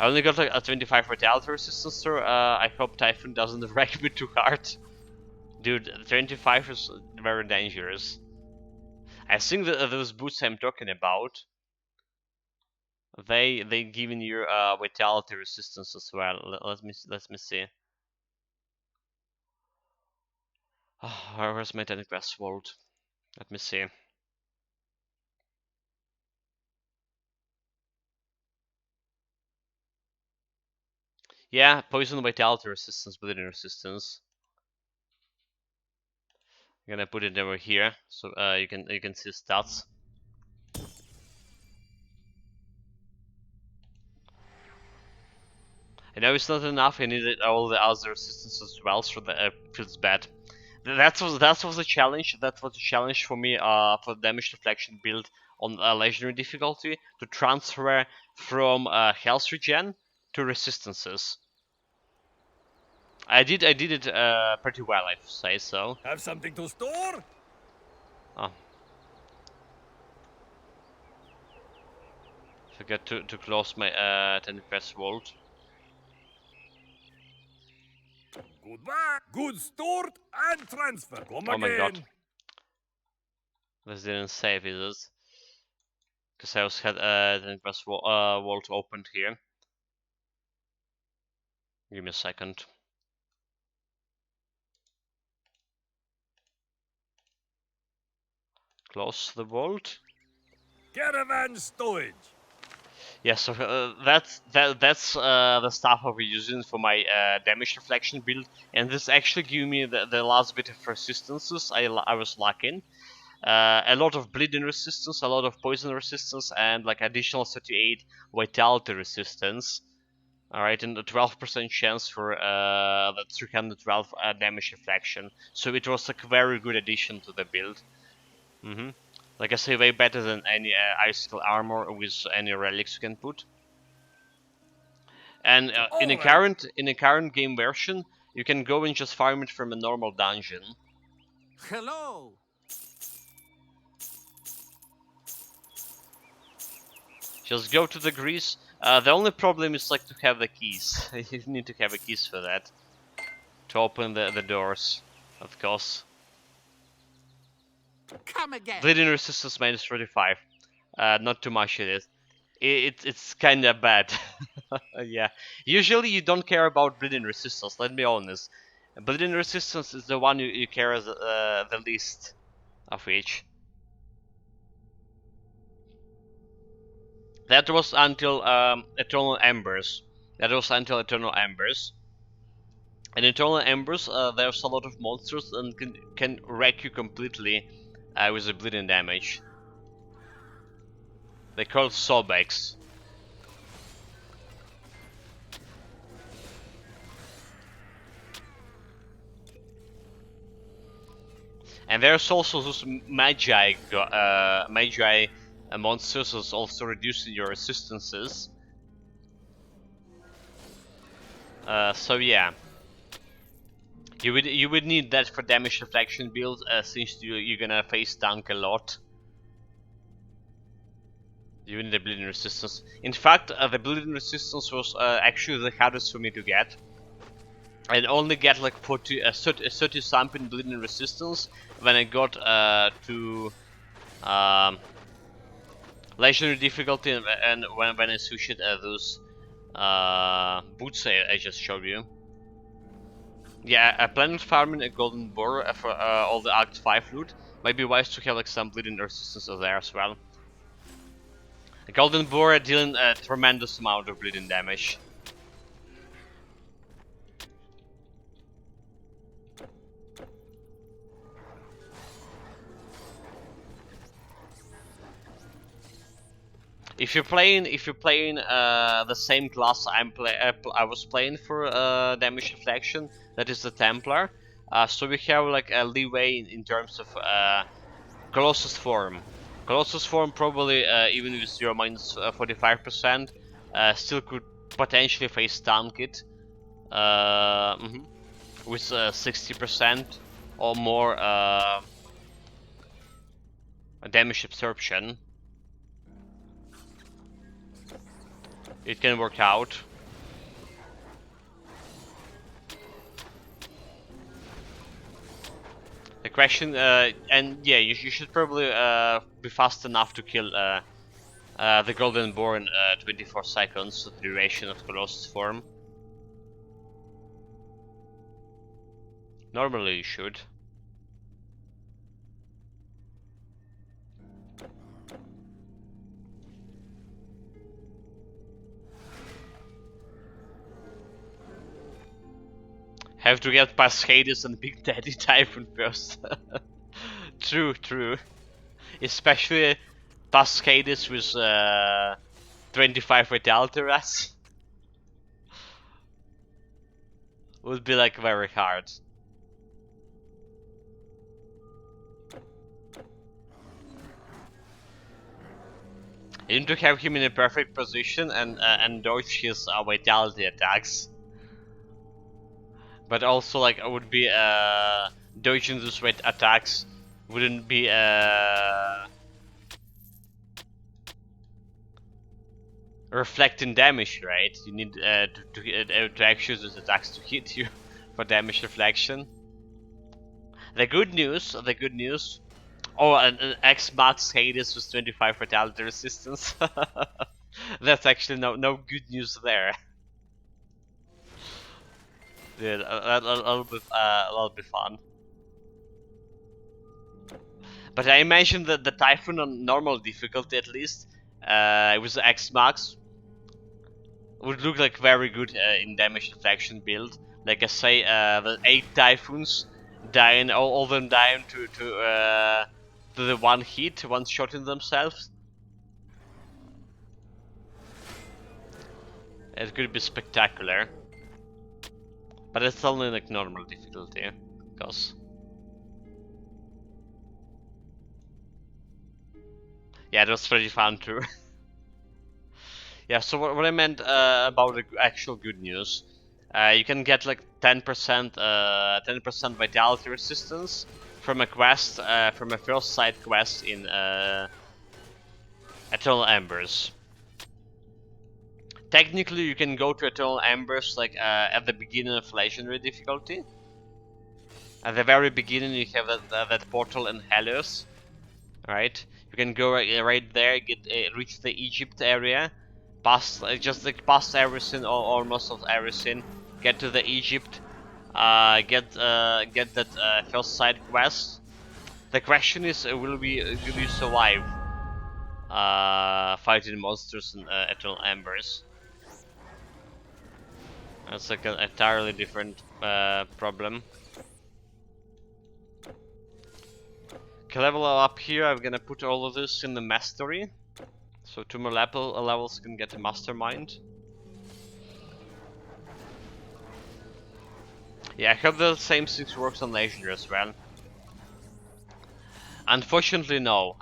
I only got a 25 vitality resistance, so I hope Typhoon doesn't wreck me too hard. Dude, 25 is very dangerous. I think that those boots I'm talking about, they giving you vitality resistance as well. Let me see. Oh, where's my Titanic Glass Vault? Let me see. Yeah, poison vitality resistance, bleeding resistance. I'm gonna put it over here so you can see stats. I know it's not enough. I needed all the other resistance as well, so that feels bad. That was a challenge. That was a challenge for me for the damage deflection build on legendary difficulty to transfer from health regen to resistances. I did it pretty well, I say so. Have something to store? Oh. Forget to close my 10 vault. Goodbye. Good stored and transfer. Come Oh again. my god. This didn't save, is it? Because I also had 10 vault opened here. Give me a second. Close the vault. Caravan storage. Yeah, so that's the stuff I'll be using for my damage deflection build, and this actually gave me the last bit of resistances I was lacking. A lot of bleeding resistance, a lot of poison resistance, and like additional 38 vitality resistance. Alright, and a 12% chance for the 312 damage deflection. So it was like a very good addition to the build. Like I say, way better than any icicle armor with any relics you can put. And in a current game version, you can go and just farm it from a normal dungeon. Hello. Just go to the Greece. The only problem is like to have the keys. You need to have the keys for that to open the doors, of course. Come again. Bleeding resistance minus 35. Not too much it is. It's kinda bad. Yeah. Usually you don't care about bleeding resistance, let me be honest. Bleeding resistance is the one you care the least of each. That was until Eternal Embers. And Eternal Embers, there's a lot of monsters and can wreck you completely with the bleeding damage. They're called Sobex. And there's also those magi monsters is also reducing your resistances. So yeah, you would need that for damage deflection build, since you're gonna face tank a lot. You need the bleeding resistance. In fact, the bleeding resistance was actually the hardest for me to get. I only get like 30 something bleeding resistance when I got to legendary difficulty and when I switched those boots I just showed you. Yeah, I planned farming a golden boar for all the Act 5 loot, Might be wise to have like some bleeding resistance there as well. The Golden Boar dealing a tremendous amount of bleeding damage. If you're playing the same class I was playing for damage deflection, that is the Templar. So we have like a leeway in terms of Colossus form. Colossus form probably even with 0 minus 45% still could potentially face tank it with 60% or more damage absorption. It can work out. The question, and yeah, you should probably be fast enough to kill the Golden Boar in 24 seconds, the duration of Colossus form. Normally you should. Have to get past Hades and Big Daddy Typhoon first. True, true. Especially past Hades with 25 Vitality Rats. Would be like very hard. You need to have him in a perfect position and dodge his Vitality attacks. But also, like, I would be dodging those attacks wouldn't be reflecting damage, right? You need to actually use those attacks to hit you for damage reflection. The good news. Oh, an X Max Hades with 25 fatality resistance. That's actually no good news there. Dude, that'll be fun. But I imagine that the Typhoon on normal difficulty, at least, with the X Max, would look like very good in damage deflection build. Like I say, the 8 Typhoons dying, all of them dying to the one hit, one shot in themselves. It could be spectacular. But it's only like normal difficulty, because yeah, it was pretty fun too. Yeah, so what I meant about the actual good news, you can get like 10% vitality resistance from a quest, from a first side quest in Eternal Embers. Technically, you can go to Eternal Embers like at the beginning of legendary difficulty. At the very beginning, you have that portal in Helios, right? You can go right there, reach the Egypt area, pass just like past everything, or almost of everything. Get to the Egypt, get that first side quest. The question is, will you survive fighting monsters in Eternal Embers? That's like an entirely different problem. Okay, level up here, I'm gonna put all of this in the mastery. So 2 more levels can get a mastermind. Yeah, I hope the same thing works on legendary as well. Unfortunately, no.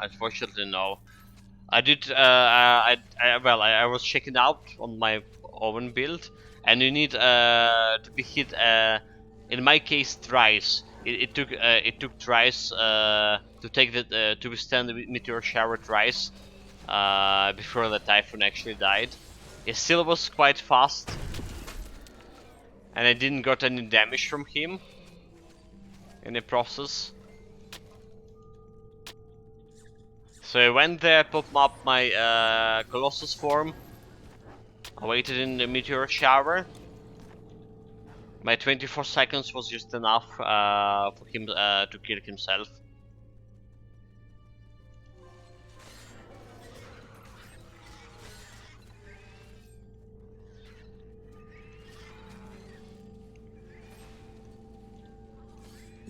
I did. I was checking out on my own build, and you need to be hit. In my case, thrice. It took thrice to take the to withstand the meteor shower thrice before the Typhoon actually died. It still was quite fast, and I didn't got any damage from him in the process. So I went there, popped up my Colossus form, I waited in the meteor shower. My 24 seconds was just enough for him to kill himself.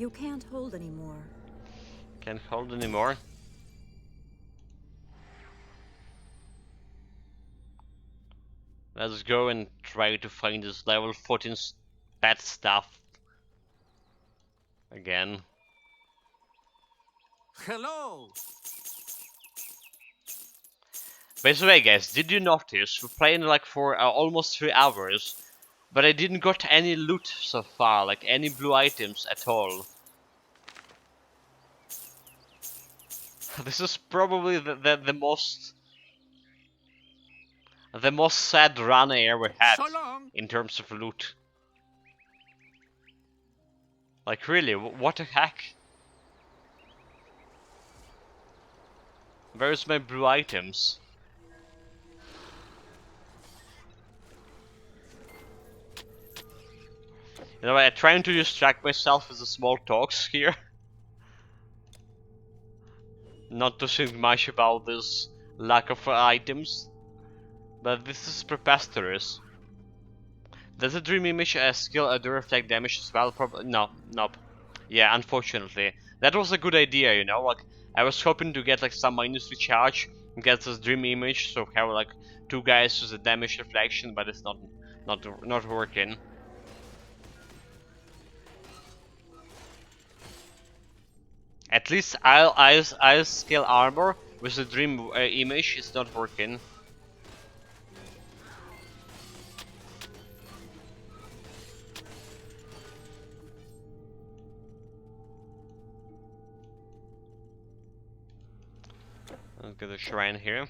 You can't hold anymore. Can't hold anymore. Let's go and try to find this level 14 pet stuff again. Hello. By the way, guys, did you notice we're playing like for almost 3 hours, but I didn't got any loot so far, like any blue items at all. This is probably the most sad run I ever had So long. in terms of loot. Like really, what the heck? Where's my blue items? You know, I'm trying to distract myself with the small talks here. Not to think much about this lack of items. But this is preposterous. Does the dream image skill do reflect damage as well? Probably no, nope. Yeah, unfortunately. That was a good idea, you know, like I was hoping to get like some minus recharge and get this dream image, so have like 2 guys with a damage reflection, but it's not working. At least I'll scale armor with the dream image is not working. Let's get a shrine here.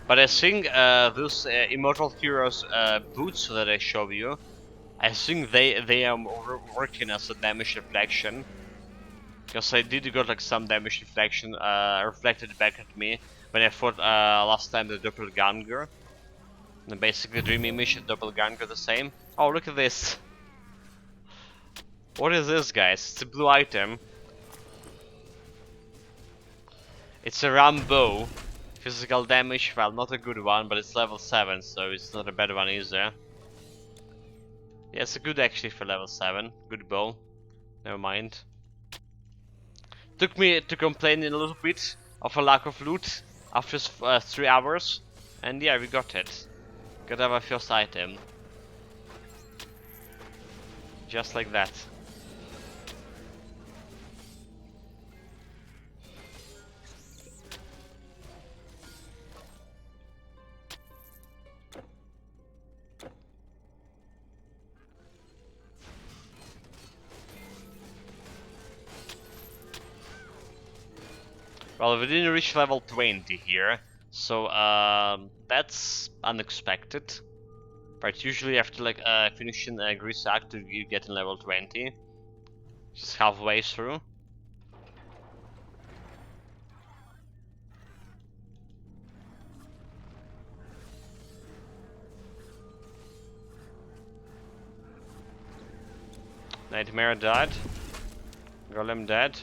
But I think those Immortal Heroes boots that I showed you, I think they are working as a damage reflection. Because I did got like some damage reflection reflected back at me when I fought last time the Doppelganger. And basically Dream Image and Doppelganger the same. Oh, look at this. What is this, guys? It's a blue item. It's a Rambo. Physical damage, well, not a good one, but it's level 7, so it's not a bad one either. Yeah, it's a good actually for level 7. Good bow. Never mind. Took me to complain a little bit of a lack of loot after 3 hours. And yeah, we got it. Got our first item. Just like that. Well, we didn't reach level 20 here, so that's unexpected. But usually after like finishing Grease Act, you get in level 20. Just halfway through. Nightmare died. Golem dead.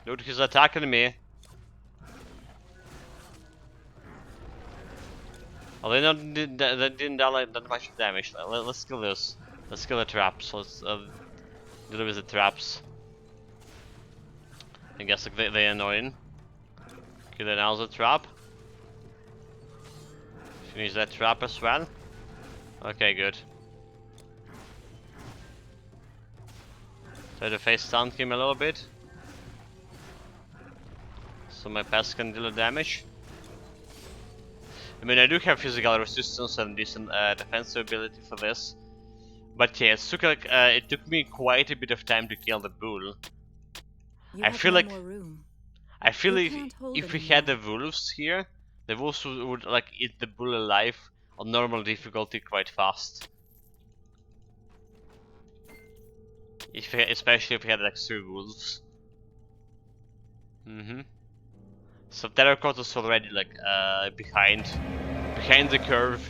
Dude, he's attacking me. Oh, they didn't do like that much damage. Let's kill this. Let's kill the traps. Let's deal with the traps. I guess like they're annoying. Kill another trap. Finish that trap as well. Okay, good. Try to face stun him a little bit. So my pass can deal damage. I mean, I do have physical resistance and decent defensive ability for this. But yeah, it took me quite a bit of time to kill the bull. I feel like if we had the wolves here, the wolves would like eat the bull alive on normal difficulty quite fast. Especially if we had like 3 wolves. So Terracotta's already like behind the curve.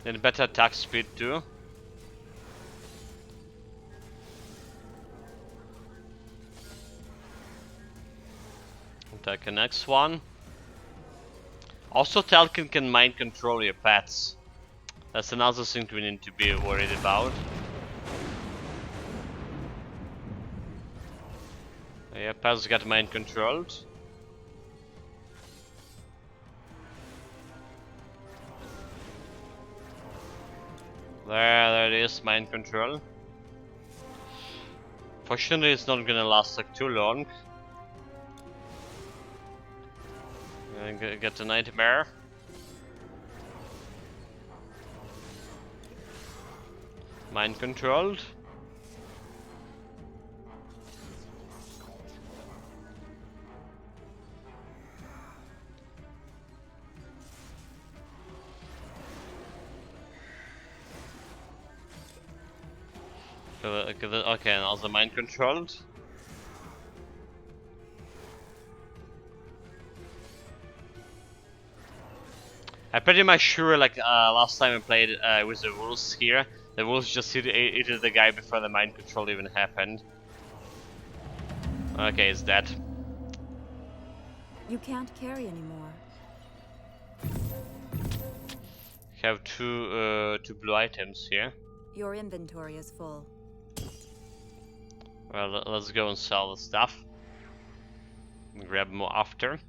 Then better attack speed too. Okay, next one. Also, Talcon can mind control your pets. That's another thing we need to be worried about. Yeah, pets got mind controlled. There it is, mind control. Fortunately, it's not gonna last like too long. Get the nightmare. Mind controlled. Okay, and also mind controlled. I'm pretty much sure, like last time I played with the wolves here, the wolves just hit the guy before the mind control even happened. Okay, it's dead. You can't carry anymore. Have two blue items here. Your inventory is full. Well, let's go and sell the stuff. Grab more after.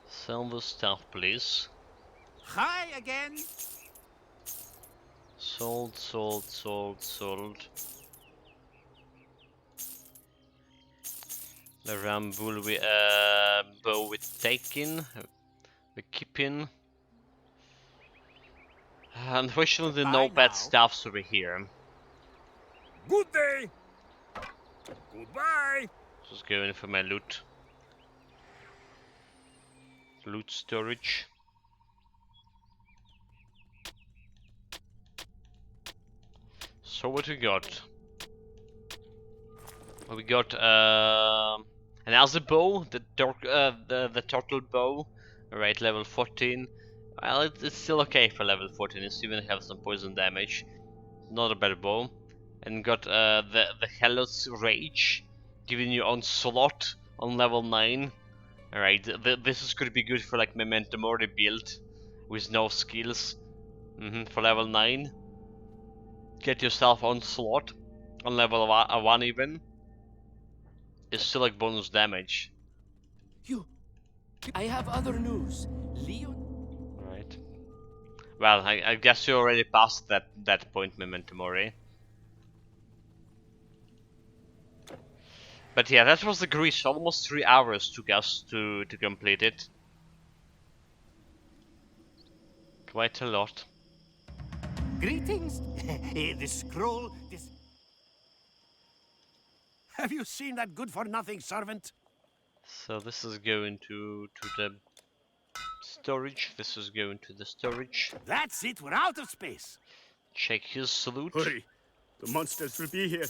Sell the stuff, please. Hi again. Sold, sold, sold, sold. The Rambul bow we taking, we keeping. Unfortunately, no Bye bad now. stuffs over here. Good day. Goodbye. Just going for my loot. Loot storage. So what we got? We got another bow, the turtle bow, right? Level 14. Well, it's still okay for level 14. It's even have some poison damage. Not a bad bow. And got the Hellos Rage, giving you on slot on level 9. Alright, this is gonna be good for like Memento Mori build with no skills. For level 9. Get yourself on slot on level 1 even. It's still like bonus damage. I have other news. Leon. Right. Well, I guess you already passed that point, Memento Mori. But yeah, that was the Greece. Almost 3 hours took us to complete it. Quite a lot. Greetings. The scroll. This. Have you seen that good-for-nothing servant? So this is going to the storage. This is going to the storage. That's it. We're out of space. Check his salute. Hurry. The monsters will be here.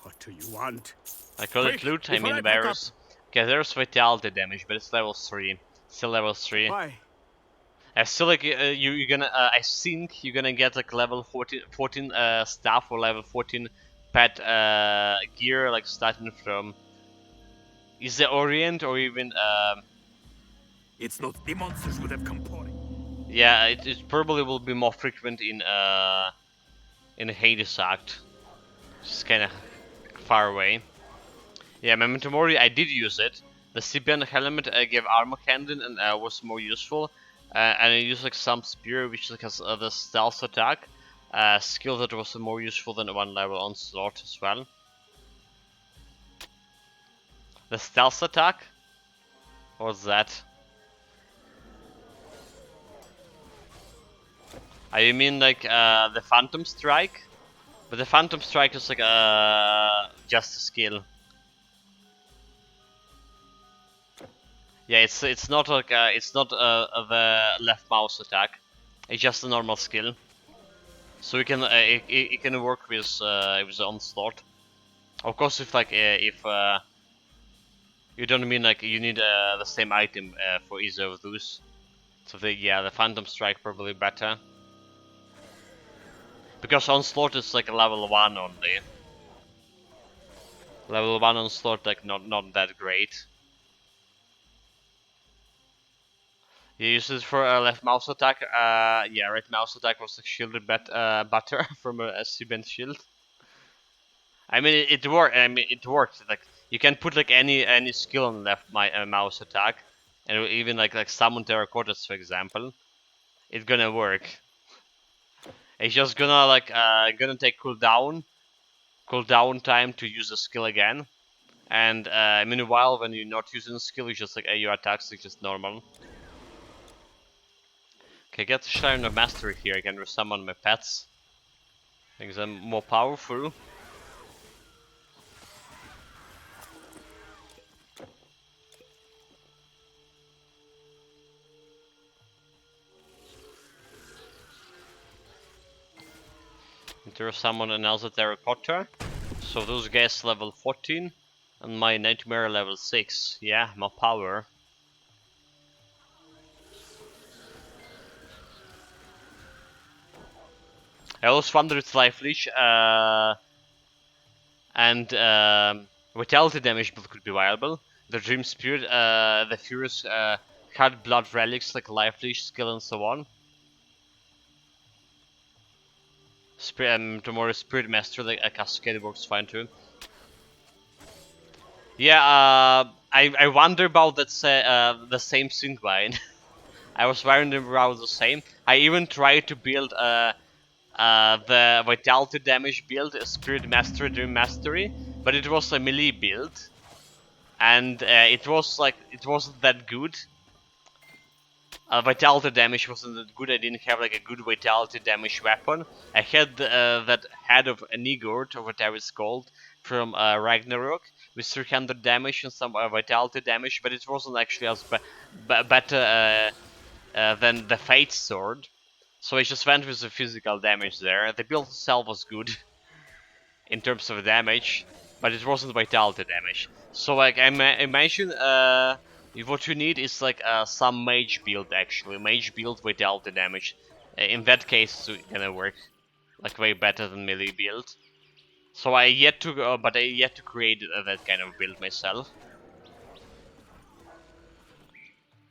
What do you want? I call it Quick, loot, I before mean I pack up. virus. Okay, there's vitality damage, but it's level 3. Still level 3. Why? I still like you're gonna. I think you're gonna get like level 14 staff or level 14 pet gear, like starting from. Is the Orient or even? It's not the monsters would have come pouring. Yeah, it probably will be more frequent in Hades Act. Just kind of far away. Yeah, Memento Mori, I did use it. The Sibian helmet gave armor handling and was more useful. And I used like some spear, which like has the stealth attack skill that was more useful than 1 level onslaught as well. The stealth attack? What's that? You mean like the Phantom Strike? But the Phantom Strike is like just a skill. Yeah, it's not like it's not the left mouse attack. It's just a normal skill. So you can it can work with the onslaught. Of course, if like You don't mean like you need the same item for either of those? So the Phantom Strike probably better. Because Onslaught is like a level 1 only. Level 1 Onslaught like not that great. You use it for a left mouse attack. Yeah, right mouse attack was like shielded better from a C-band shield. I mean, it worked. I mean, it worked. Like you can put like any skill on left mouse attack, and even like summon terracottas, for example. It's gonna work. It's just gonna like gonna take cooldown time to use the skill again. And meanwhile, when you're not using the skill, you just like your attacks are just normal. Okay, get the Shrine of Mastery here. I can resummon my pets. Makes them more powerful. There summon another terracotta. So those guys level 14 and my nightmare level 6. Yeah, more power. I always wondered if Life Leech and Vitality damage build could be viable. The Dream Spirit, the Furious Hard Blood Relics like Life Leech, Skill and so on. Tomorrow Spirit Master like a Cascade works fine too. Yeah, I wonder about that the same sync line. I was wondering about the same. I even tried to build the Vitality damage build, Spirit Mastery, Dream Mastery, but it was a melee build, and it wasn't that good. Vitality damage wasn't that good. I didn't have like a good vitality damage weapon. I had that head of Nigurd, or whatever it's called, from Ragnarok, with 300 damage and some vitality damage, but it wasn't actually as better than the Fate Sword. So I just went with the physical damage there. The build itself was good in terms of damage, but it wasn't vitality damage. So like I mentioned, what you need is like some mage build actually. Mage build vitality damage. In that case, it's gonna work like way better than melee build. So I yet to create that kind of build myself.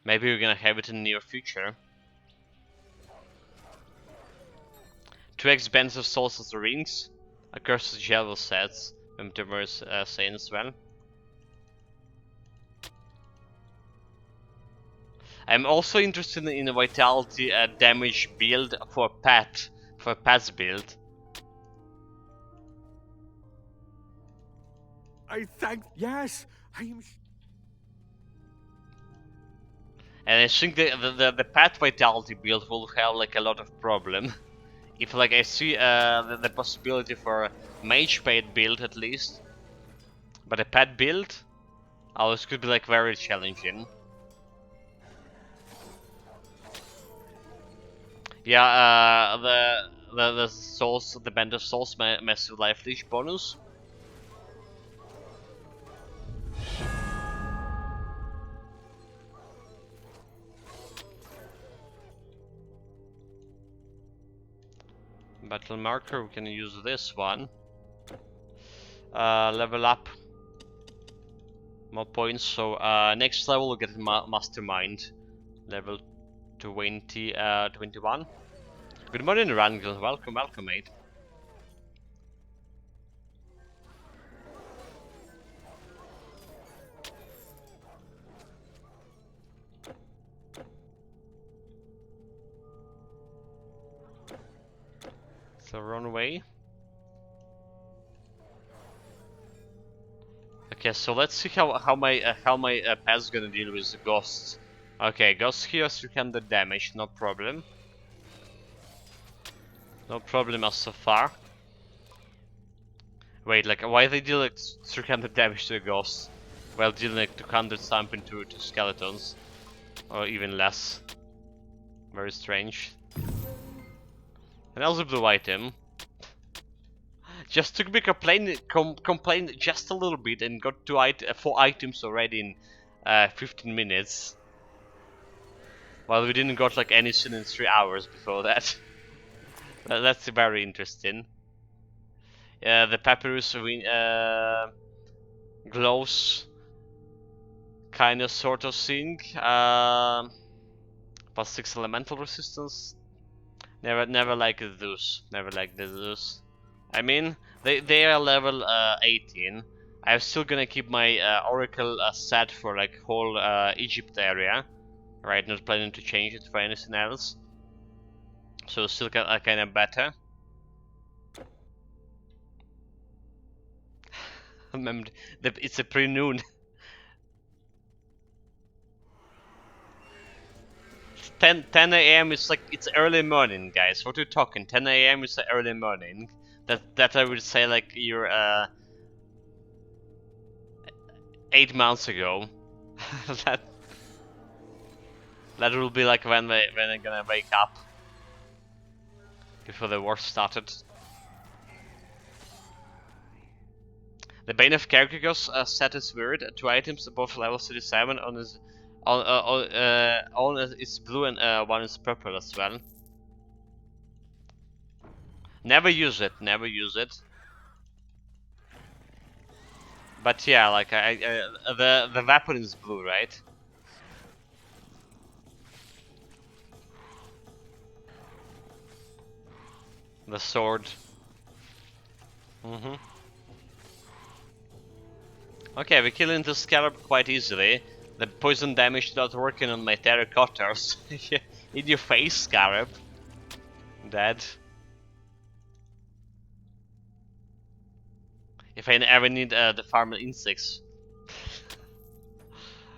Maybe we're gonna have it in the near future. 2 expensive souls of the rings. A cursed gel sets. Timur's saying as well. I'm also interested in a vitality damage build for a pet's build. I thank. Yes, I am. And I think the pet vitality build will have like a lot of problem. If like I see the possibility for a mage paid build at least, but a pet build, oh, this could be like very challenging. Yeah, the souls, the band of souls, massive life leech bonus. Battle marker, we can use this one. Level up. More points, so next level we'll get Mastermind. Level 21. Good morning, Rangel. Welcome, mate. So run away. Okay, so let's see how my pet's gonna deal with the ghosts. Okay, ghosts here 300 damage, no problem. No problem as so far. Wait, like why they deal like 300 damage to a ghost while dealing like 200 something to skeletons, or even less? Very strange. Another blue item. Just took me complain just a little bit and got 4 items already in 15 minutes. While we didn't got like anything in 3 hours before that. That's very interesting. The papyrus glows, kind of sort of thing. Plus 6 elemental resistance. Never liked those. Never liked those. I mean, they are level 18. I'm still gonna keep my Oracle set for like whole Egypt area. Right, not planning to change it for anything else. So still kind of better. Remember, it's a pre-noon. 10 a.m. is like it's early morning, guys. What are you talking? 10 a.m. is early morning. That I would say like you're 8 months ago. that that will be like when I'm gonna wake up before the war started. The Bane of Kyrgyz set is weird. 2 items above level 37 on his on is blue and one is purple as well. Never use it. Never use it. But yeah, like the weapon is blue, right? The sword. Okay, we're killing the scarab quite easily. The poison damage not working on my terracottas. In your face, scarab. Dead. If I ever need the farm insects,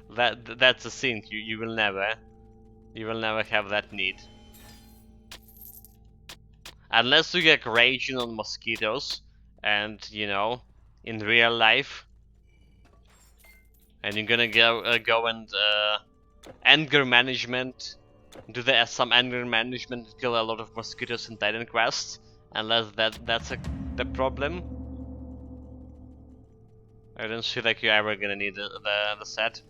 that's a thing. You will never have that need. Unless you get raging on mosquitoes, and you know, in real life, and you're gonna go and anger management, do some anger management, kill a lot of mosquitoes in Titan Quest. Unless that's the problem. I don't feel like you're ever gonna need the set.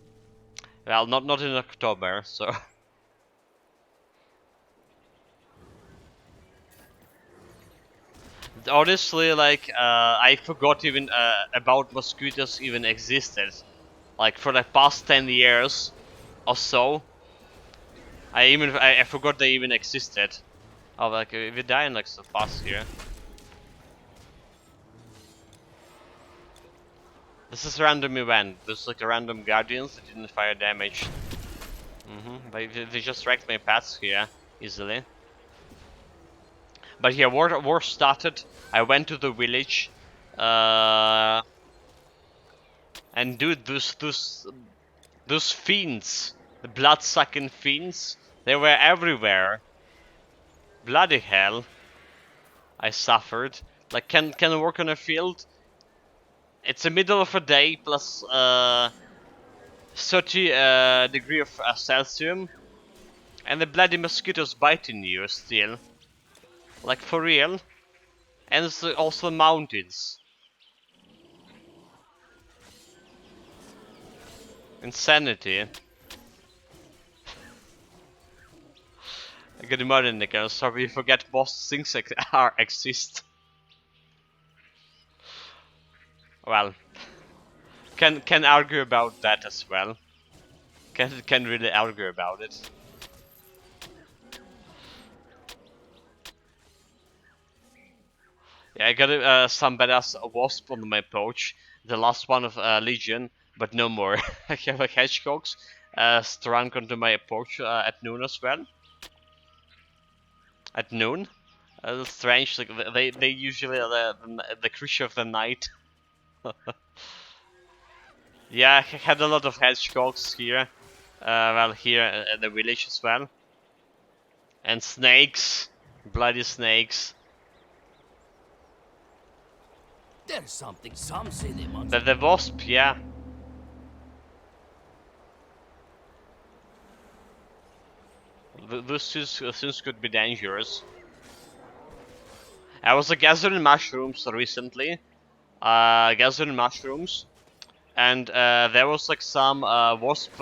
Well, not in October, so. Honestly, like I forgot even about mosquitoes even existed. Like for the past 10 years or so, I forgot they even existed. Oh, like we're dying like so fast here. This is random event. There's like a random guardians that didn't fire damage. They just wrecked my paths here easily. But yeah, war started. I went to the village, and dude, those fiends, the blood-sucking fiends, they were everywhere. Bloody hell! I suffered. Like, can work on a field. It's the middle of a day plus 30 degree of Celsius, and the bloody mosquitoes biting you still. Like for real. And it's also mountains. Insanity. Good morning, Nick. I'm sorry you forget most things exist. Well, can argue about that as well. Can really argue about it. Yeah, I got some badass wasp on my pouch. The last one of Legion, but no more. I have a hedgehogs strung onto my pouch at noon as well. At noon? A little strange. Like they usually are the creature of the night. Yeah, I had a lot of hedgehogs here. Well, here at the village as well. And snakes. Bloody snakes. There's something some say they want. The wasp, yeah. Those things could be dangerous. I was gathering mushrooms recently. Gathering mushrooms, and there was like some wasp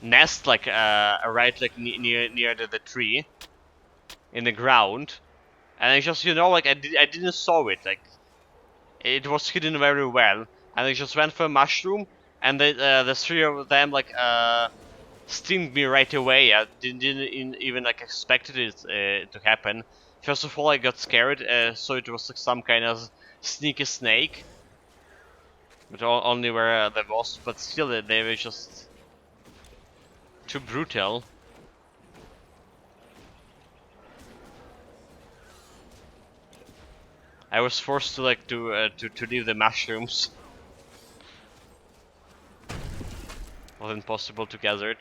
nest like right like near the tree in the ground, and I just like I didn't saw it, like it was hidden very well, and I just went for a mushroom, and the three of them like stinged me right away. I didn't even like expected it to happen. First of all, I got scared, so it was like some kind of sneaky snake, but only were the wasps, but still they were just too brutal. I was forced to like to leave the mushrooms. Wasn't possible to gather it.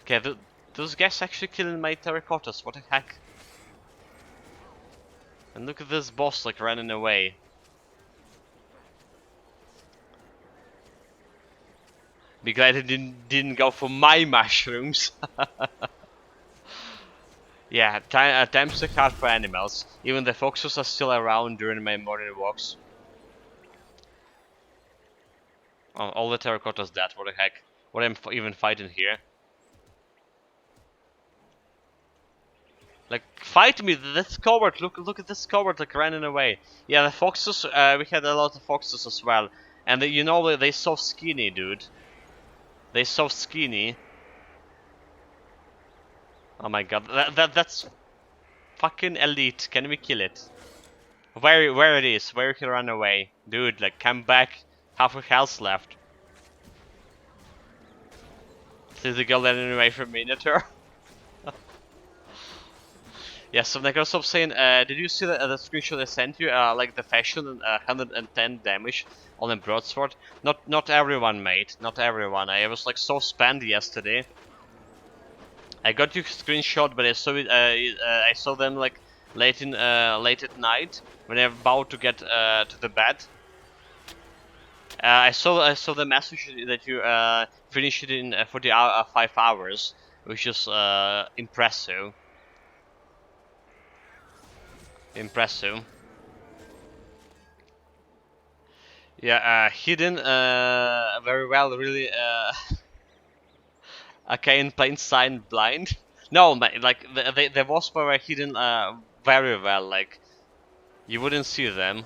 Okay, those guys actually killing my terracottas. What the heck? And look at this boss like running away. Be glad he didn't go for my mushrooms. Yeah, times are hard for animals. Even the foxes are still around during my morning walks. Oh, all the terracottas dead. What the heck? What am I even fighting here? Like, fight me! This coward! Look at this coward like running away. Yeah, the foxes. We had a lot of foxes as well, and you know they so skinny, dude. They so skinny. Oh my god, that's fucking elite. Can we kill it? Where it is? Where can run away, dude? Like, come back. Half a health left. See the girl running away from Minotaur. Yeah, so Necrosop saying, did you see the screenshot I sent you? Like the fashion, 110 damage on a broadsword. Not everyone, mate. Not everyone. I was like so spent yesterday. I got your screenshot, but I saw it. I saw them like late at night when I'm about to get to the bed. I saw the message that you finished it in 5 hours, which is impressive. Impressive. Yeah, hidden very well, really. Okay, in plain sight, blind. No, like the wasps were hidden very well. Like you wouldn't see them.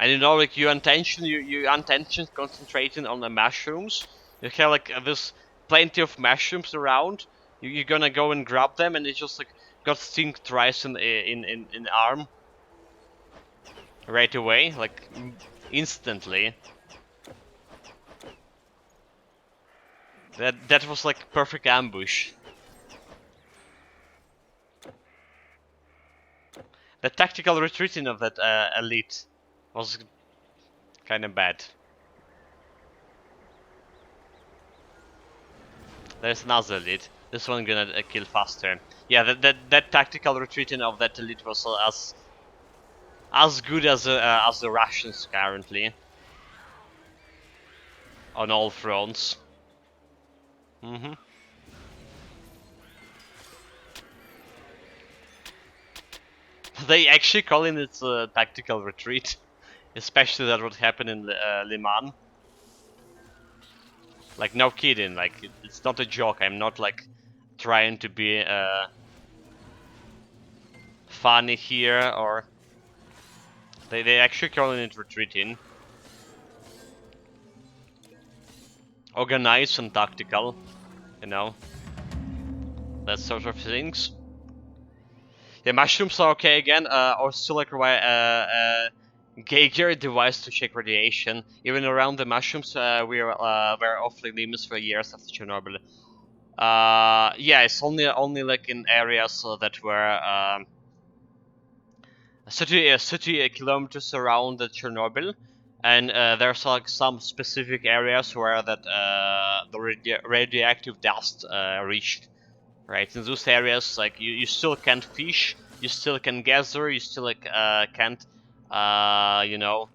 And you know, like your intention concentrating on the mushrooms. You have like this plenty of mushrooms around. You're gonna go and grab them, and it just like got sting twice in arm. Right away, like instantly. That was like perfect ambush. The tactical retreating of that elite was kind of bad. There's another elite. This one gonna kill faster. Yeah, that tactical retreating of that elite was as good as the Russians currently on all fronts. They actually calling it a tactical retreat, especially that what happened in Liman. Like, no kidding, like it's not a joke. I'm not like trying to be funny here, or they actually calling it retreating. Organized and tactical, you know, that sort of things. Yeah, mushrooms are okay again, or still like Geiger device to check radiation. Even around the mushrooms, we were off limits for years after Chernobyl. Yeah, it's only like in areas that were 30 kilometers around the Chernobyl, and there's like some specific areas where that the radioactive dust reached. Right, in those areas, like you still can't fish, you still can gather, you still like can't, you know,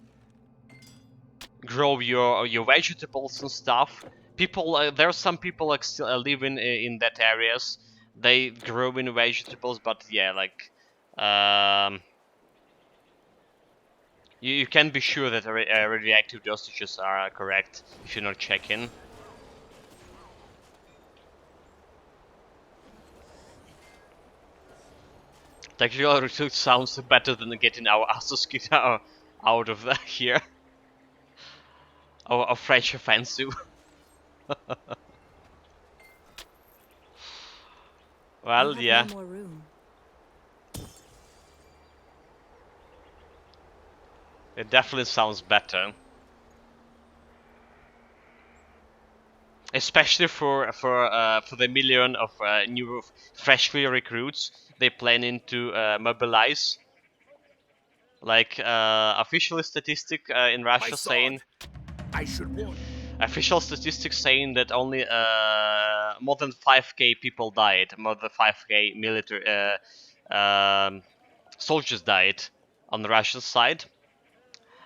grow your vegetables and stuff. People, there are some people like still living in that areas, they grow in vegetables, but yeah, like you can be sure that radioactive dosages are correct if you're not checking. Technical result sounds better than getting our asses kicked out of here. Our French offensive. You Well, have yeah. no more room. It definitely sounds better. Especially for the million of new freshly recruits they planning to mobilize. Like official statistic in My Russia saying sword. I should warn. official statistics saying that only more than 5k people died, more than 5k military soldiers died on the Russian side.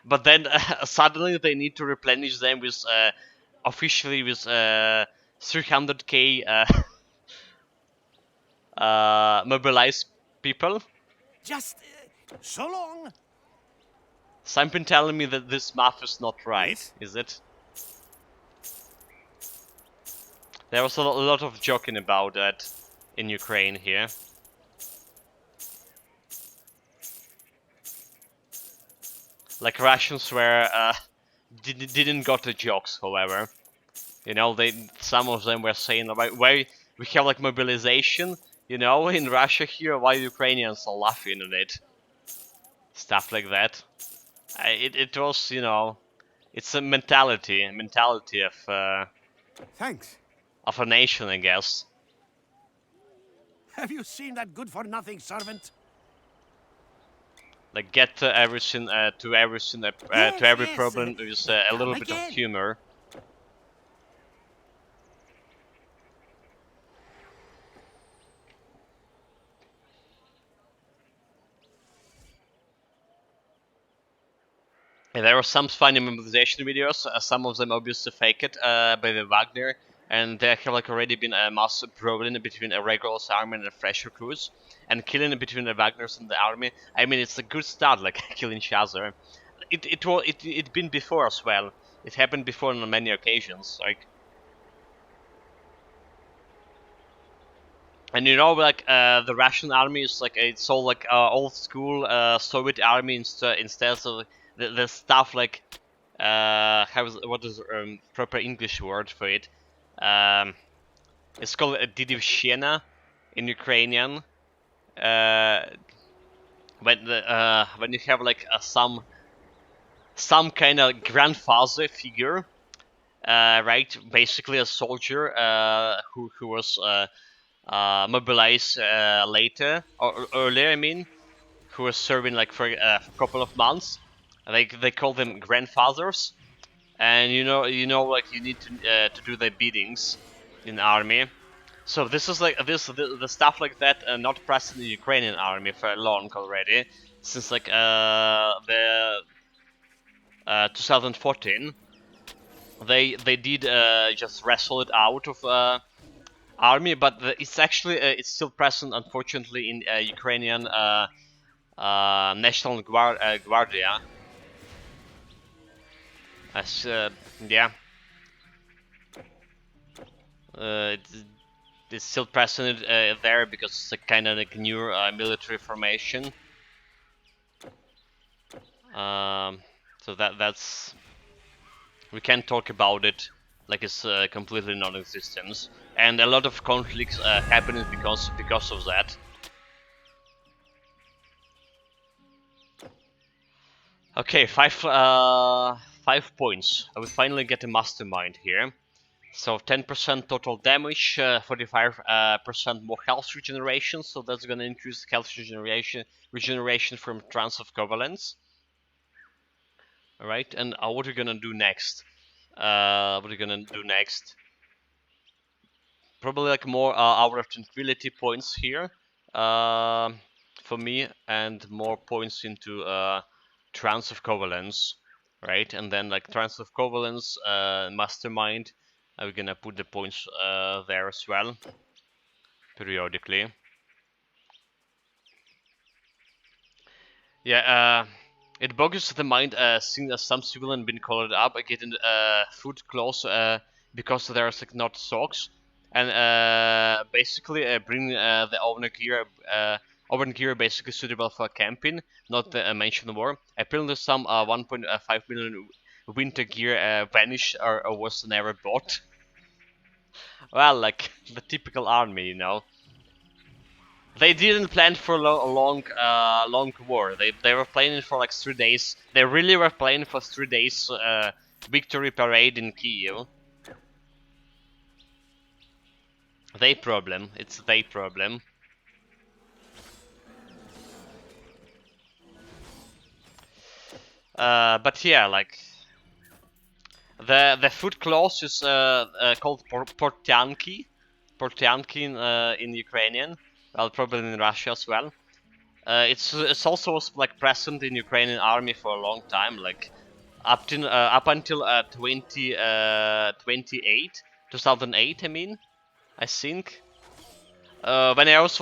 But then suddenly they need to replenish them with officially with 300k mobilized people. Just so long. Something telling me that this math is not right, Yes? is it? There was a lot of joking about that in Ukraine here. Like Russians were didn't got the jokes, however. You know, some of them were saying like, why we have like mobilization, you know, in Russia here, why Ukrainians are laughing at it, stuff like that. It was, you know, it's a mentality Thanks. of a nation, I guess. Have you seen that good-for-nothing servant? Like get everything to everything to Yes, every yes. problem with a Come little bit of again. humor. And there were some funny mobilization videos. Some of them obviously faked by the Wagner, and there have like already been a massive problem between a regular army and a fresh recruits, and killing between the Wagners and the army. I mean, it's a good start, like killing each other. It been before as well. It happened before on many occasions. Like, and you know, like the Russian army is like it's all like old school Soviet army instead of the stuff like what is proper English word for it? It's called a Didivshchena in Ukrainian. Uh, when you have like some kind of grandfather figure, right? Basically a soldier who was mobilized later or earlier. I mean, who was serving like for a couple of months. They call them grandfathers, and like you need to do the biddings in the army. So this is like the stuff like that, not present in the Ukrainian army for long already, since like the 2014. They did just wrestle it out of army, but it's actually it's still present, unfortunately, in Ukrainian National Guardia. As yeah, it's still present there because it's a kind of like new military formation. So that's we can't talk about it like it's completely non-existent, and a lot of conflicts happening because of that. Okay, 5 points. I will finally get a mastermind here. So 10% total damage, 45% more health regeneration. So that's gonna increase health regeneration from Trance of Covalence. All right, and what are we gonna do next? Probably like more Hour of Tranquility points here for me, and more points into Trance of Covalence, right? And then like Trance of Covalence, Mastermind, we're gonna put the points there as well, periodically. Yeah, it boggles the mind seeing that some civilian been called up getting food clothes because there's like not socks, and basically bring the oven gear basically suitable for camping, not the mentioned war. Apparently some 1.5 million winter gear vanished or was never bought. Well, like the typical army, you know. They didn't plan for long war. They were planning for like 3 days. They really were planning for 3 days victory parade in Kiev. They problem. It's they problem. But yeah, like the food clause is called portyanki, portyanki in Ukrainian. Well, probably in Russia as well. It's also like present in Ukrainian army for a long time, like up until 2028, 2008. I mean, I think. When I was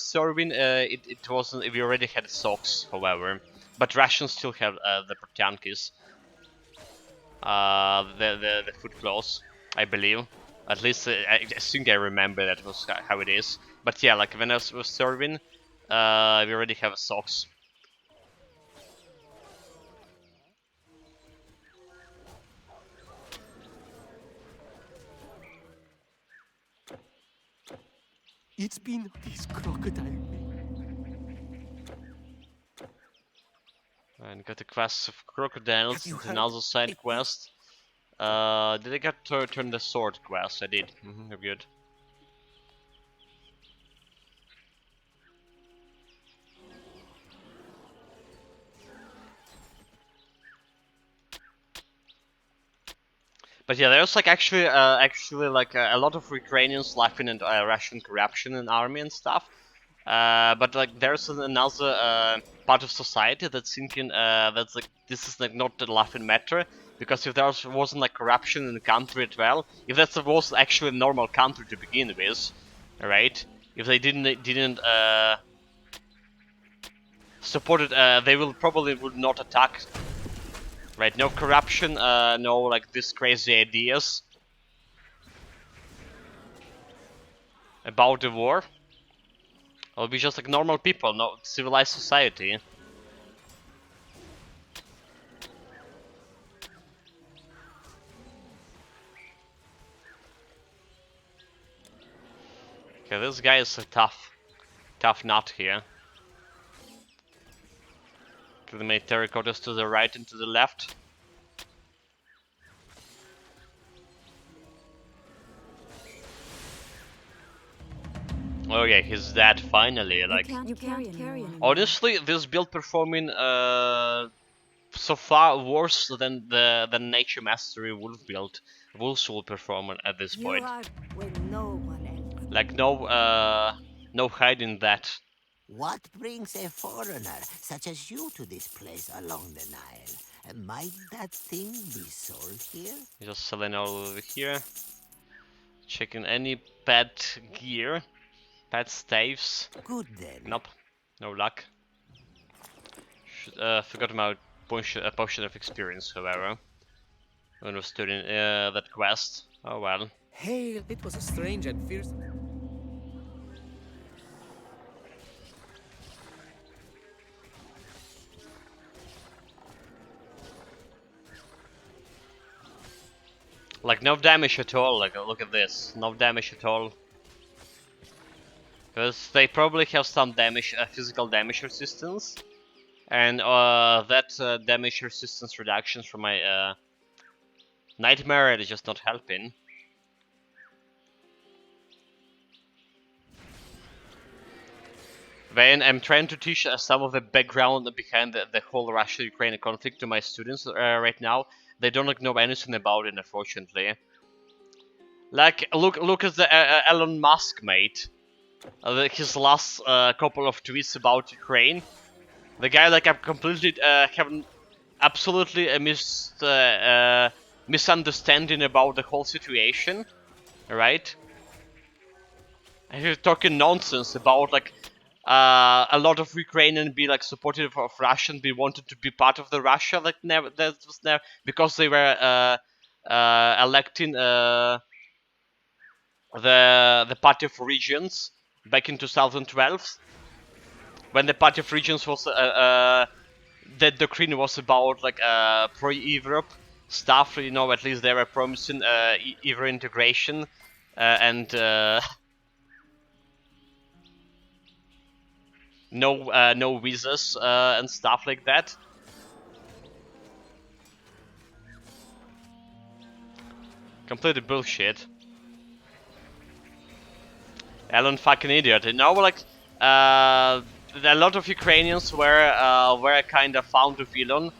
serving, it wasn't. We already had socks, however, but Russians still have the Portyankis, the foot clothes, I believe. At least I think I remember that was how it is. But yeah, like when I was serving, we already have socks. It's been this crocodile. And got the quest of crocodiles, Have you and heard? another side quest. Did I get to turn the sword quest? I did. Good. But yeah, there's like actually like a lot of Ukrainians laughing at Russian corruption in army and stuff. But like there's another part of society that's thinking that's like this is like not the laughing matter, because if there wasn't like corruption in the country as well, if that was actually a normal country to begin with, right? If they didn't support it, they will probably would not attack. Right? No corruption, no like these crazy ideas about the war. It'll be just like normal people, no civilized society. Okay, this guy is a tough nut here. Okay, the military quarters to the right and to the left. Okay, he's dead finally. Like, You can't carry anymore. honestly, this build performing so far worse than the Nature Mastery Wolf build. Wolves will perform at this You point. are when no one else. Like no hiding that. What brings a foreigner such as you to this place along the Nile? Might that thing be sold here? Just selling all over here. Checking any pet gear. Pet staves. Good then. Nope. No luck. Forgot about potion of experience, however. When I was doing that quest. Oh well. Hail, it was a strange and fierce. Like no damage at all. Like look at this. No damage at all. Because they probably have some damage, physical damage resistance. And that damage resistance reductions from my nightmare is just not helping. Then I'm trying to teach some of the background behind the whole Russia-Ukraine conflict to my students right now. They don't know anything about it, unfortunately. Like, look at the Elon Musk, mate. His last couple of tweets about Ukraine. The guy, like, I'm completely having absolutely a misunderstanding about the whole situation, right? He's talking nonsense about like a lot of Ukrainian be like supportive of Russian, be wanted to be part of the Russia, like never that was never because they were electing the Party of Regions back in 2012 when the Party of Regions was that doctrine was about like pro-Europe stuff. You know, at least they were promising Euro integration and no visas and stuff like that. Completely bullshit. Alan fucking idiot. You know, like a lot of Ukrainians were kind of found to villain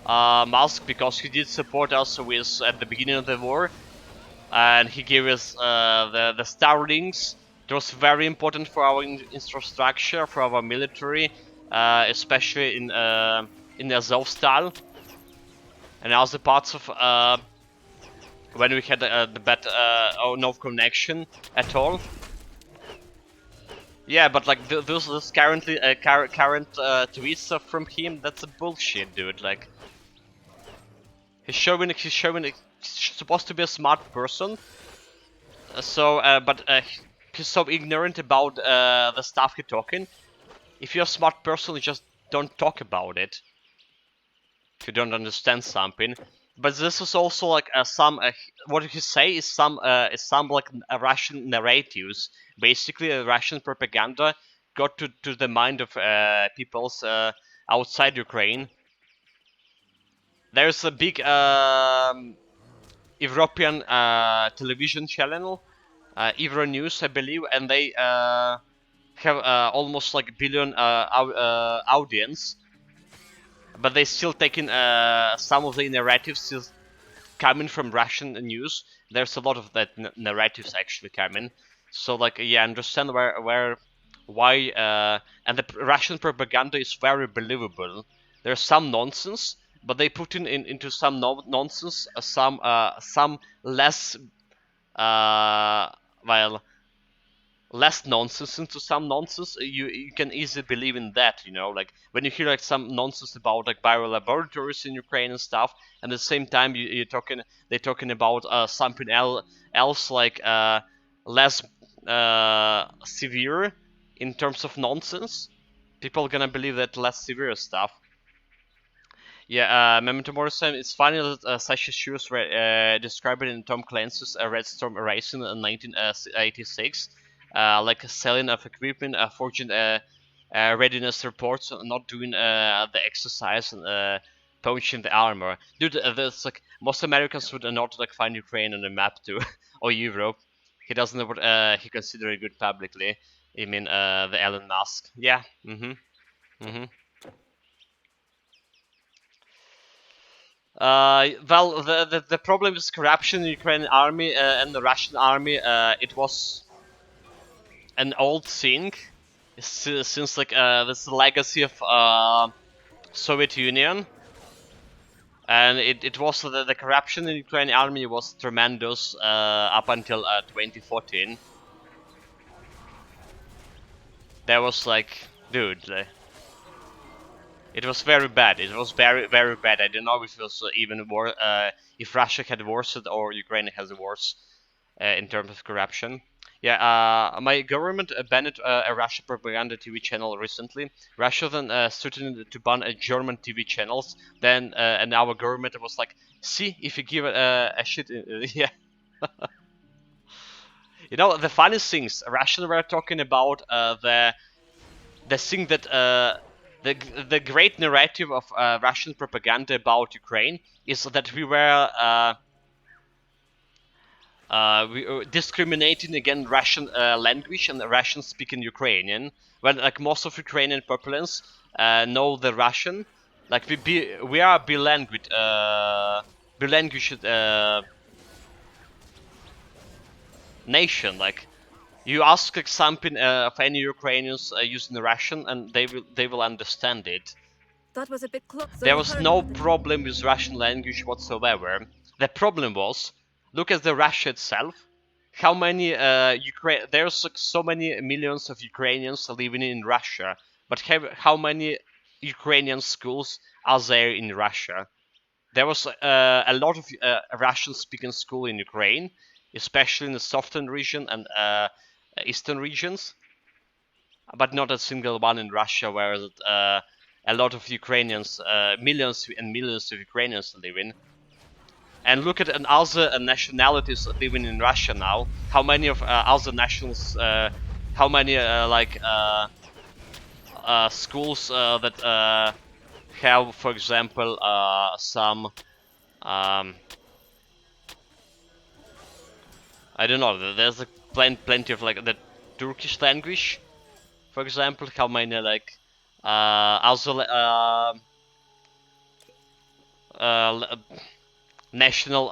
Musk because he did support us with at the beginning of the war, and he gave us the Starlinks. It was very important for our infrastructure, for our military, especially in Azovstal and other parts of when we had the bad or no connection at all. Yeah, but like this currently current tweets from him, that's a bullshit, dude. Like he's showing he's supposed to be a smart person, but he's so ignorant about the stuff he's talking. If you're a smart person, you just don't talk about it. If you don't understand something. But this is also like some what he say is some like Russian narratives. Basically, Russian propaganda got to the mind of peoples outside Ukraine. There's a big European television channel, Euronews, I believe, and they have almost like billion audience, but they still taking some of the narratives is coming from Russian news. There's a lot of that narratives actually coming. So like yeah, I understand why and the Russian propaganda is very believable. There's some nonsense, but they put into some nonsense some less well less nonsense into some nonsense. You can easily believe in that, you know, like when you hear like some nonsense about like biolaboratories in Ukraine and stuff, and at the same time they're talking about something else like less severe in terms of nonsense. People are gonna believe that less severe stuff. Yeah, Memento Mori, it's funny that such issues were described in Tom Clancy's Red Storm Racing in 1986, like selling of equipment, forging readiness reports, not doing the exercise and punching the armor. Dude, there's like most Americans would not like find Ukraine on the map too, or Europe. He doesn't know what he considered good publicly. I mean, the Elon Musk. Yeah. Well, the problem is corruption in the Ukrainian army and the Russian army. It was an old thing since like this legacy of Soviet Union, and it was the corruption in the Ukrainian army was tremendous up until 2014. There was like, dude. It was very bad. It was very, very bad. I don't know if it was even worse, if Russia had worse or Ukraine has worse in terms of corruption. Yeah, my government banned a Russian propaganda TV channel recently. Russia then threatened to ban German TV channels. Then, and our government was like, see, if you give a shit, yeah. You know, the funniest things, Russians were talking about the thing that the great narrative of Russian propaganda about Ukraine is that we were discriminating against Russian language and Russian speaking Ukrainian. When like most of Ukrainian populace know the Russian, like we are bilingual nation. Like you ask like, something of any Ukrainians using Russian, and they will understand it. That was a bit close. So There you was heard no about it. problem with Russian language whatsoever. The problem was, look at the Russia itself, how many there's like so many millions of Ukrainians living in Russia, but how many Ukrainian schools are there in Russia? There was a lot of Russian-speaking school in Ukraine, especially in the southern region and eastern regions, but not a single one in Russia, where a lot of Ukrainians, millions and millions of Ukrainians live in. And look at other nationalities living in Russia now. How many of other nationals? How many schools that have, for example, some I don't know. There's like plenty of like the Turkish language, for example. How many like also uh, national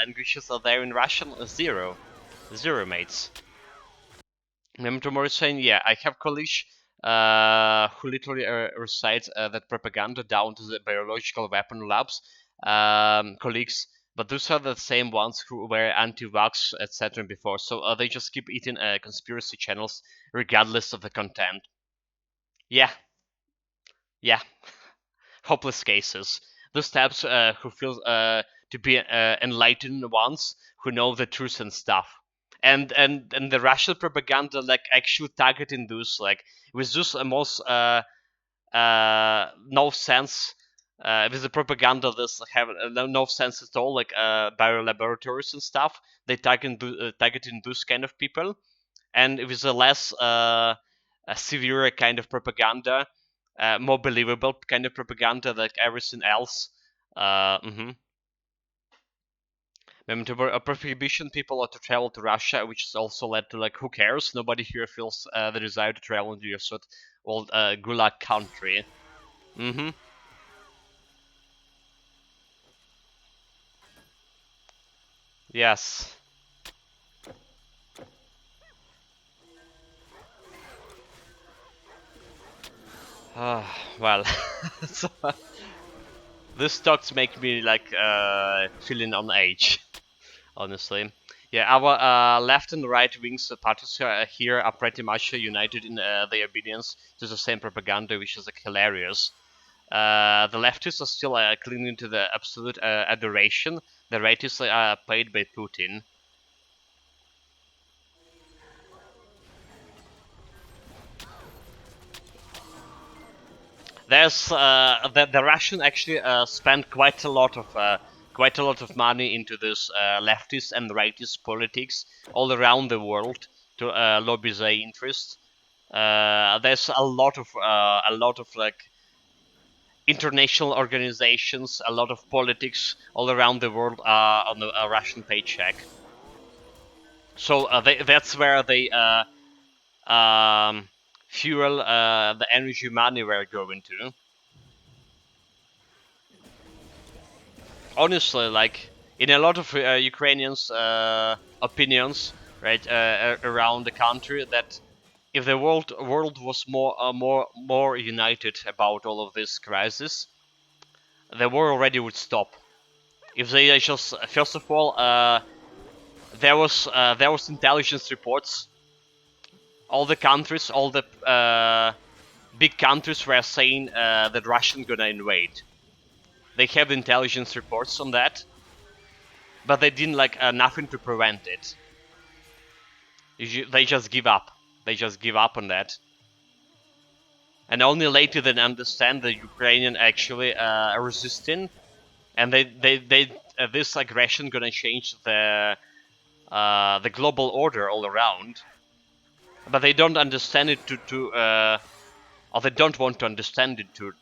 languages are there in Russian? Zero, zero mates. Memento is saying, yeah, I have colleagues who literally recite that propaganda down to the biological weapon labs colleagues, but those are the same ones who were anti-vax, etc. before, so they just keep eating conspiracy channels regardless of the content. Yeah, yeah, hopeless cases. Those types who feel to be enlightened ones who know the truth and stuff. And the Russian propaganda like actually targeting those like with those most no sense with the propaganda this have no sense at all like bio laboratories and stuff. They targeting those kind of people, and with a less a severe kind of propaganda, more believable kind of propaganda like everything else. A prohibition people are to travel to Russia, which has also led to like, who cares? Nobody here feels the desire to travel into your sort old gulag country. Yes. Well, so, these talks make me like feeling on age, honestly. Yeah, our left and right wings parties here are pretty much united in their obedience to the same propaganda, which is like hilarious. The leftists are still clinging to the absolute adoration. The rightists are paid by Putin. There's the Russian actually spent quite a lot of money into this leftist and rightist politics all around the world to lobby their interests. There's a lot of like international organizations, a lot of politics all around the world are on a Russian paycheck. So that's where they fuel the energy money we're going to. Honestly, like in a lot of Ukrainians' opinions, right, around the country, that if the world was more united about all of this crisis, the war already would stop. If they just first of all, there was intelligence reports. All the countries, all the big countries were saying that Russia's gonna invade. They have intelligence reports on that, but they didn't like nothing to prevent it. They just give up. They just give up on that, and only later they understand that Ukrainian actually resisting, and they this aggression gonna change the global order all around. But they don't understand it or they don't want to understand it to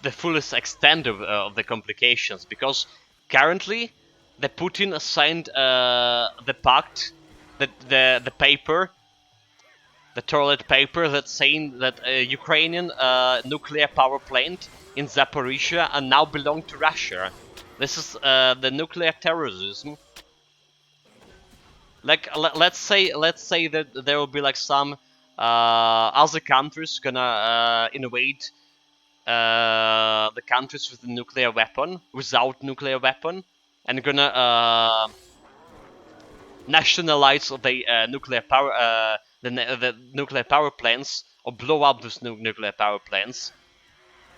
the fullest extent of the complications, because currently the Putin signed the pact, the paper, the toilet paper that's saying that Ukrainian nuclear power plant in Zaporizhia and now belong to Russia. This is the nuclear terrorism. Like let's say that there will be like some other countries gonna invade the countries with the nuclear weapon, without nuclear weapon, and gonna nationalize the nuclear power, the nuclear power plants, or blow up those nuclear power plants,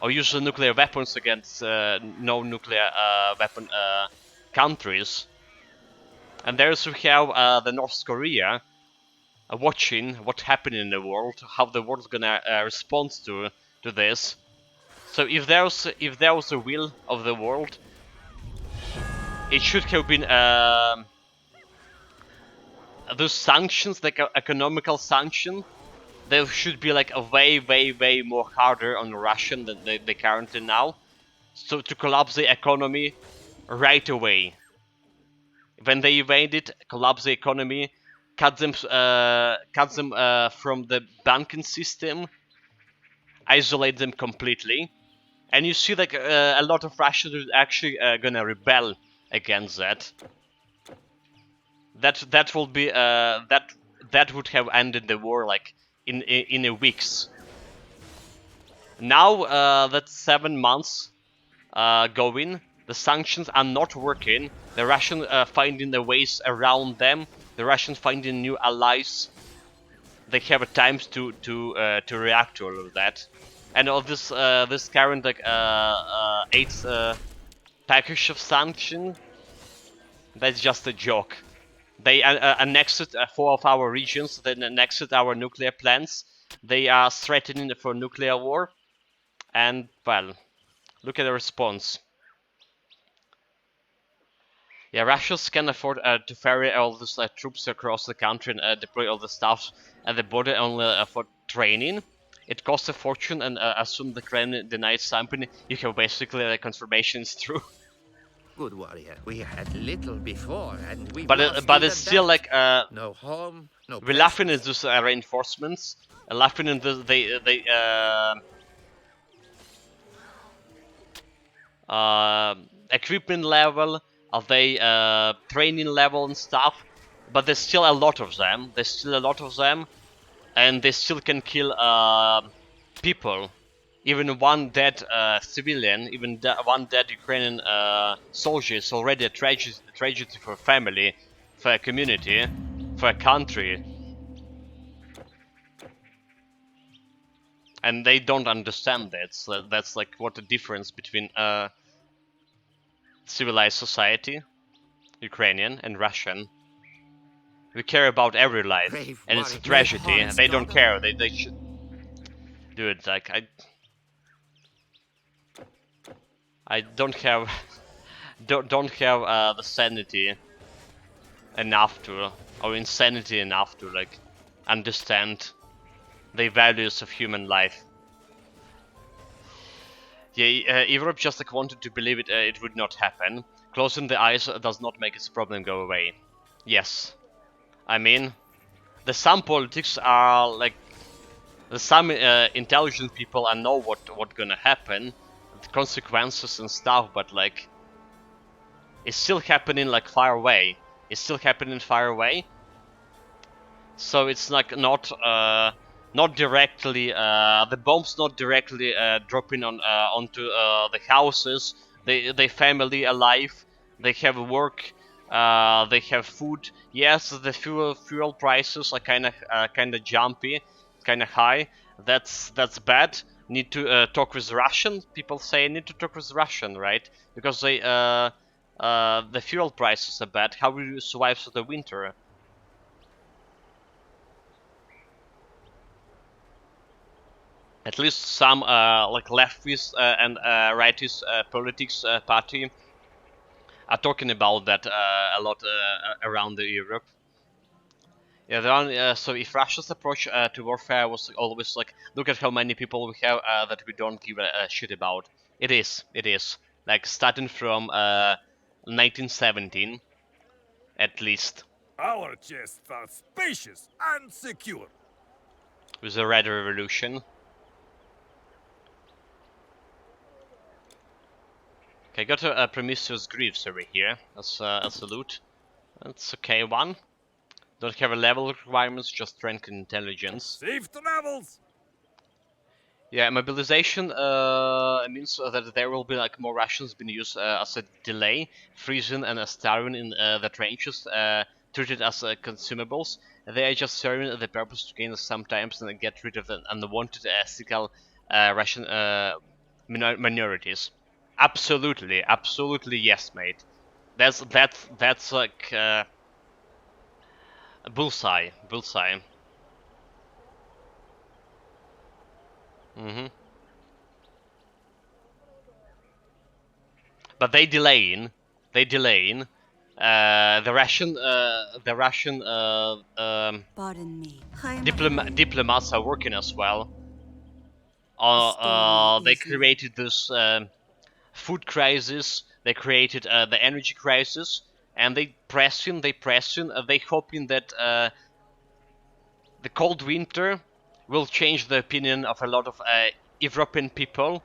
or use the nuclear weapons against no nuclear weapon countries. And there's we have the North Korea watching what happened in the world, how the world's gonna respond to this. So if there was a will of the world, it should have been those sanctions, like economical sanction. They should be like a way more harder on Russian than they currently now. So to collapse the economy right away. When they invaded, collapse the economy, cut them from the banking system, isolate them completely, and you see like a lot of Russians are actually gonna rebel against that. That will be that would have ended the war like in a weeks. Now that's 7 months going. The sanctions are not working. The Russians finding the ways around them. The Russians finding new allies. They have a time to react to all of that. And all this this current like eighth package of sanction, that's just a joke. They annexed 4 of our regions. They annexed our nuclear plants. They are threatening for nuclear war. And well, look at the response. Yeah, Russia can afford to ferry all these troops across the country and deploy all the staff at the border only for training. It costs a fortune, and as soon as the Kremlin denies something, you have basically the confirmation is true. Good warrior, we had little before, and we But lost but even it's still that. like No home, no we're laughing at pleasures. those reinforcements, laughing at equipment level, of the training level and stuff. But there's still a lot of them. There's still a lot of them, and they still can kill people. Even one dead civilian, even one dead Ukrainian soldier is already a tragedy for a family, for a community, for a country. And they don't understand that. So that's like what the difference between civilized society, Ukrainian, and Russian. We care about every life, Brave and it's a warrior, brave tragedy. Horus They don't daughter. care. They should do it. Like I don't have don't have the sanity enough to, or insanity enough to like understand the values of human life. Yeah, Europe just like wanted to believe it. It would not happen. Closing the eyes does not make its problem go away. Yes, I mean, the some politics are like the some intelligent people and know what gonna happen, the consequences and stuff. But like, it's still happening like far away. It's still happening far away. So it's like not directly the bombs not directly dropping on onto the houses. They family alive. They have work. They have food. Yes, the fuel prices are kind of jumpy, kind of high. That's bad. Need to talk with Russian. People say need to talk with Russian, right? Because they the fuel prices are bad. How will you survive through the winter? At least some like leftist and rightist politics party are talking about that a lot around Europe. Yeah, so if Russia's approach to warfare was always like, look at how many people we have that we don't give a shit about. It is. Like starting from 1917, at least, Our chests are spacious and secure. with the Red Revolution. Okay, got a Promiscuous Greaves over here as a loot. That's okay one. Don't have a level requirements, just strength and intelligence. Safe travels. Yeah, mobilization means that there will be like more rations being used as a delay, freezing and starving in the trenches, treated as consumables. They are just serving the purpose to gain sometimes and get rid of the unwanted ethical ration minorities. Absolutely, absolutely yes, mate. That's like bullseye, bullseye. hmm But they delaying. The Russian Pardon me. I'm afraid diplomats are working as well. the story They is not. created this food crisis. They created the energy crisis, and they pressing, they hoping that the cold winter will change the opinion of a lot of European people,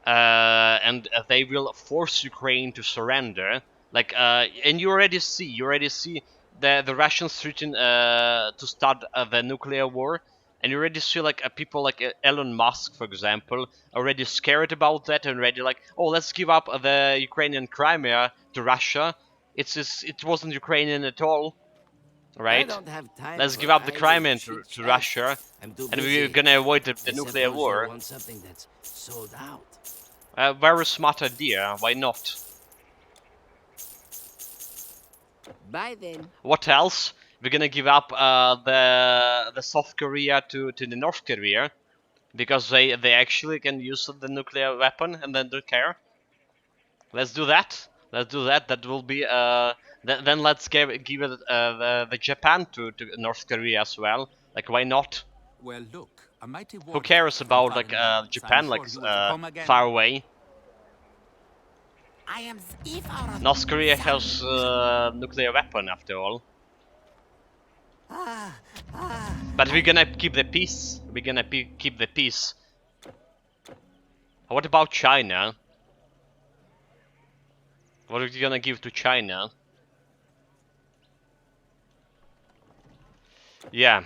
and they will force Ukraine to surrender. Like, and you already see the Russians threatening to start the nuclear war, and you already see like people like Elon Musk, for example, already scared about that and already like, oh, let's give up the Ukrainian Crimea to Russia. It wasn't Ukrainian at all, I right? don't have time Let's for give up the idle Crimea chit to chat. Russia, I'm too and we're busy. gonna avoid the I nuclear suppose you'll war. want something that's sold out. Very smart idea. Why not? Bye then. What else? We're gonna give up the South Korea to the North Korea because they actually can use the nuclear weapon and then don't care. Let's do that. Let's do that. That will be then let's give it the Japan to North Korea as well. Like why not? Well, look, a mighty Who warrior cares from about like foreign lands. I'm Japan like sure you will come again. far away? I am Ifar. North Korea has nuclear weapon after all. But we're gonna keep the peace. We're gonna keep the peace. What about China? What are you gonna give to China? Yeah.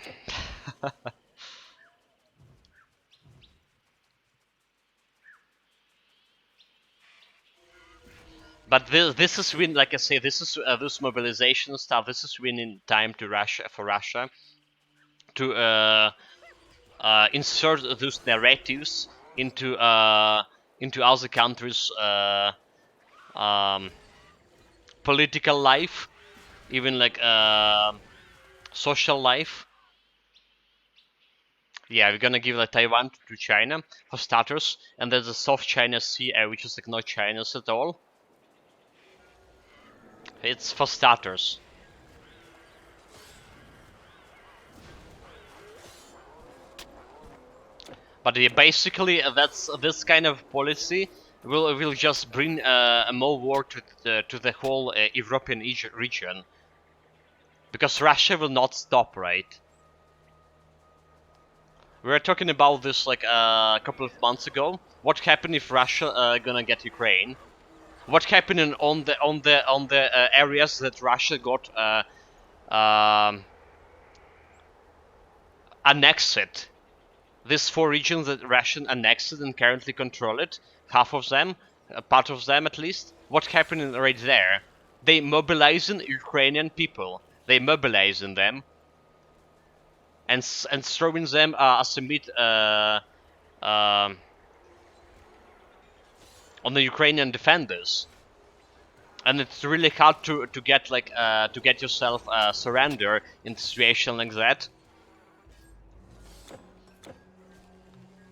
But this is when, like I say, this is this mobilization stuff. This is winning time to Russia for Russia to insert those narratives into other countries' um, political life, even like social life. Yeah, we're gonna give like Taiwan to China for starters, and there's a South China Sea, which is like not China's at all. It's for starters. But yeah, basically, that's this kind of policy will just bring more war to the whole European region, because Russia will not stop, right? We were talking about this like a couple of months ago. What happened if Russia gonna get Ukraine? What happened on the areas that Russia got annexed? These four regions that Russian annexed and currently control it, half of them, part of them at least. What happened right there? They mobilizing Ukrainian people. They mobilizing them and throwing them as a meat on the Ukrainian defenders. And it's really hard to get like to get yourself surrender in a situation like that.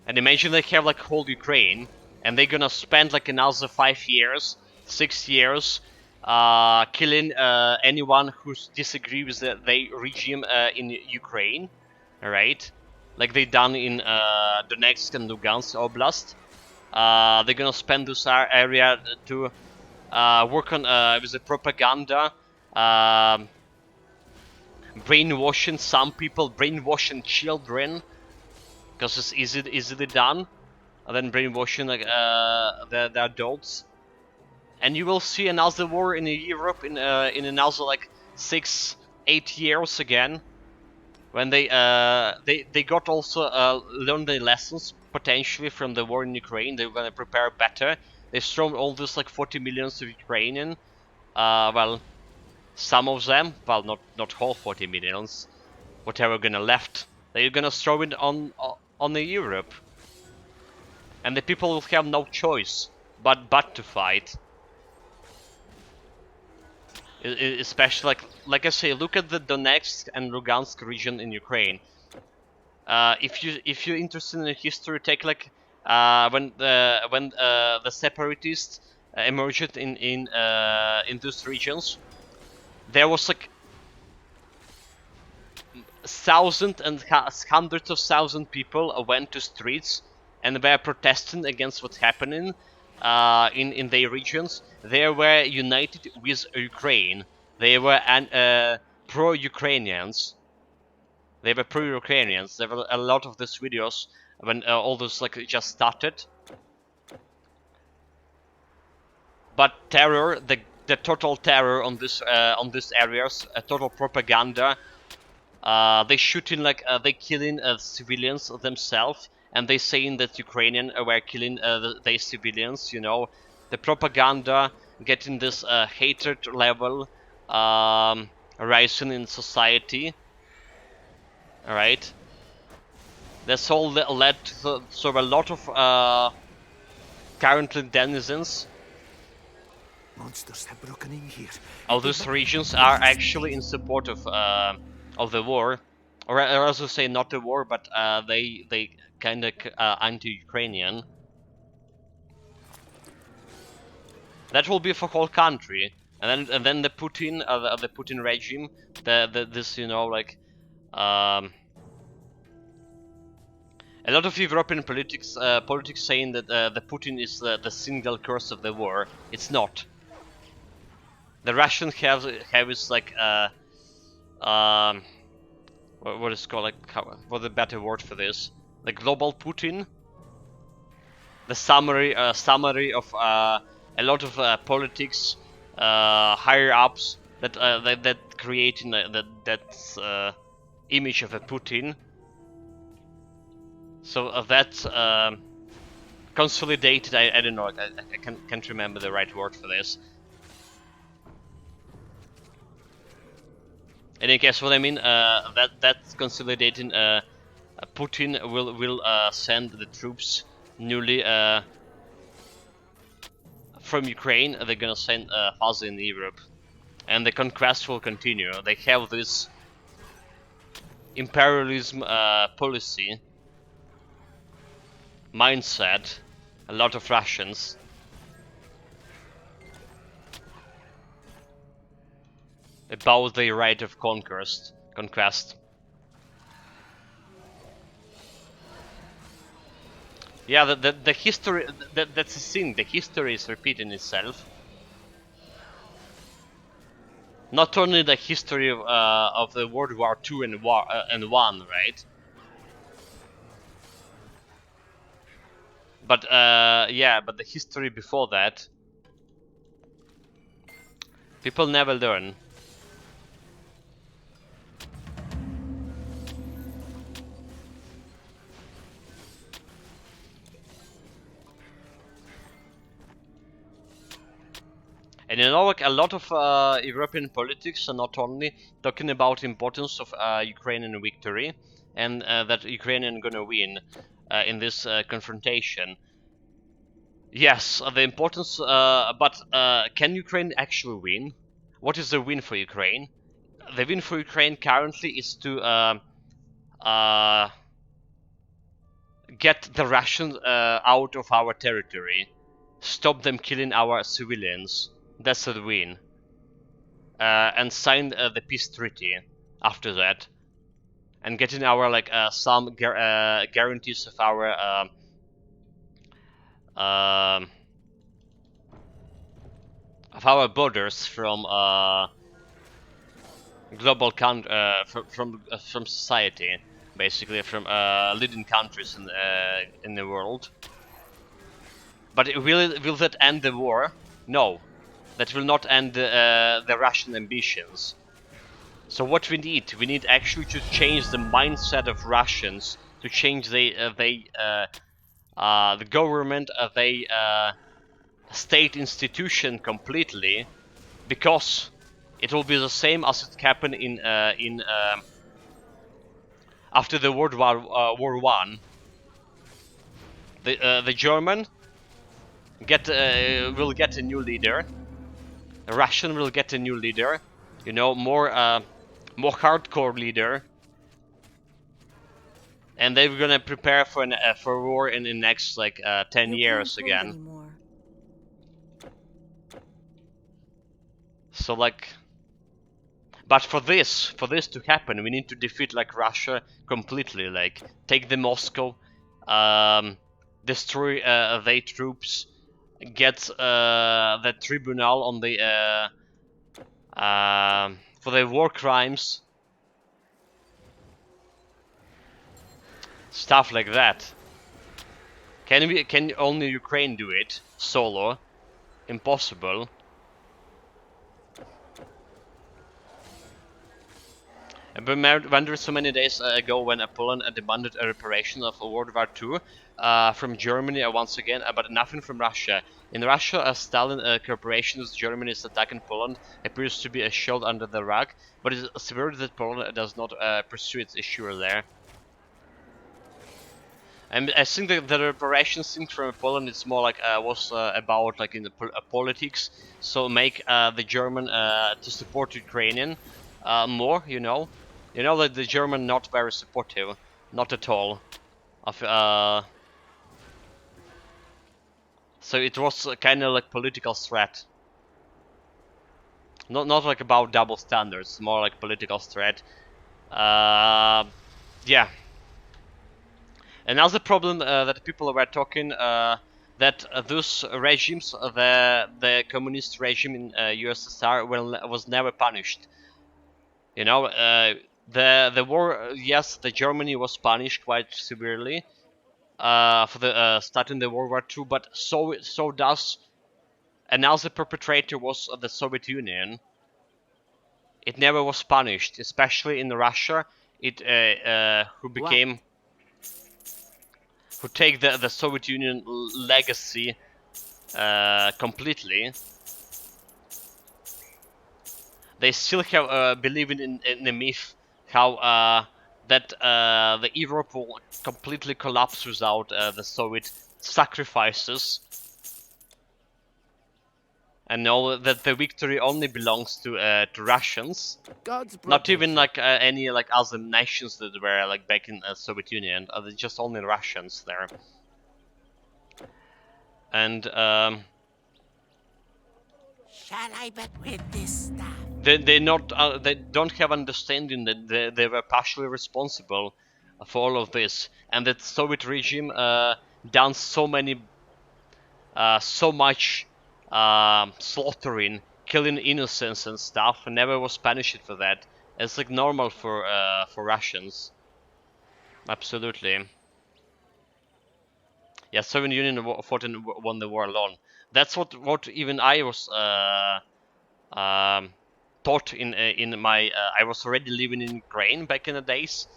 And imagine they have like whole Ukraine, and they're gonna spend like another 5 years, 6 years, killing anyone who disagrees with the regime in Ukraine, right? Like they done in Donetsk and Lugansk Oblast. They're gonna spend this area to work on with the propaganda, brainwashing some people, brainwashing children, because it's easily done, and then brainwashing like the adults, and you will see another war in Europe in another like 6-8 years again, when they got also learned their lessons potentially from the war in Ukraine. They're gonna prepare better. They stormed all this like 40 millions of Ukrainian. Well, some of them, well, not whole 40 millions, whatever gonna left, they're gonna throw it on the Europe, and the people will have no choice but to fight. Especially like I say, look at the Donetsk and Lugansk region in Ukraine. If you're interested in the history, take like when the separatists emerged in those regions, there was like thousands and hundreds of thousands people went to streets and were protesting against what's happening in their regions. They were united with Ukraine. They were pro-Ukrainians. They were pro-Ukrainians. There were a lot of these videos when all this like just started. But terror, the total terror on these areas, total propaganda. They shooting like they killing civilians themselves, and they saying that Ukrainian were killing their civilians. You know, the propaganda getting this hatred level rising in society. All right, that's all led to so a lot of currently denizens Monsters have broken in here. of these regions are actually in support of the war, or as I say, not the war, but they kind of anti-Ukrainian. That will be for whole country, and then the Putin, the Putin regime, this you know like a lot of European politics saying that the Putin is the single cause of the war. It's not. The Russians have is like what is it called, like what's a better word for this? The global Putin. The summary of a lot of politics higher ups that creating that image of a Putin. So that's consolidated. I don't know. I can't remember the right word for this. And I guess what I mean, that's consolidating. Putin will send the troops newly from Ukraine. They're gonna send further in Europe, and the conquest will continue. They have this imperialism policy mindset. A lot of Russians. About the right of conquest. Yeah, the history, that's the thing, the history is repeating itself. Not only the history of the World War II and One, right? But yeah, but the history before that, people never learn. And you know, like a lot of European politics are not only talking about importance of Ukrainian victory and that Ukrainian gonna win in this confrontation. Yes, the importance, but can Ukraine actually win? What is the win for Ukraine? The win for Ukraine currently is to get the Russians out of our territory, stop them killing our civilians. That's the win. And sign the peace treaty after that, and getting our like some guarantees of our borders from global from society, basically from leading countries in the world. But will that end the war? No, that will not end the Russian ambitions. So what we need actually to change the mindset of Russians, to change they the government, they state institution completely, because it will be the same as it happened in after the War One. The German will get a new leader. The Russian will get a new leader. You know, more hardcore leader, and they're gonna prepare for war in the next like 10 You can't years hold again. anymore. So like, but for this to happen, we need to defeat like Russia completely, like take the Moscow, destroy their troops, get the tribunal on the for their war crimes, stuff like that. Can only Ukraine do it solo? Impossible. I remember so many days ago when Poland demanded a reparation of World War II from Germany once again, but nothing from Russia. In Russia, Stalin cooperation with Germany is attacking Poland appears to be a shield under the rug, but it is weird that Poland does not pursue its issue there. And I think that the reparation thing from Poland is more like was about like in the politics, so make the German to support Ukrainian more, you know that the German not very supportive, not at all of so it was kind of like political threat, not like about double standards, more like political threat. Yeah. Another problem that people were talking that those regimes, the communist regime in USSR, was never punished. You know, the war. Yes, the Germany was punished quite severely for the starting the World War II, but so does another perpetrator was the Soviet Union. It never was punished, especially in Russia. It who became. Who take the Soviet Union legacy completely. They still have believing in the myth how that the Europe will completely collapse without the Soviet sacrifices, and know that the victory only belongs to Russians. God's Not even protection. like any like other nations that were like back in Soviet Union. Just only Russians there. And Shall I bet with this stuff? they don't have understanding that they were partially responsible for all of this, and that Soviet regime done so much slaughtering, killing innocents and stuff, and never was punished for that. It's like normal for Russians. Absolutely. Yeah, Soviet Union fought and won the war alone. That's what even I was taught in my. I was already living in Ukraine back in the days,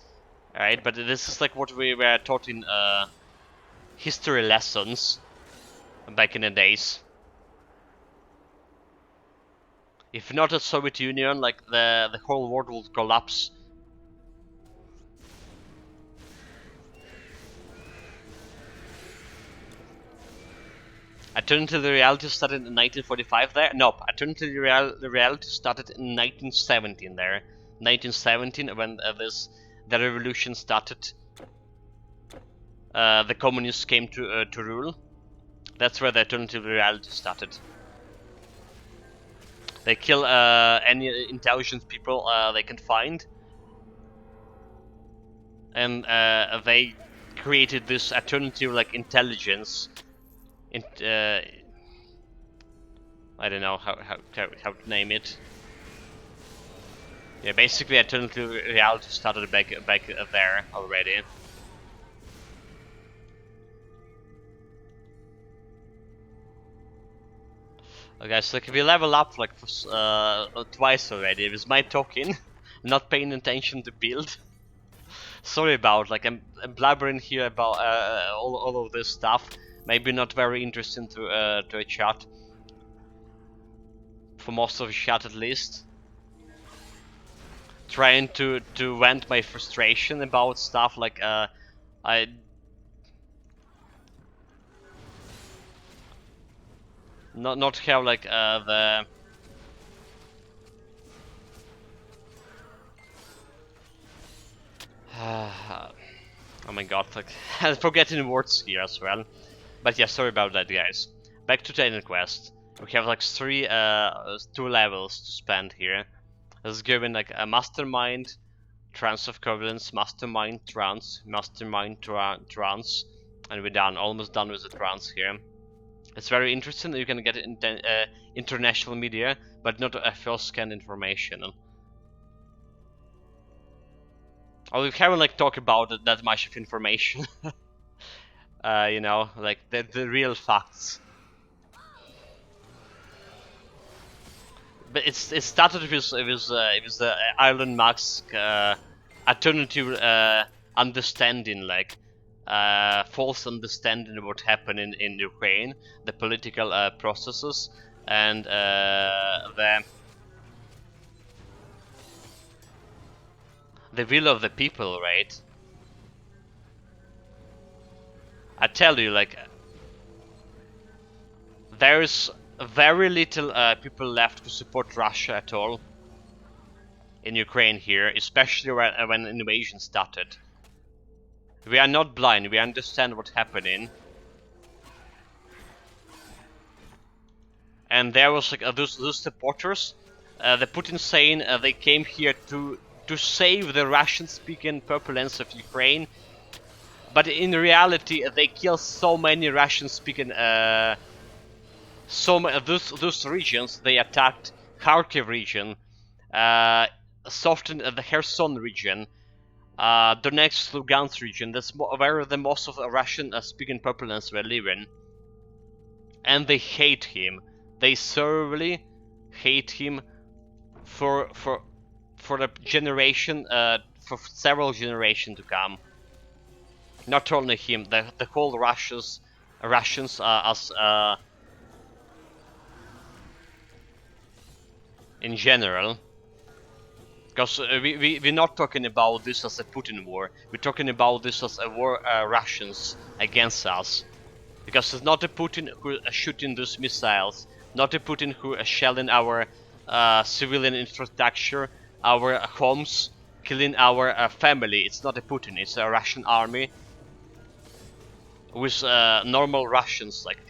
right? But this is like what we were taught in history lessons back in the days. If not the Soviet Union, like the whole world would collapse. Alternative reality started in 1945 there? Nope, alternative reality started in 1917 there. 1917 when the revolution started. The communists came to rule. That's where the alternative reality started. They kill any intelligent people they can find. And they created this alternative like intelligence. I don't know how to name it. Yeah, basically alternative reality started back there already. Okay, so like we level up like twice already with my talking, not paying attention to build. Sorry about like I'm blabbering here about all of this stuff. Maybe not very interesting to a chat. For most of the chat at least. Trying to vent my frustration about stuff like I not have like the oh my god, like I'm forgetting words here as well. But yeah, sorry about that, guys. Back to Titan Quest. We have like two levels to spend here. Let's go in like a Mastermind, Trance of Covenants, Mastermind, Trance, Mastermind, Trance, and we're done. Almost done with the Trance here. It's very interesting that you can get international media, but not a first-hand information. Oh, we haven't like talked about that much of information. You know, like the real facts. But it started with Elon Musk alternative understanding, like false understanding of what happened in Ukraine, the political processes, and the will of the people, right? I tell you, like, there's very little people left to support Russia at all in Ukraine here, especially when invasion started. We are not blind, we understand what's happening. And there was like those supporters, the Putin saying they came here to save the Russian-speaking populace of Ukraine, but in reality they killed so many Russian-speaking those regions. They attacked Kharkiv region, softened the Kherson region, Donetsk, Lugansk region. That's where the most of the Russian-speaking populace were living, and they hate him. They thoroughly hate him for the generation, for several generations to come. Not only him, the whole Russians as in general. Because we're not talking about this as a Putin war. We're talking about this as a war Russians against us. Because it's not a Putin who is shooting those missiles, not a Putin who is shelling our civilian infrastructure, our homes, killing our family. It's not a Putin, it's a Russian army with normal Russians, like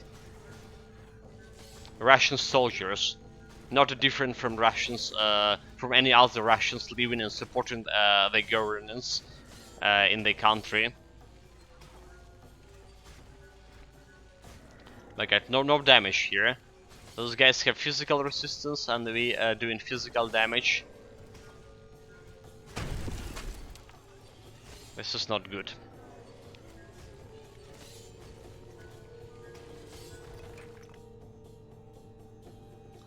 Russian soldiers, not different from Russians, from any other Russians living and supporting the governance in the country. Like no damage here. Those guys have physical resistance, and we are doing physical damage. This is not good.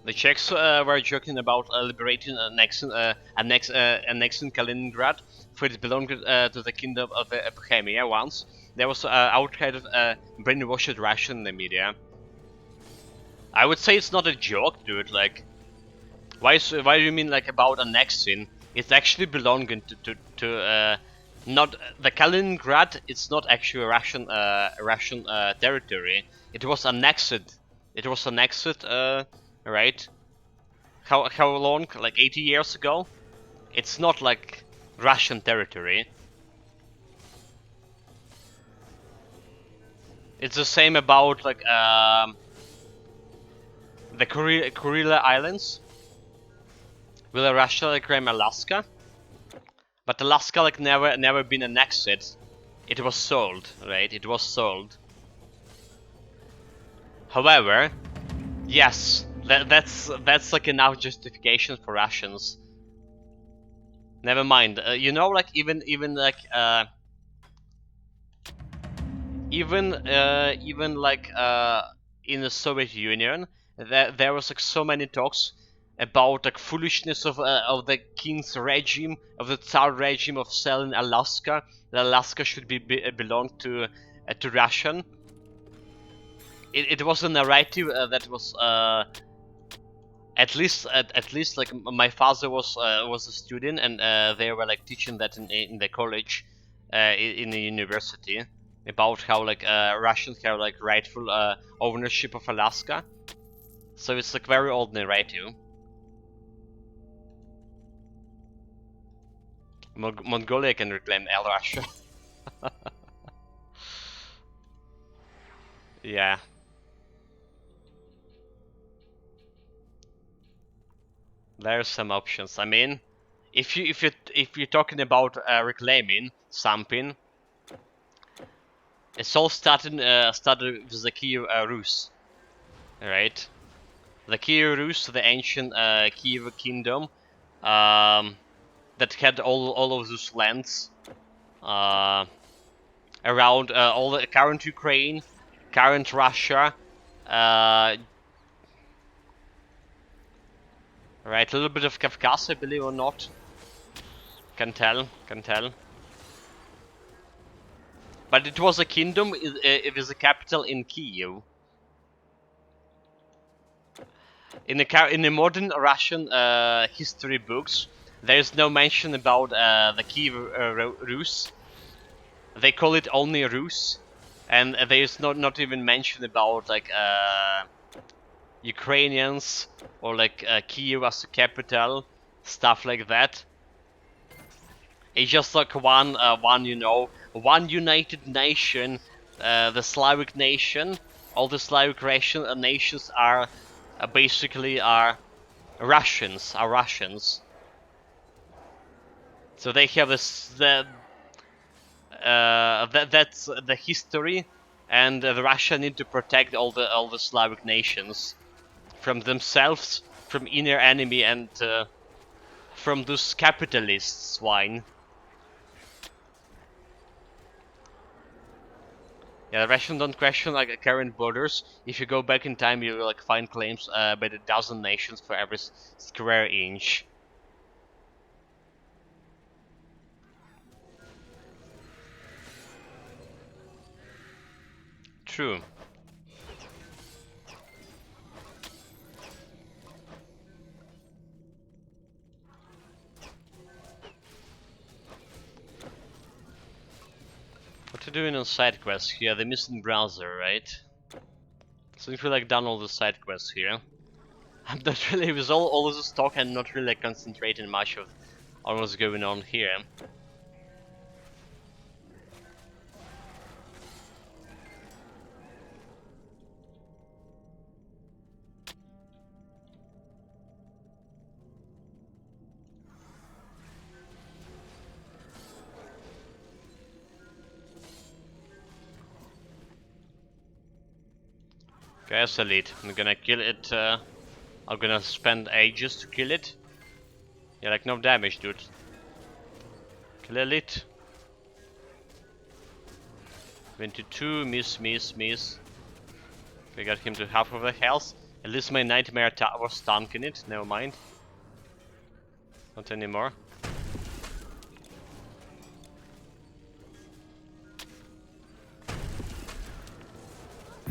The Czechs were joking about liberating annexing Kaliningrad for it belonged to the kingdom of Bohemia once. There was outright brainwashed Russian in the media. I would say it's not a joke, dude. Like, why do you mean like about annexing? It's actually belonging to not the Kaliningrad. It's not actually Russian territory. It was annexed. It was annexed. Right? How long? Like 80 years ago? It's not like Russian territory. It's the same about like the Kurila Islands. Will Russia like claim Alaska? But Alaska like never been annexed. It was sold, right? It was sold. However, yes, that's like enough justification for Russians. Never mind. You know, like even like even like in the Soviet Union, there was like so many talks about like foolishness of the king's regime, of the Tsar regime of selling Alaska. That Alaska should belong to Russian. It was a narrative that was at least like my father was a student, and they were like teaching that in the college, in the university, about how like Russians have like rightful ownership of Alaska. So it's like very old narrative. Mongolia can reclaim El Russia. Yeah. There's some options. I mean, if you're talking about reclaiming something, it's all started with the Kiev Rus, right? The Kiev Rus, the ancient Kiev kingdom, that had all of those lands around all the current Ukraine, current Russia, right? A little bit of Kafkas, I believe or not. Can tell. But it was a kingdom. It was a capital in Kiev. In the modern Russian history books, there is no mention about the Kiev Rus. They call it only Rus, and there is not even mention about like Ukrainians or like Kiev as a capital, stuff like that. It's just like one united nation, the Slavic nation. All the Slavic nations are basically Russians. So they have that's the history, and the Russia need to protect all the Slavic nations from themselves, from inner enemy, and from those capitalist swine. Yeah, the Russians don't question like current borders. If you go back in time, you will like find claims by a dozen nations for every square inch. True. What are you doing on side quests here? The missing browser, right? So if we like done all the side quests here. I'm not really, with all of this talk, I'm not really like, concentrating much of what's going on here. Okay, that's elite. I'm gonna kill it. I'm gonna spend ages to kill it. Yeah, like no damage, dude. Kill elite. 22, miss. I got him to half of the health. At least my nightmare was stunking it. Never mind. Not anymore.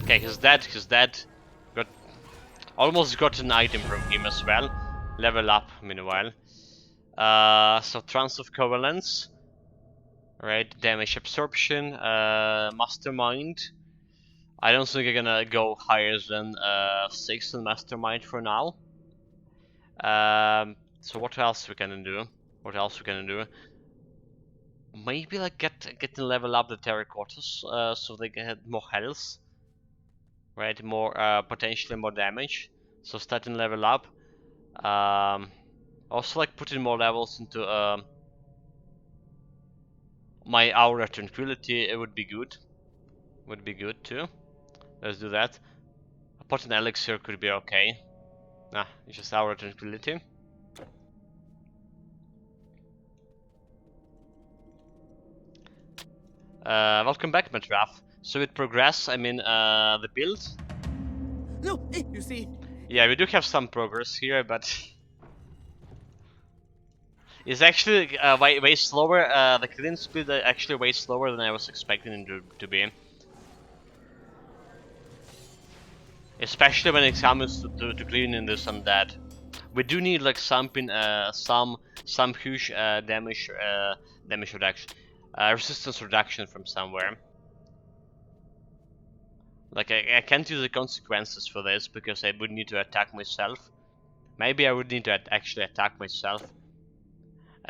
Okay, he's dead. Almost got an item from him as well. Level up, meanwhile. So Trance of Covalence. Right, damage absorption, Mastermind. I don't think I'm gonna go higher than 6 in Mastermind for now. So what else we can do? Maybe like getting level up the terracottas so they get more health. Right, more potentially more damage. So starting level up. Also like putting more levels into my Aura Tranquility. It would be good. Too. Let's do that. A potent elixir could be okay. Nah, it's just Aura Tranquility. Welcome back, Matraf. So with progress, I mean the build. No, you see. Yeah, we do have some progress here, but It's actually way slower. The clean speed actually way slower than I was expecting it to be. Especially when it comes to cleaning this and that. We do need like something, some huge damage reduction, resistance reduction from somewhere. Like I can't use the consequences for this because I would need to attack myself. Maybe I would need to actually attack myself.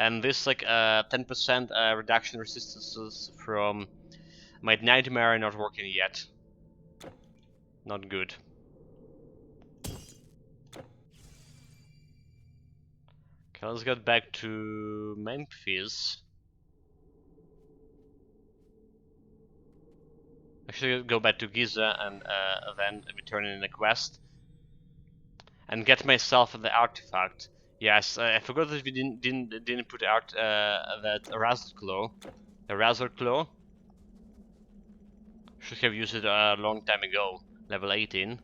And this like 10% reduction resistances from my nightmare are not working yet. Not good. Okay, let's get back to Memphis. Actually, go back to Giza and then return in the quest and get myself the artifact. Yes, I forgot that we didn't put out that Razor Claw. The Razor Claw. Should have used it a long time ago. Level 18.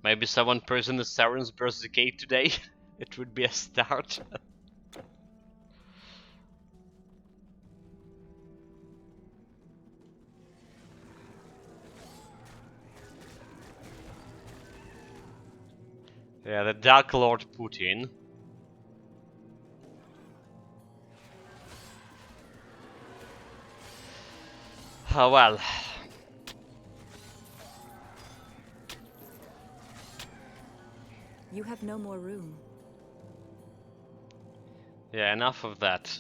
Maybe someone person the Sauron's Burst Decay today. It would be a start. Yeah, the Dark Lord Putin. Oh well. You have no more room. Yeah, enough of that.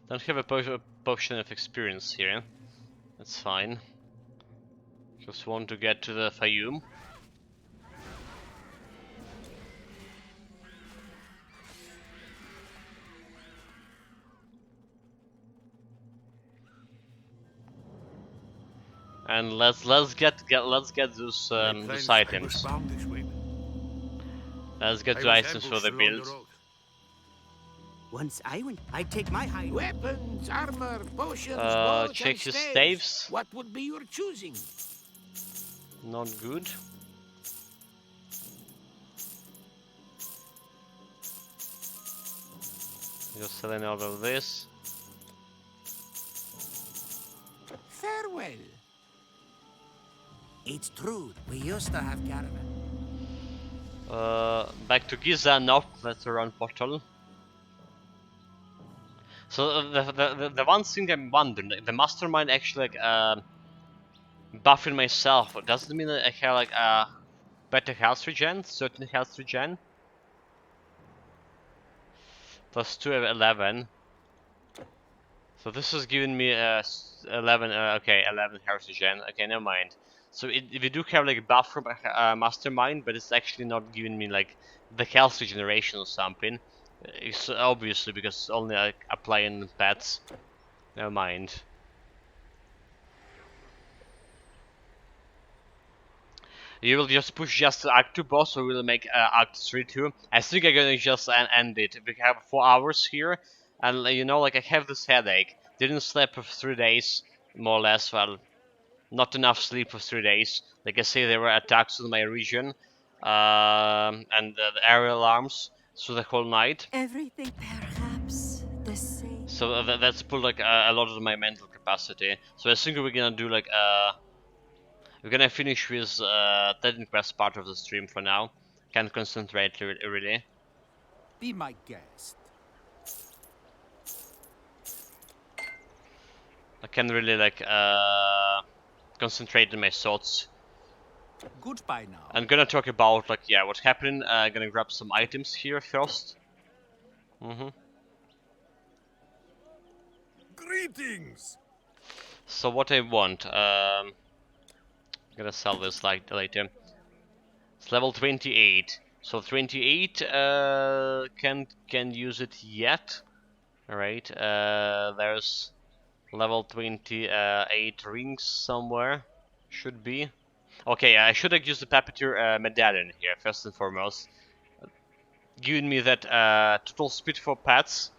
Don't have a potion of experience here. That's fine. Just want to get to the Fayum. And let's get those items. Let's get the items for the build. Once I went, I'd take my hide. Weapons, armor, potions, bows, Check and his staves. staves. What would be your choosing? Not good. Just selling all of this. Farewell. It's true. We used to have caravan. Back to Giza. Nope, that's the wrong portal. So the one thing I'm wondering, the mastermind actually like buffing myself. Does it mean that I have like better health regen? Certain health regen. Plus 2 of 11. So this is giving me 11. Okay, 11 health regen. Okay, never mind. So we do have like a buff from mastermind, but it's actually not giving me like the health regeneration or something. It's obviously because it's only like applying pets. Never mind. You will just push just the Act 2 boss, or will make Act 3 too. I think I'm gonna just end it. We have 4 hours here, and you know, like I have this headache. Didn't sleep for 3 days, more or less. Well, not enough sleep for 3 days. Like I say, there were attacks in my region, and the aerial alarms through the whole night. Everything perhaps the same. So that's pulled like a lot of my mental capacity. So I think we're gonna do like we're gonna finish with Titan Quest part of the stream for now. Can't concentrate really. Be my guest. I can really like concentrate on my thoughts. Goodbye now. I'm gonna talk about like what's happening. Gonna grab some items here first. Greetings. So what I want, gonna sell this like later. It's level 28. So 28 can use it yet. Alright, there's level 28 rings somewhere. Should be. Okay, I should have used the Puppeteer medallion here, first and foremost. giving me that total speed for pets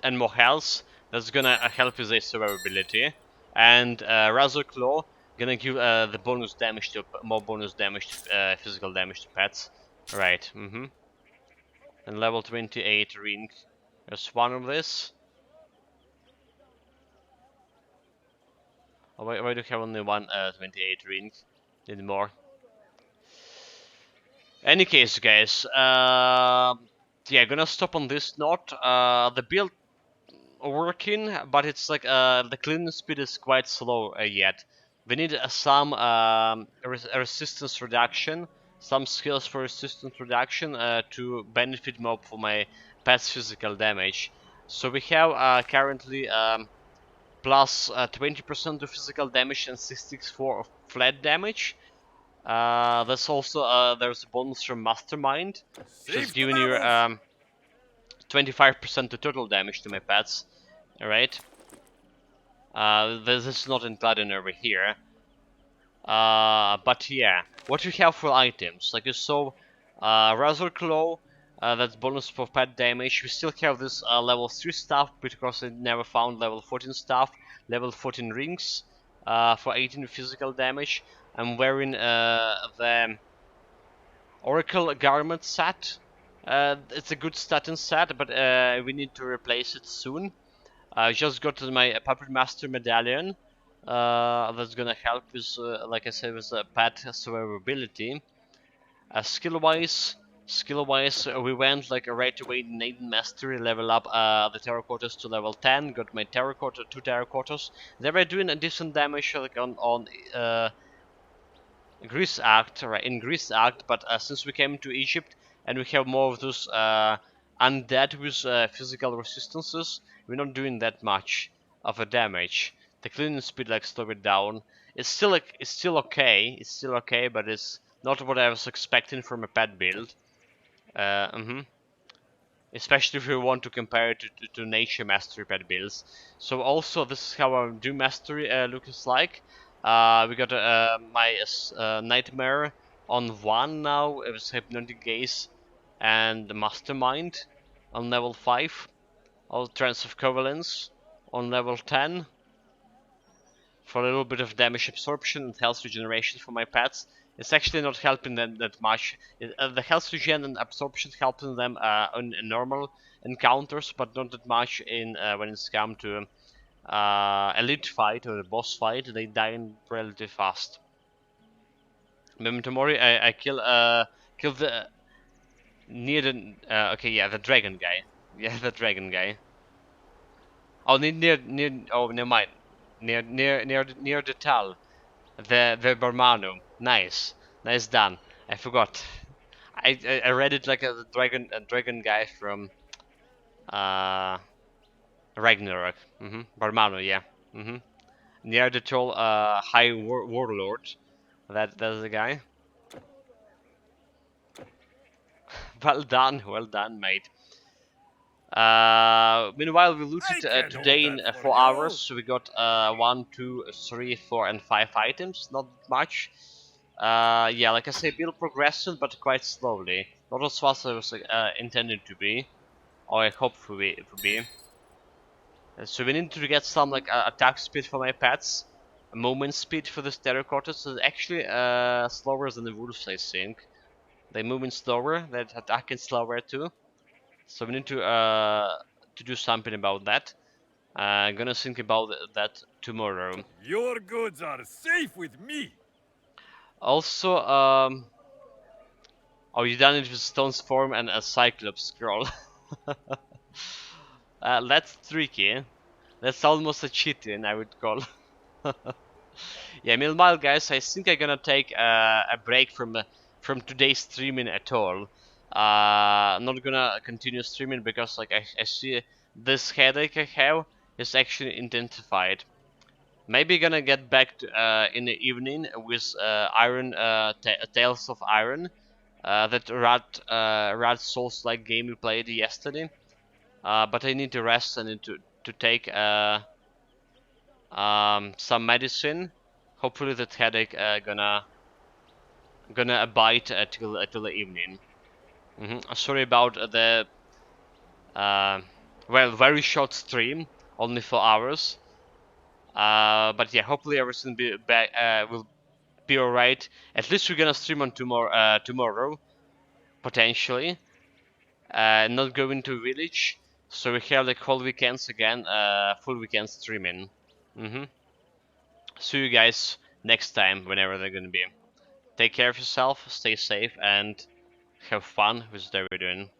and more health. That's gonna help with the survivability. And Razor Claw gonna give the bonus damage to more bonus damage to physical damage to pets. Right. And level 28 ring. There's one of this. Oh, why do you have only one 28 ring? Need more. Any case, guys. Yeah, gonna stop on this note. The build working, but it's like the cleaning speed is quite slow yet. We need some resistance reduction, some skills for resistance reduction to benefit more for my pet's physical damage. So we have currently plus 20% of physical damage and 64 of flat damage. That's also there's a bonus from Mastermind, which is Safety giving you levels! 25% to total damage to my pets. Alright. This is not included over here. But yeah, what we have for items, like you saw, Razor Claw, that's bonus for pet damage. We still have this level 3 stuff because I never found level 14 stuff, level 14 rings for 18 physical damage. I'm wearing the Oracle Garment set. It's a good statin set, but we need to replace it soon. I just got my Puppet Master medallion. That's gonna help with, like I said, with pet survivability. Skill-wise, we went like right away in Neidan Mastery, level up the terracottas to level 10. Got my terracotta, 2 terracottas. They were doing a decent damage like on Greece Act, right? In Greece Act, but since we came to Egypt and we have more of those undead with physical resistances, we're not doing that much of a damage. The cleaning speed like slow it down. It's still like it's still okay. It's still okay, but it's not what I was expecting from a pet build. Especially if you want to compare it to nature mastery pet builds. So also this is how our Doom mastery looks like. We got my nightmare on 1 now. It was hypnotic gaze and mastermind on level 5. All trance of covalence on level 10 for a little bit of damage absorption and health regeneration for my pets. It's actually not helping them that much. The health regen and absorption helping them on normal encounters, but not that much in when it's come to elite fight or the boss fight. They die relatively fast. Memento Mori, I kill the near the okay, yeah, the dragon guy. Yeah, the dragon guy. Oh, near. Oh, never mind. Near the Tal. The Barmanu. Nice done. I forgot. I read it like a dragon guy from uh Ragnarok. Barmanu, yeah. Near the tall high warlord. That's the guy. Well done, mate. Meanwhile, we I looted can't hold today in that for 4 hours, you! so we got 1, 2, 3, 4, and 5 items. Not much. Yeah, like I say, build progression, but quite slowly. Not as fast as it was intended to be, or I hope it would be. So we need to get some like attack speed for my pets, movement speed for the terracotta. So it's actually slower than the wolves, I think. They moving slower, they're attacking slower too. So we need to do something about that. I'm gonna think about that tomorrow. Your goods are safe with me! Also, oh, you done it with Stone's form and a Cyclops scroll. That's tricky. That's almost a cheating, I would call. Yeah, meanwhile, guys, I think I'm gonna take a break from today's streaming at all. Not gonna continue streaming because like I see this headache I have is actually intensified. Maybe gonna get back to, in the evening with Iron Tales of Iron, that Rad Souls like game we played yesterday. But I need to rest. I need to take some medicine. Hopefully that headache gonna abide till the evening. Sorry about the well, very short stream, only 4 hours. But yeah, hopefully everything be back will be alright. At least we're gonna stream on tomorrow, potentially. Not going to village, so we have like whole weekends again, full weekend streaming. See you guys next time, whenever they're gonna be. Take care of yourself, stay safe, and have fun with whatever you're doing.